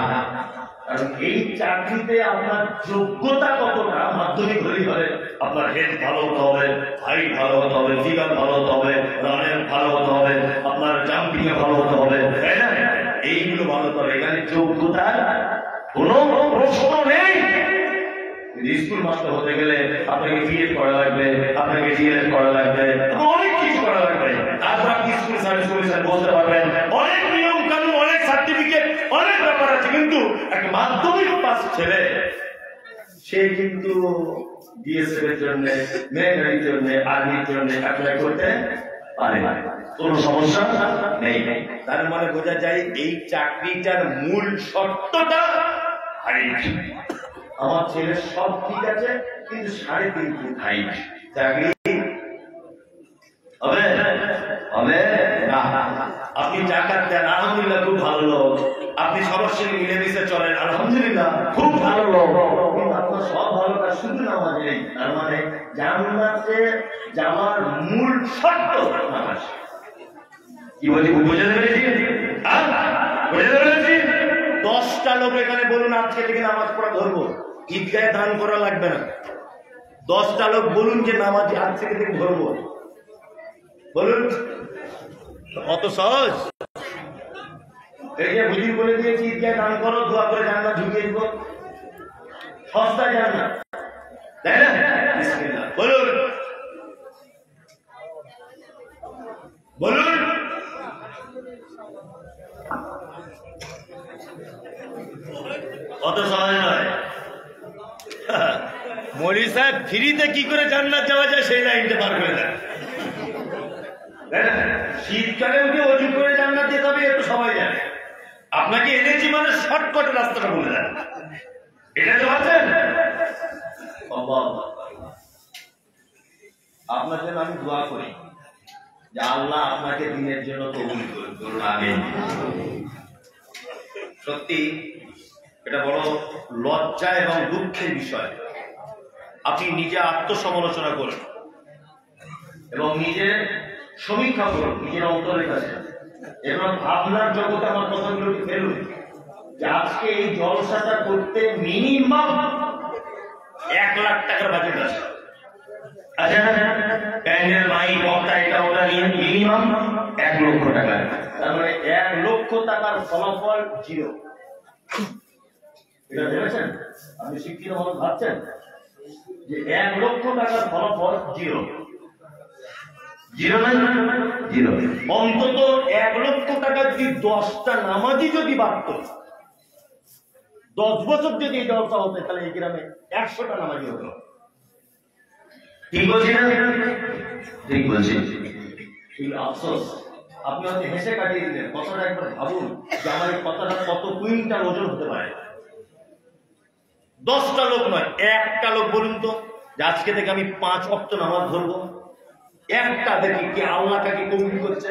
কারণ এই চাকরিতে আপনার যোগ্যতা কতটা, মাধ্যমিক হলেই হবে। আপনার হেড ভালো হতে হবে, হাইট ভালো হতে হবে, ফিগার ভালো হতে হবে, রানের ভালো হতে হবে, আপনার জাম্পিং এ ভালো হতে হবে, তাই না? এইগুলো ভালো হতে হবে। এখানে যোগ্যতার কোনো প্রশ্ন নেই। স্কুল মাস্টার হতে গেলে আপনাকে বিএড করা লাগবে, আপনাকে ডিএলএড করা লাগবে, অনেক কিছু করা লাগবে। তারপর আপনি স্কুল সার্ভিস কমিশন বলতে পারবেন, অনেক নিয়ম কানুন, অনেক সার্টিফিকেট, অনেক ব্যাপার আছে। কিন্তু একটা মাধ্যমিক পাস ছেলে সে কিন্তু বিএসএফ এর জন্য, মিলিটারির জন্য, আর্মির জন্য অ্যাপ্লাই করতে পারে না, কোনো সমস্যা নেই। তার মানে বোঝা যায় এই চাকরিটার মূল শর্তটা হাইট। আমার ছেলের সব ঠিক আছে, কিন্তু 3.5 ফুট হাইট, চাকরি হবে? হবে না। আপনি জাকাত দেন, আলহামদুলিল্লাহ খুব ভালো লোক। আপনি সবার সঙ্গে মিলেমিশে চলেন, আলহামদুলিল্লাহ খুব ভালো লোক। কিন্তু আপনার সব ভালো কাজ শুধু নামাজ নেই, তার মানে জান্নাতে যাওয়ার মূল শর্ত নামাজ। কি বলি বুঝে পেরেছি? বুঝে পেরেছি? 10টা লোক এখানে বলুন আজকে থেকে নামাজ পড়া ধরবো, ঈদগাহে দান করা লাগবে না। 10টা লোক বলুন যে নামাজ আজ থেকে ধরবো, বলুন। অত সহজ? এই যে হুজুর বলে দিয়েছি ঈদগাহে দান করো, দোয়া করে জান্নাত ঢুকিয়ে দিব, সস্তায় জান্নাত, তাই না? বিসমিল্লাহ বলুন, বলুন। অত সহজ নয়। মৌলভী সাহেব ফ্রিতে কি করে জান্নাত যাওয়া যায় সেই লাইনটা পার করে দেন। শীতকালে উঠে অজু করে জান্নাত যেতে হবে, একটু সবাই জানে। আপনাকে এনেছি মানে শর্টকাটে রাস্তাটা বলে দেন, এটা তো আছেন। আপনার জন্য আমি দোয়া করি যে আল্লাহ আপনাকে দিনের জন্য কবুল করুন, আমিন। সত্যি এটা বড় লজ্জা এবং দুঃখের বিষয়। আপনি নিজে আত্মসমালোচনা করুন এবং নিজের সমীক্ষা করুন নিজের অন্তরের কাছে, এবং ভাবনার জগতে আমার কথাগুলো ফেলুন যে আজকে এই জলসাটা করতে মিনিমাম 1 লাখ টাকার বাজেট আছে। আচ্ছা, প্যান্ডেল মাইক বক্তা এটা ওটা নিয়ে মিনিমাম 1 লক্ষ টাকা। তার মানে 1 লক্ষ টাকার ফলাফল 0। এটা ভেবেছেন? আপনি শিক্ষিত মানুষ ভাবছেন যে 1 লক্ষ টাকার ফলাফল 0। 0 না 0। অন্তত 1 লক্ষ টাকা যদি 10টা নামাজি যদি বাড়ত, 10 বছর যদি এই জলসা হতো, তাহলে এই গ্রামে 100টা নামাজি হতো। ঠিক বলছি না? ঠিক বলছি। আফসোস, আপনি হয়তো হেসে কাটিয়ে দিলেন। কথাটা একবার ভাবুন যে আমার এই কথাটা কত কুইন্টাল ওজন হতে পারে। 10টা লোক নয়, 1টা লোক বলুন তো যে আজকে থেকে আমি 5 ওয়াক্ত নামাজ ধরবো। একটা দেখি কি আল্লাহ তাকে কবুল করছে।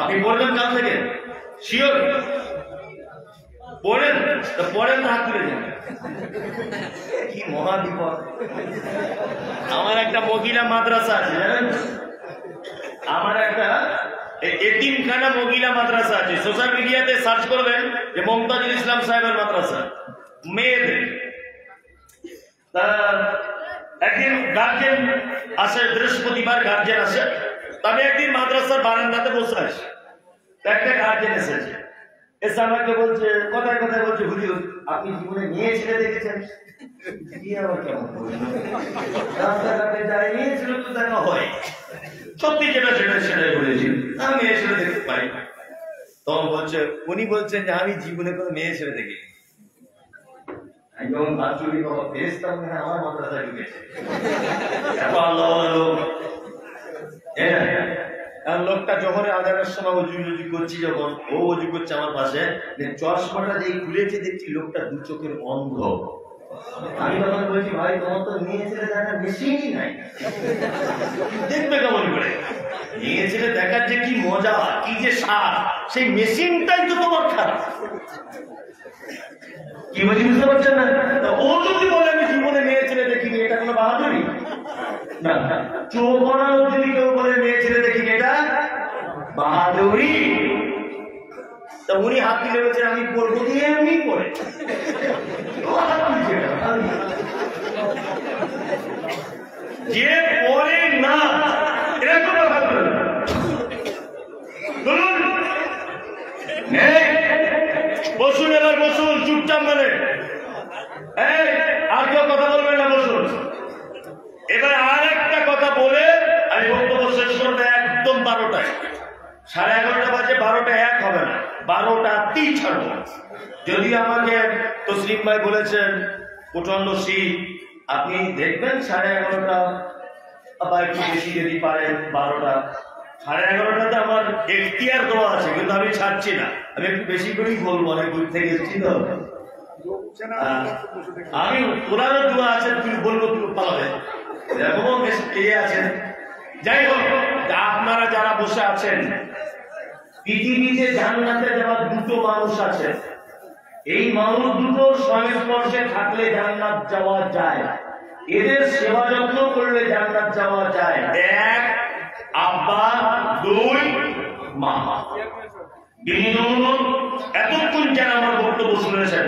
আপনি পড়বেন কাল থেকে? শিওর পড়েন? পড়েন না, হাত তুলে যান। কি মহা বিপদ। আমার একটা মহিলা মাদ্রাসা আছে, জানেন? আমার একটা এতিমখানা মহিলা মাদ্রাসা আছে। সোশ্যাল মিডিয়াতে সার্চ করবেন যে মমতাজুল ইসলাম সাহেবের মাদ্রাসা, মেয়েদের। একদিন গার্জেন আসে, বৃহস্পতিবার গার্জেন আসে। তবে একদিন মাদ্রাসার বারান্দাতে বসে আছে, একটা গার্জেন এসেছে। এসে আমাকে বলছে, কথায় কথায় বলছে, হুজুর আপনি জীবনে মেয়ে ছেলে দেখেছেন? কি আবার কেমন রাস্তাঘাটে যায়, মেয়ে ছেলে তো দেখা হয়। সত্যি যেটা সেটাই বলেছি, আমি মেয়ে ছেলে দেখতে পাই। তখন বলছে, উনি বলছেন যে আমি জীবনে কোনো মেয়ে ছেলে দেখিনি। যখন বাচ্চুরি বাবা ফেরেশতার মনে আমার মাদ্রাসায় ঢুকেছে। এত আল্লাহ লোক। লোকটা যখন আজানের সময় অজু করছি, যখন ও অজু করছে আমার পাশে, চশমাটা দিয়ে খুলেছে, দেখছি লোকটা 2 চোখের অন্ধ। আমি তখন বলছি, ভাই তোমার তো মেয়ে ছেলে দেখার মেশিনই নাই, দেখবে কেমন করে? মেয়ে ছেলে দেখার যে কি মজা, কি যে স্বাদ, সেই মেশিনটাই তো তোমার খারাপ। কি বলছি বুঝতে পারছেন না? ও যদি বলে আমি জীবনে মেয়ে ছেলে দেখিনি, এটা কোনো বাহাদুরি না। চোখ বানানো যদি কেউ বলে মেয়ে ছেলে দেখিনি, এটা বাহাদুরি। তা উনি হাত দিলে বলছেন আমি পড়বো, দিয়ে এমনি পড়ে যে পড়ে না, এটা কোনো বাহাদুরি। বসুন, এবার বসুন, চুপচাপ। মানে আর কেউ কথা বলবেন না, বসুন। এবার আর একটা কথা বলে আমি বক্তব্য শেষ করবো একদম 12টায়। 11:30 বাজে, 12টা 1 হবে না, 12টাতেই ছাড়বো। যদি আমাকে তসলিম ভাই বলেছেন প্রচন্ড শীত, আপনি দেখবেন 11:30 বা একটু বেশি যদি পারেন 12টা। 11:30টাতে আমার এখতিয়ার দেওয়া আছে, কিন্তু আমি ছাড়ছি না। আমি একটু বেশি করেই বলবো, অনেক দূর থেকে এসেছি তো। আমি তোলারও দোয়া আছে, তুমি বলবো তুমি পালাবে, এরকমও বেশি পেয়ে আছেন। যাই হোক, আপনারা যারা বসে আছেন, পৃথিবীতে জান্নাতে যাওয়া দুটো মানুষ আছে। এই মানুষ দুটো সংস্পর্শে থাকলে জান্নাত যাওয়া যায়, এদের সেবা যত্ন করলে জান্নাত যাওয়া যায়। এক আব্বা, দুই মা। এতক্ষণ যেন আমার বক্তব্য শুনেছেন,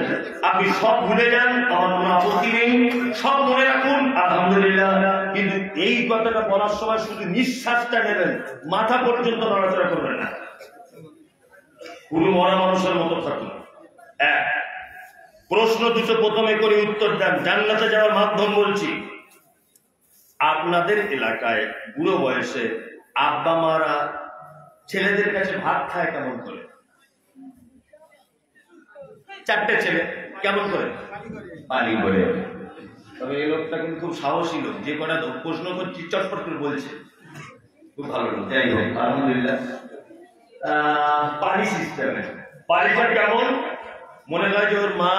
আপনি সব ভুলে যান, আমার কোন আপত্তি নেই, সব মনে রাখুন, আলহামদুলিল্লাহ। কিন্তু এই কথাটা বলার সময় শুধু নিঃশ্বাসটা নেবেন, মাথা পর্যন্ত নড়াচড়া করবেন না, পুরো মরা মানুষের মতো থাকুন। এক, প্রশ্ন দুটো প্রথমে করে উত্তর দেন। জান্নাতে যাওয়ার মাধ্যম বলছি। আপনাদের এলাকায় বুড়ো বয়সে আব্বা মারা ছেলেদের কাছে ভাত খায় কেমন করে? চারটে ছেলে কেমন করে? পানি করে। তবে এই লোকটা কিন্তু খুব সাহসী লোক, যে কটা প্রশ্ন করছি চটপট করে বলছে, খুব ভালো লোক। যাই হোক, আলহামদুলিল্লাহ। পানি সিস্টেমে পানিটা কেমন? মনে হয় যে ওর মা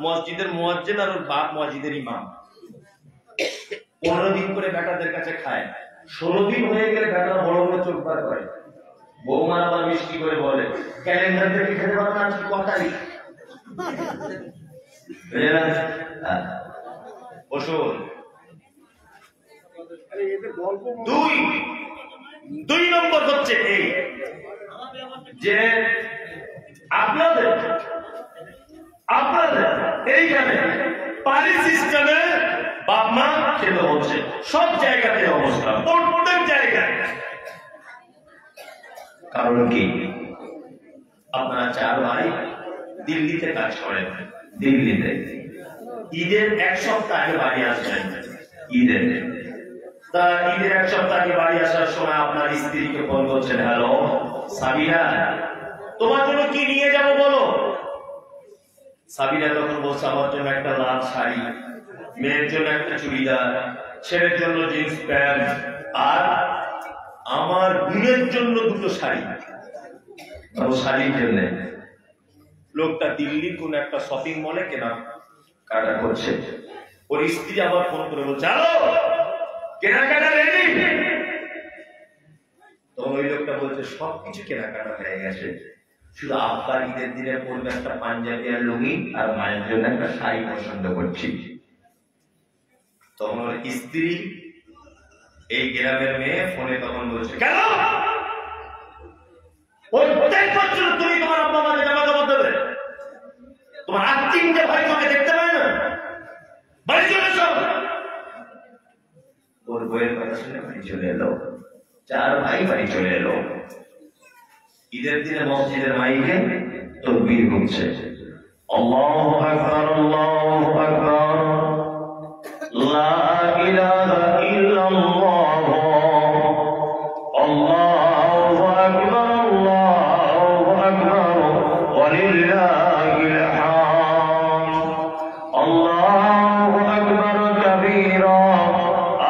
মসজিদের মুয়াজ্জিন আর ওর বাপ মসজিদের ইমাম। 15 দিন করে বেটাদের কাছে খায়, 16 দিন হয়ে গেলে বেটা বড় বড় চোখ বার করে। বৌমার আবার মিষ্টি করে বলে, ক্যালেন্ডার দেখে খেতে পারো না, আজকে কত তারিখ? দুই নম্বর হচ্ছে এই যে আপনাদের এইখানে পানি সিস্টেমে বাপ মা খেতে হচ্ছে, সব জায়গাতে অবস্থা, প্রত্যেক জায়গায়। কারণ কি? আপনারা 4 ভাই দিল্লিতে কাজ করেন, দিল্লিতে ঈদের 1 সপ্তাহ আগে বাড়ি আসবেন। ঈদের 1 সপ্তাহ আগে বাড়ি আসার সময় আপনার স্ত্রীকে ফোন করছেন, হ্যালো সাবিনা, তোমার জন্য কি নিয়ে যাব বলো। সাবিনা তখন বলছে, আমার জন্য একটা লাল শাড়ি, মেয়ের জন্য একটা চুড়িদার, ছেলের জন্য জিন্স প্যান্ট, আর আমার বোনের জন্য 2টো শাড়ি। শাড়ির জন্য লোকটা দিল্লির কোন একটা শপিং মলে কেনাকাটা করছে। ওর স্ত্রী আবার ফোন করে বলছে, হ্যালো কেনাকাটা রেডি? তখন ওই লোকটা বলছে, সবকিছু কেনাকাটা হয়ে গেছে, শুধু আব্বার ঈদের দিনে পড়বে একটা পাঞ্জাবি আর লুঙ্গি, আর মায়ের জন্য একটা শাড়ি পছন্দ করছি। তখন ওর স্ত্রী, এই গ্রামের মেয়ে, ফোনে তখন বলছে, কেন ওই প্রত্যেক বছর তুমি তোমার আব্বা মাকে জামা কাপড় দেবে? তোমার আত্মীয় যে ভাই তোকে দেখতে পায় না, বাড়ি চলে এসো। ওর বইয়ের কথা শুনে বাড়ি চলে এলো, 4 ভাই বাড়ি চলে এলো। ঈদের দিনে মসজিদের মাইকে তাকবীর হচ্ছে, আল্লাহু আকবার, আল্লাহু আকবার, লা ইলাহা ইল্লাল্লাহ, আল্লাহু আকবার, আল্লাহু আকবার, ওয়ালিল্লাহিল হামদ, আল্লাহু আকবার কাবীরা,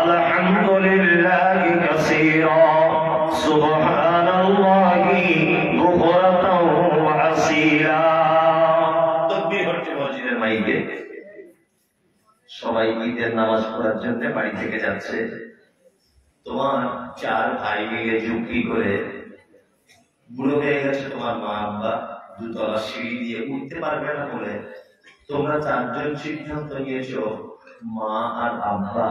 আলহামদুলিল্লাহি কাসীরা, সুবহানাল্লাহি বুকরাতাও ওয়া আসীলা। তাকবীর হচ্ছে মসজিদের মাইকে। সবাই ঈদের নামাজ পড়ার জন্য বাড়ি থেকে যাচ্ছে। তোমার 4 ভাই মিলে যুক্তি করে, বুড়ো হয়ে গেছে তোমার মা আব্বা, 2 তলা সিঁড়ি দিয়ে উঠতে পারবে না বলে তোমরা 4 জন সিদ্ধান্ত নিয়েছো, মা আর আব্বা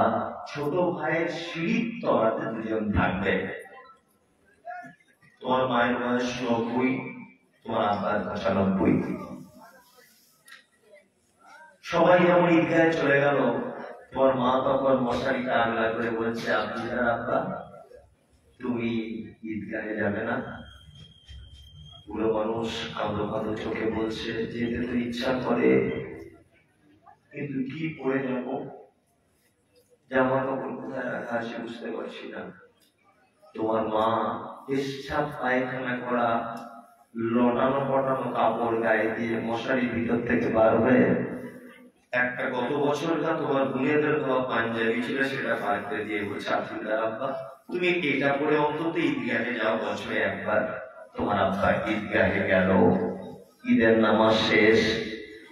ছোট ভাইয়ের সিঁড়ির তলাতে 2 জন থাকবে। তোমার মায়ের বয়স 90, তোমার আব্বার 95। সবাই যখন ঈদগাহে চলে গেল, তোমার মা তখন মশারিটা আগলা করে বলছে, আব্বা তুমি ঈদগাহে যাবে না? বুড়ো মানুষ কাঁদো কাঁদো চোখে বলছে, যেতে তো ইচ্ছা করে, কিন্তু কি পরে যাব, জামা কাপড় কোথায় রাখা আছে বুঝতে পারছি না। তোমার মা পেশাব পায়খানা করা লটানো পটানো কাপড় গায়ে দিয়ে মশারির ভিতর থেকে বার হয়ে একটা গত বছরকার তোমার বোনেদের দেওয়া পাঞ্জাবি ছিল, সেটা বার করে দিয়ে বলছে, আব্বা তুমি এটা পরে অন্তত ঈদগাহে যাও বছরে একবার। তোমার আব্বা ঈদগাহে গেল, ঈদের নামাজ শেষ,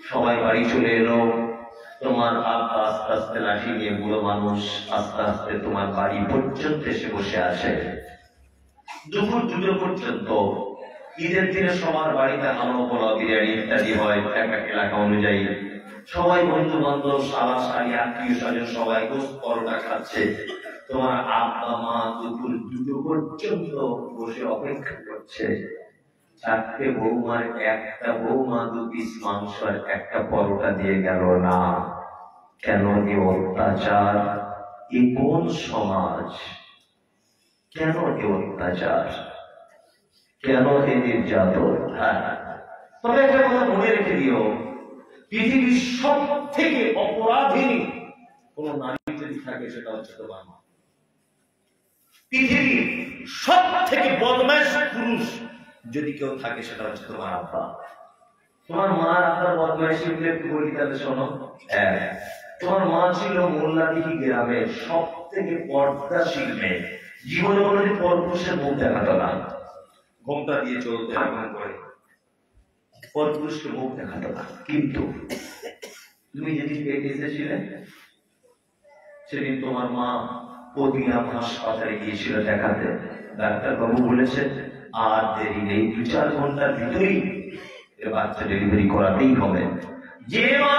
সবাই বাড়ি চলে এলো। তোমার আব্বা আস্তে আস্তে লাঠি নিয়ে বুড়ো মানুষ আস্তে আস্তে তোমার বাড়ি পর্যন্ত এসে বসে আছে। দুপুর 2টা পর্যন্ত ঈদের দিনে সবার বাড়িতে হালুয়া পোলাও বিরিয়ানি ইত্যাদি হয় এক এক এলাকা অনুযায়ী। সবাই বন্ধু বান্ধব সালা সারি আত্মীয় স্বজন সবাই গোস্ত পরোটা খাচ্ছে। তোমার আব্বা মা দুপুর 2টো পর্যন্ত বসে অপেক্ষা করছে। 4টে বৌমার একটা বৌমা 2 পিস মাংস আর একটা পরোটা দিয়ে গেল না। কেন এ অত্যাচার? এ কোন সমাজ? কেন এ অত্যাচার? কেন এ নির্যাতন? তবে একটা কথা মনে রেখে দিও, পৃথিবীর সব থেকে অপরাধী কোন নারী যদি থাকে সেটা হচ্ছে তোমার মা। পৃথিবীর সব থেকে বদমাইশ পুরুষ যদি কেউ থাকে সেটা হচ্ছে তোমার আব্বা। তোমার মা আপনার বদমাইশি একটু বলি তাহলে শোনো। তোমার মা ছিল মোল্লাদিঘি গ্রামের সব থেকে পর্দাশীল মেয়ে। জীবনে কোনোদিন পরপুরুষের মুখ দেখাতো না, ঘোমটা দিয়ে চলতে এমন করে, পরপুরুষকে মুখ দেখাতো না। কিন্তু তুমি যেদিন পেটে এসেছিলে সেদিন তোমার মা প্রতিরাম হাসপাতালে গিয়েছিল দেখাতে। ডাক্তারবাবু বলেছে আর দেরি নেই, 2-4 ঘন্টার ভিতরেই বাচ্চা ডেলিভারি করাতেই হবে। যে মা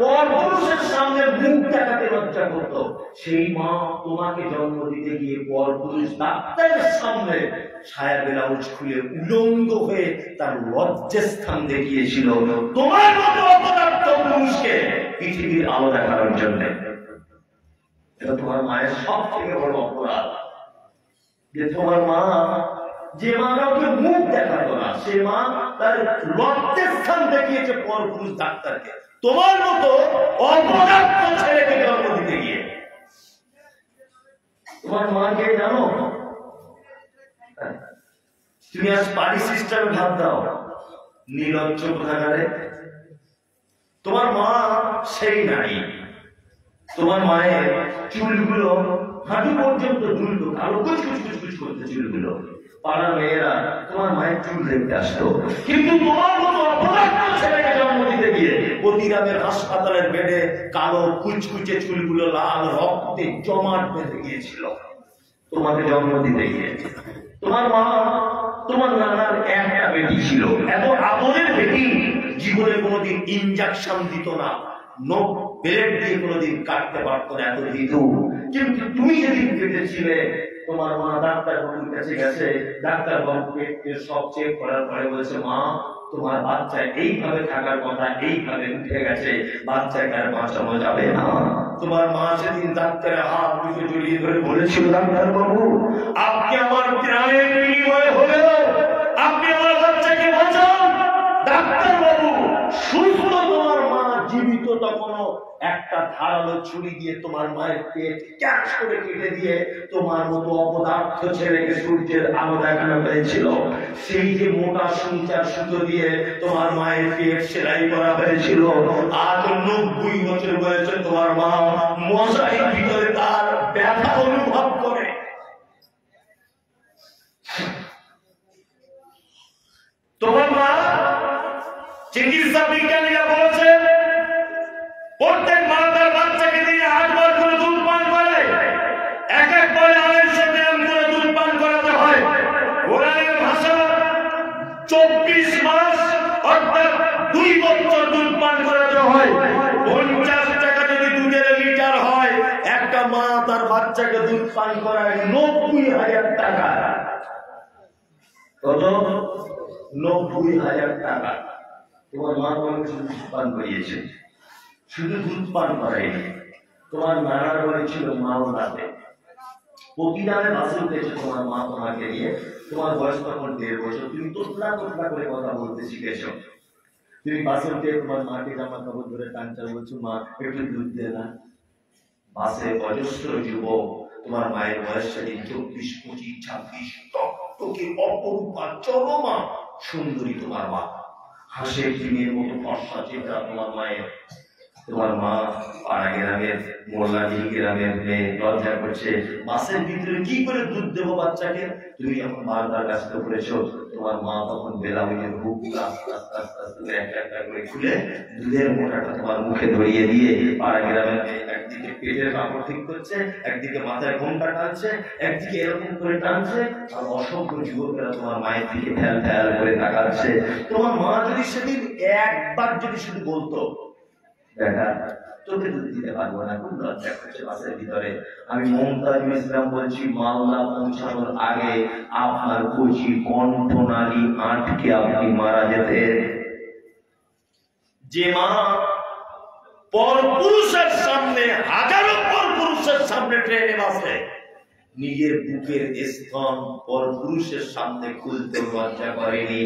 পরপুরুষের সামনে মুখ দেখাতে লজ্জা করত, সেই মা তোমাকে জন্ম দিতে গিয়ে পরপুরুষ ডাক্তারের সামনে ছায়া ব্লাউজ খুলে উলঙ্গ হয়ে তার লজ্জার স্থান দেখিয়েছিল তোমার মতো অপদার্থ পুরুষকে পৃথিবীর আলো দেখানোর জন্য। এটা তোমার মায়ের সব থেকে বড় অপরাধ যে তোমার মা, যে মা কাউকে মুখ দেখাতো না, সে মা তার লজ্জার স্থান দেখিয়েছে পরপুরুষ ডাক্তারকে তোমার মতো অপদার্থ ছেলেকে জন্ম দিতে গিয়ে। তোমার মাকে জানো? তুমি আজ পার্টি সিস্টেমে ভাব দাও, নির্লজ্জ কোথাকারে। তোমার মা সেই নারী, তোমার মায়ের চুলগুলো হাঁটু পর্যন্ত দুলতো, কালো কুচকুচ করতে চুলগুলো। পাড়ার মেয়েরা তোমার মায়ের চুল দেখতে আসতো। কিন্তু তোমার মতো অপরাধ ছেলেকে জন্ম দিতে গিয়ে প্রতিরামের হাসপাতালের বেডে কালো কুচকুচে চুলগুলো লাল রক্তে জমাট বেঁধে গিয়েছিল তোমাকে জন্ম দিতে গিয়ে। তোমার মা, তোমার নানার একটা বেটি ছিল, এত আদরের বেটি, জীবনে কোনোদিন ইনজেকশন দিত না, নো ব্লেড দিয়ে কোনোদিন কাটতে পারতো না, এত দিত। কিন্তু তুমি যেদিন পেটে ছিলে তোমার মা ডাক্তার বাবুর কাছে গেছে, ডাক্তার বাবু পেটে সব চেক করার পরে বলেছে মা তোমার বাচ্চা এইভাবে থাকার কথা, এইভাবে উঠে গেছে, বাচ্চাকে আর বাঁচানো যাবে না। তোমার মা সেদিন ডাক্তারের হাত দুটো জড়িয়ে ধরে বলেছিল ডাক্তার বাবু আপনি আমার প্রাণের বিনিময়ে হলেও আপনি আমার বাচ্চাকে বাঁচান। ডাক্তার বাবু সুস্থ তোমার মা জীবিত তখনও একটা ধারালো ছুরি দিয়ে তোমার মায়ের পেট ক্যাচ করে কেটে দিয়ে তোমার মতো অপদার্থ ছেলেকে সূর্যের আলো দেখানো হয়েছিল। সেই যে মোটা সঞ্চার সুতো দিয়ে তোমার মায়ের পেট সেলাই করা হয়েছিল। আজ 90 বছর বয়সে তোমার মা মশারির ভিতরে তার ব্যথা অনুভব করে। তোমার মা, চিকিৎসা বিজ্ঞানীরা বলেছে প্রত্যেক মা তার বাচ্চাকে দিয়ে 8 বার করে দুধ পান করে, এক এক করে 250 গ্রাম করে দুধ পান করাতে হয়। কোরআনের ভাষা 24 মাস অর্থাৎ 2 বছর দুধ পান করাতে হয়। 50 টাকা যদি দুধের লিটার হয়, একটা মা তার বাচ্চাকে দুধ পান করায় 90,000 টাকা। কত? 90,000 টাকা। তোমার মা তোমাকে শুধু দুধ পান করিয়েছে, শুধু দুধ পান করায়নি। তোমার নানার বাড়ি ছিল মাওলাতে, প্রতিদানে বাসে উঠেছে তোমার মা তোমাকে নিয়ে। তোমার বয়স তখন 1.5 বছর। তুমি তোতলা করে কথা বলতে শিখেছ। তুমি বাসে উঠে তোমার মাকে জামা কাপড় ধরে টানটা বলছো মা একটু দুধ দে না। বাসে অজস্র যুবক, তোমার মায়ের বয়স 24, 25, 26, টকটকে অপরূপা চরমা সুন্দরী তোমার মা, হাসে দিনের মতো ফর্সা চেহারা তোমার মায়ের। তোমার মা পাড়া গ্রামের মোল্লাজি গ্রামের মেয়ে লজ্জা করছে, বাসের ভিতরে কি করে দুধ দেবো বাচ্চাকে? তুমি যখন বারবার ব্যস্ত করেছো, তোমার মা তখন বেলাউনের বুকগুলো আস্তে আস্তে আস্তে আস্তে করে একটা একটা করে খুলে দুধের মোটাটা তোমার মুখে ধরিয়ে দিয়ে পাড়া গ্রামের মেয়ে একদিকে পেটের কাপড় ঠিক করছে, একদিকে মাথায় ঘোমটা টানছে, একদিকে এরকম করে টানছে, আর অসংখ্য যুবকেরা তোমার মায়ের দিকে ফ্যাল ফ্যাল করে তাকাচ্ছে। তোমার মা যদি সেদিন একবার যদি শুধু বলতো, দেখা তোকে দুধ দিতে পারবো না, খুব লজ্জা করছে বাসের ভিতরে, আমি মমতাজুল ইসলাম বলছি, মালদা পৌঁছানোর আগে আপনার কচি কণ্ঠনালী আটকে আপনি মারা যেতেন। যে মা পরপুরুষের সামনে, হাজারো পরপুরুষের সামনে ট্রেনে বাসে নিজের বুকের স্তন পরপুরুষের সামনে খুলতে লজ্জা করেনি,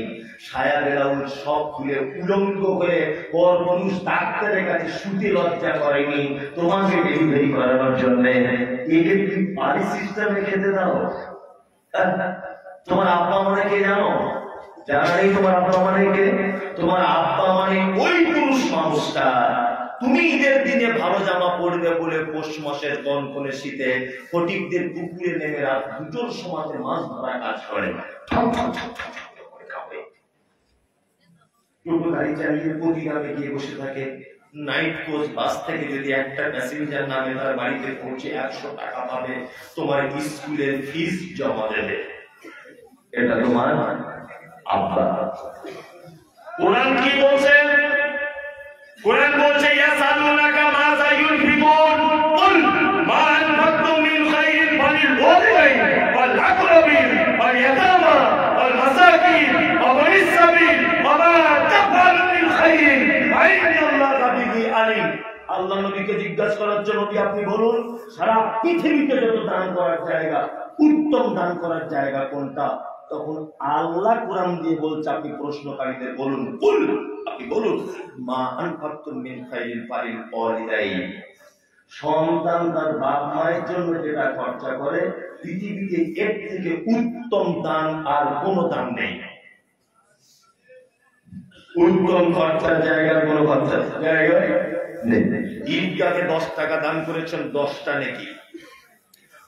সায়া ব্লাউজ সব খুলে উলঙ্গ হয়ে পরপুরুষ ডাক্তারের কাছে শুতে লজ্জা করেনি, তোমাকে ডেলিভারি করানোর জন্য একে তুমি বাড়ি সিস্টেমে খেতে দাও। তোমার আব্বা মানে কে জানো? জানা নেই তোমার আব্বা মানে কে? তোমার আব্বা মানে ওই পুরুষ মানুষটা তুমি ঈদের দিনে ভালো জামা পরবে বলে পৌষ মাসের কনকনে শীতে ফটিকদের পুকুরে নেমে রাত 2টোর সময় মাছ ধরা কাজ করে, টোটো গাড়ি চালিয়ে প্রতিগ্রামে গিয়ে বসে থাকে, নাইট কোচ বাস থেকে যদি একটা প্যাসেঞ্জার নামে তার বাড়িতে পৌঁছে 100 টাকা পাবে, তোমার স্কুলের ফিস জমা দেবে। এটা তোমার আব্বা। কোরআন কি বলছে? কোরআন বলছে ইয়াসালুনাকা মাযা ইউনফিকুন কুল মা আনফাকতুম মিন খাইরিন ফালিল-ওয়ালিদাইন ওয়াল আকরাবিন ওয়াল ইয়াতামা ওয়াল মাসাকিন ওয়া বানিস সাবিল ওয়া মা তাফআলু মিন খাইরিন ফাইন্নাল্লাহা বিহি আলিম। আল্লাহ নবীকে জিজ্ঞাসা করার জন্য কি আপনি বলুন সারা পৃথিবীতে যত দান করার জায়গা, উত্তম দান করার জায়গা কোনটা? তখন আল্লাহ কোরআন দিয়ে বলছে, আপনি প্রশ্নকারীদের বলুন, কুল আপনি বলুন, মা আনফাকতুম মিন খাইরিন ফালিল-ওয়ালিদাইন, সন্তান তার বাপ মায়ের জন্য যেটা খরচা করে পৃথিবীতে এর থেকে উত্তম দান আর কোন দান নেই। উত্তম খরচার জায়গার কোন খরচার জায়গা নেই। ঈদগাহে 10 টাকা দান করেছেন, 10টা নেকি।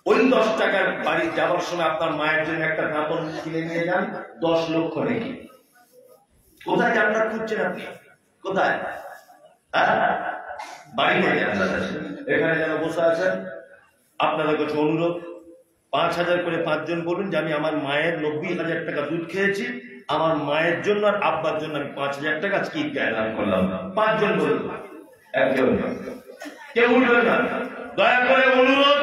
ওই 10 টাকার বাড়ি যাওয়ার সময় আপনার মায়ের জন্য একটা দাঁতন কিনে নিয়ে যান, 10 লক্ষ নেকি। কোথায় জান্নাত খুঁজছেন আপনি? কোথায়? বাড়িতে জান্নাত আছে। এখানে যারা বসে আছেন আপনাদের কাছে অনুরোধ, 5000 করে 5 জন বলুন যে আমি আমার মায়ের 90,000 টাকা দুধ খেয়েছি, আমার মায়ের জন্য আর আব্বার জন্য আমি 5000 টাকা আজকে ঈদগাহে দান করলাম। 5 জন বলুন, একজন কেউ উঠবেন না, দয়া করে অনুরোধ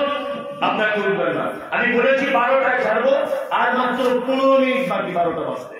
আপনাকে উঠবেন না। আমি বলেছি 12টায় ছাড়বো, আর মাত্র 15 মিনিট বাকি 12টা বাজতে।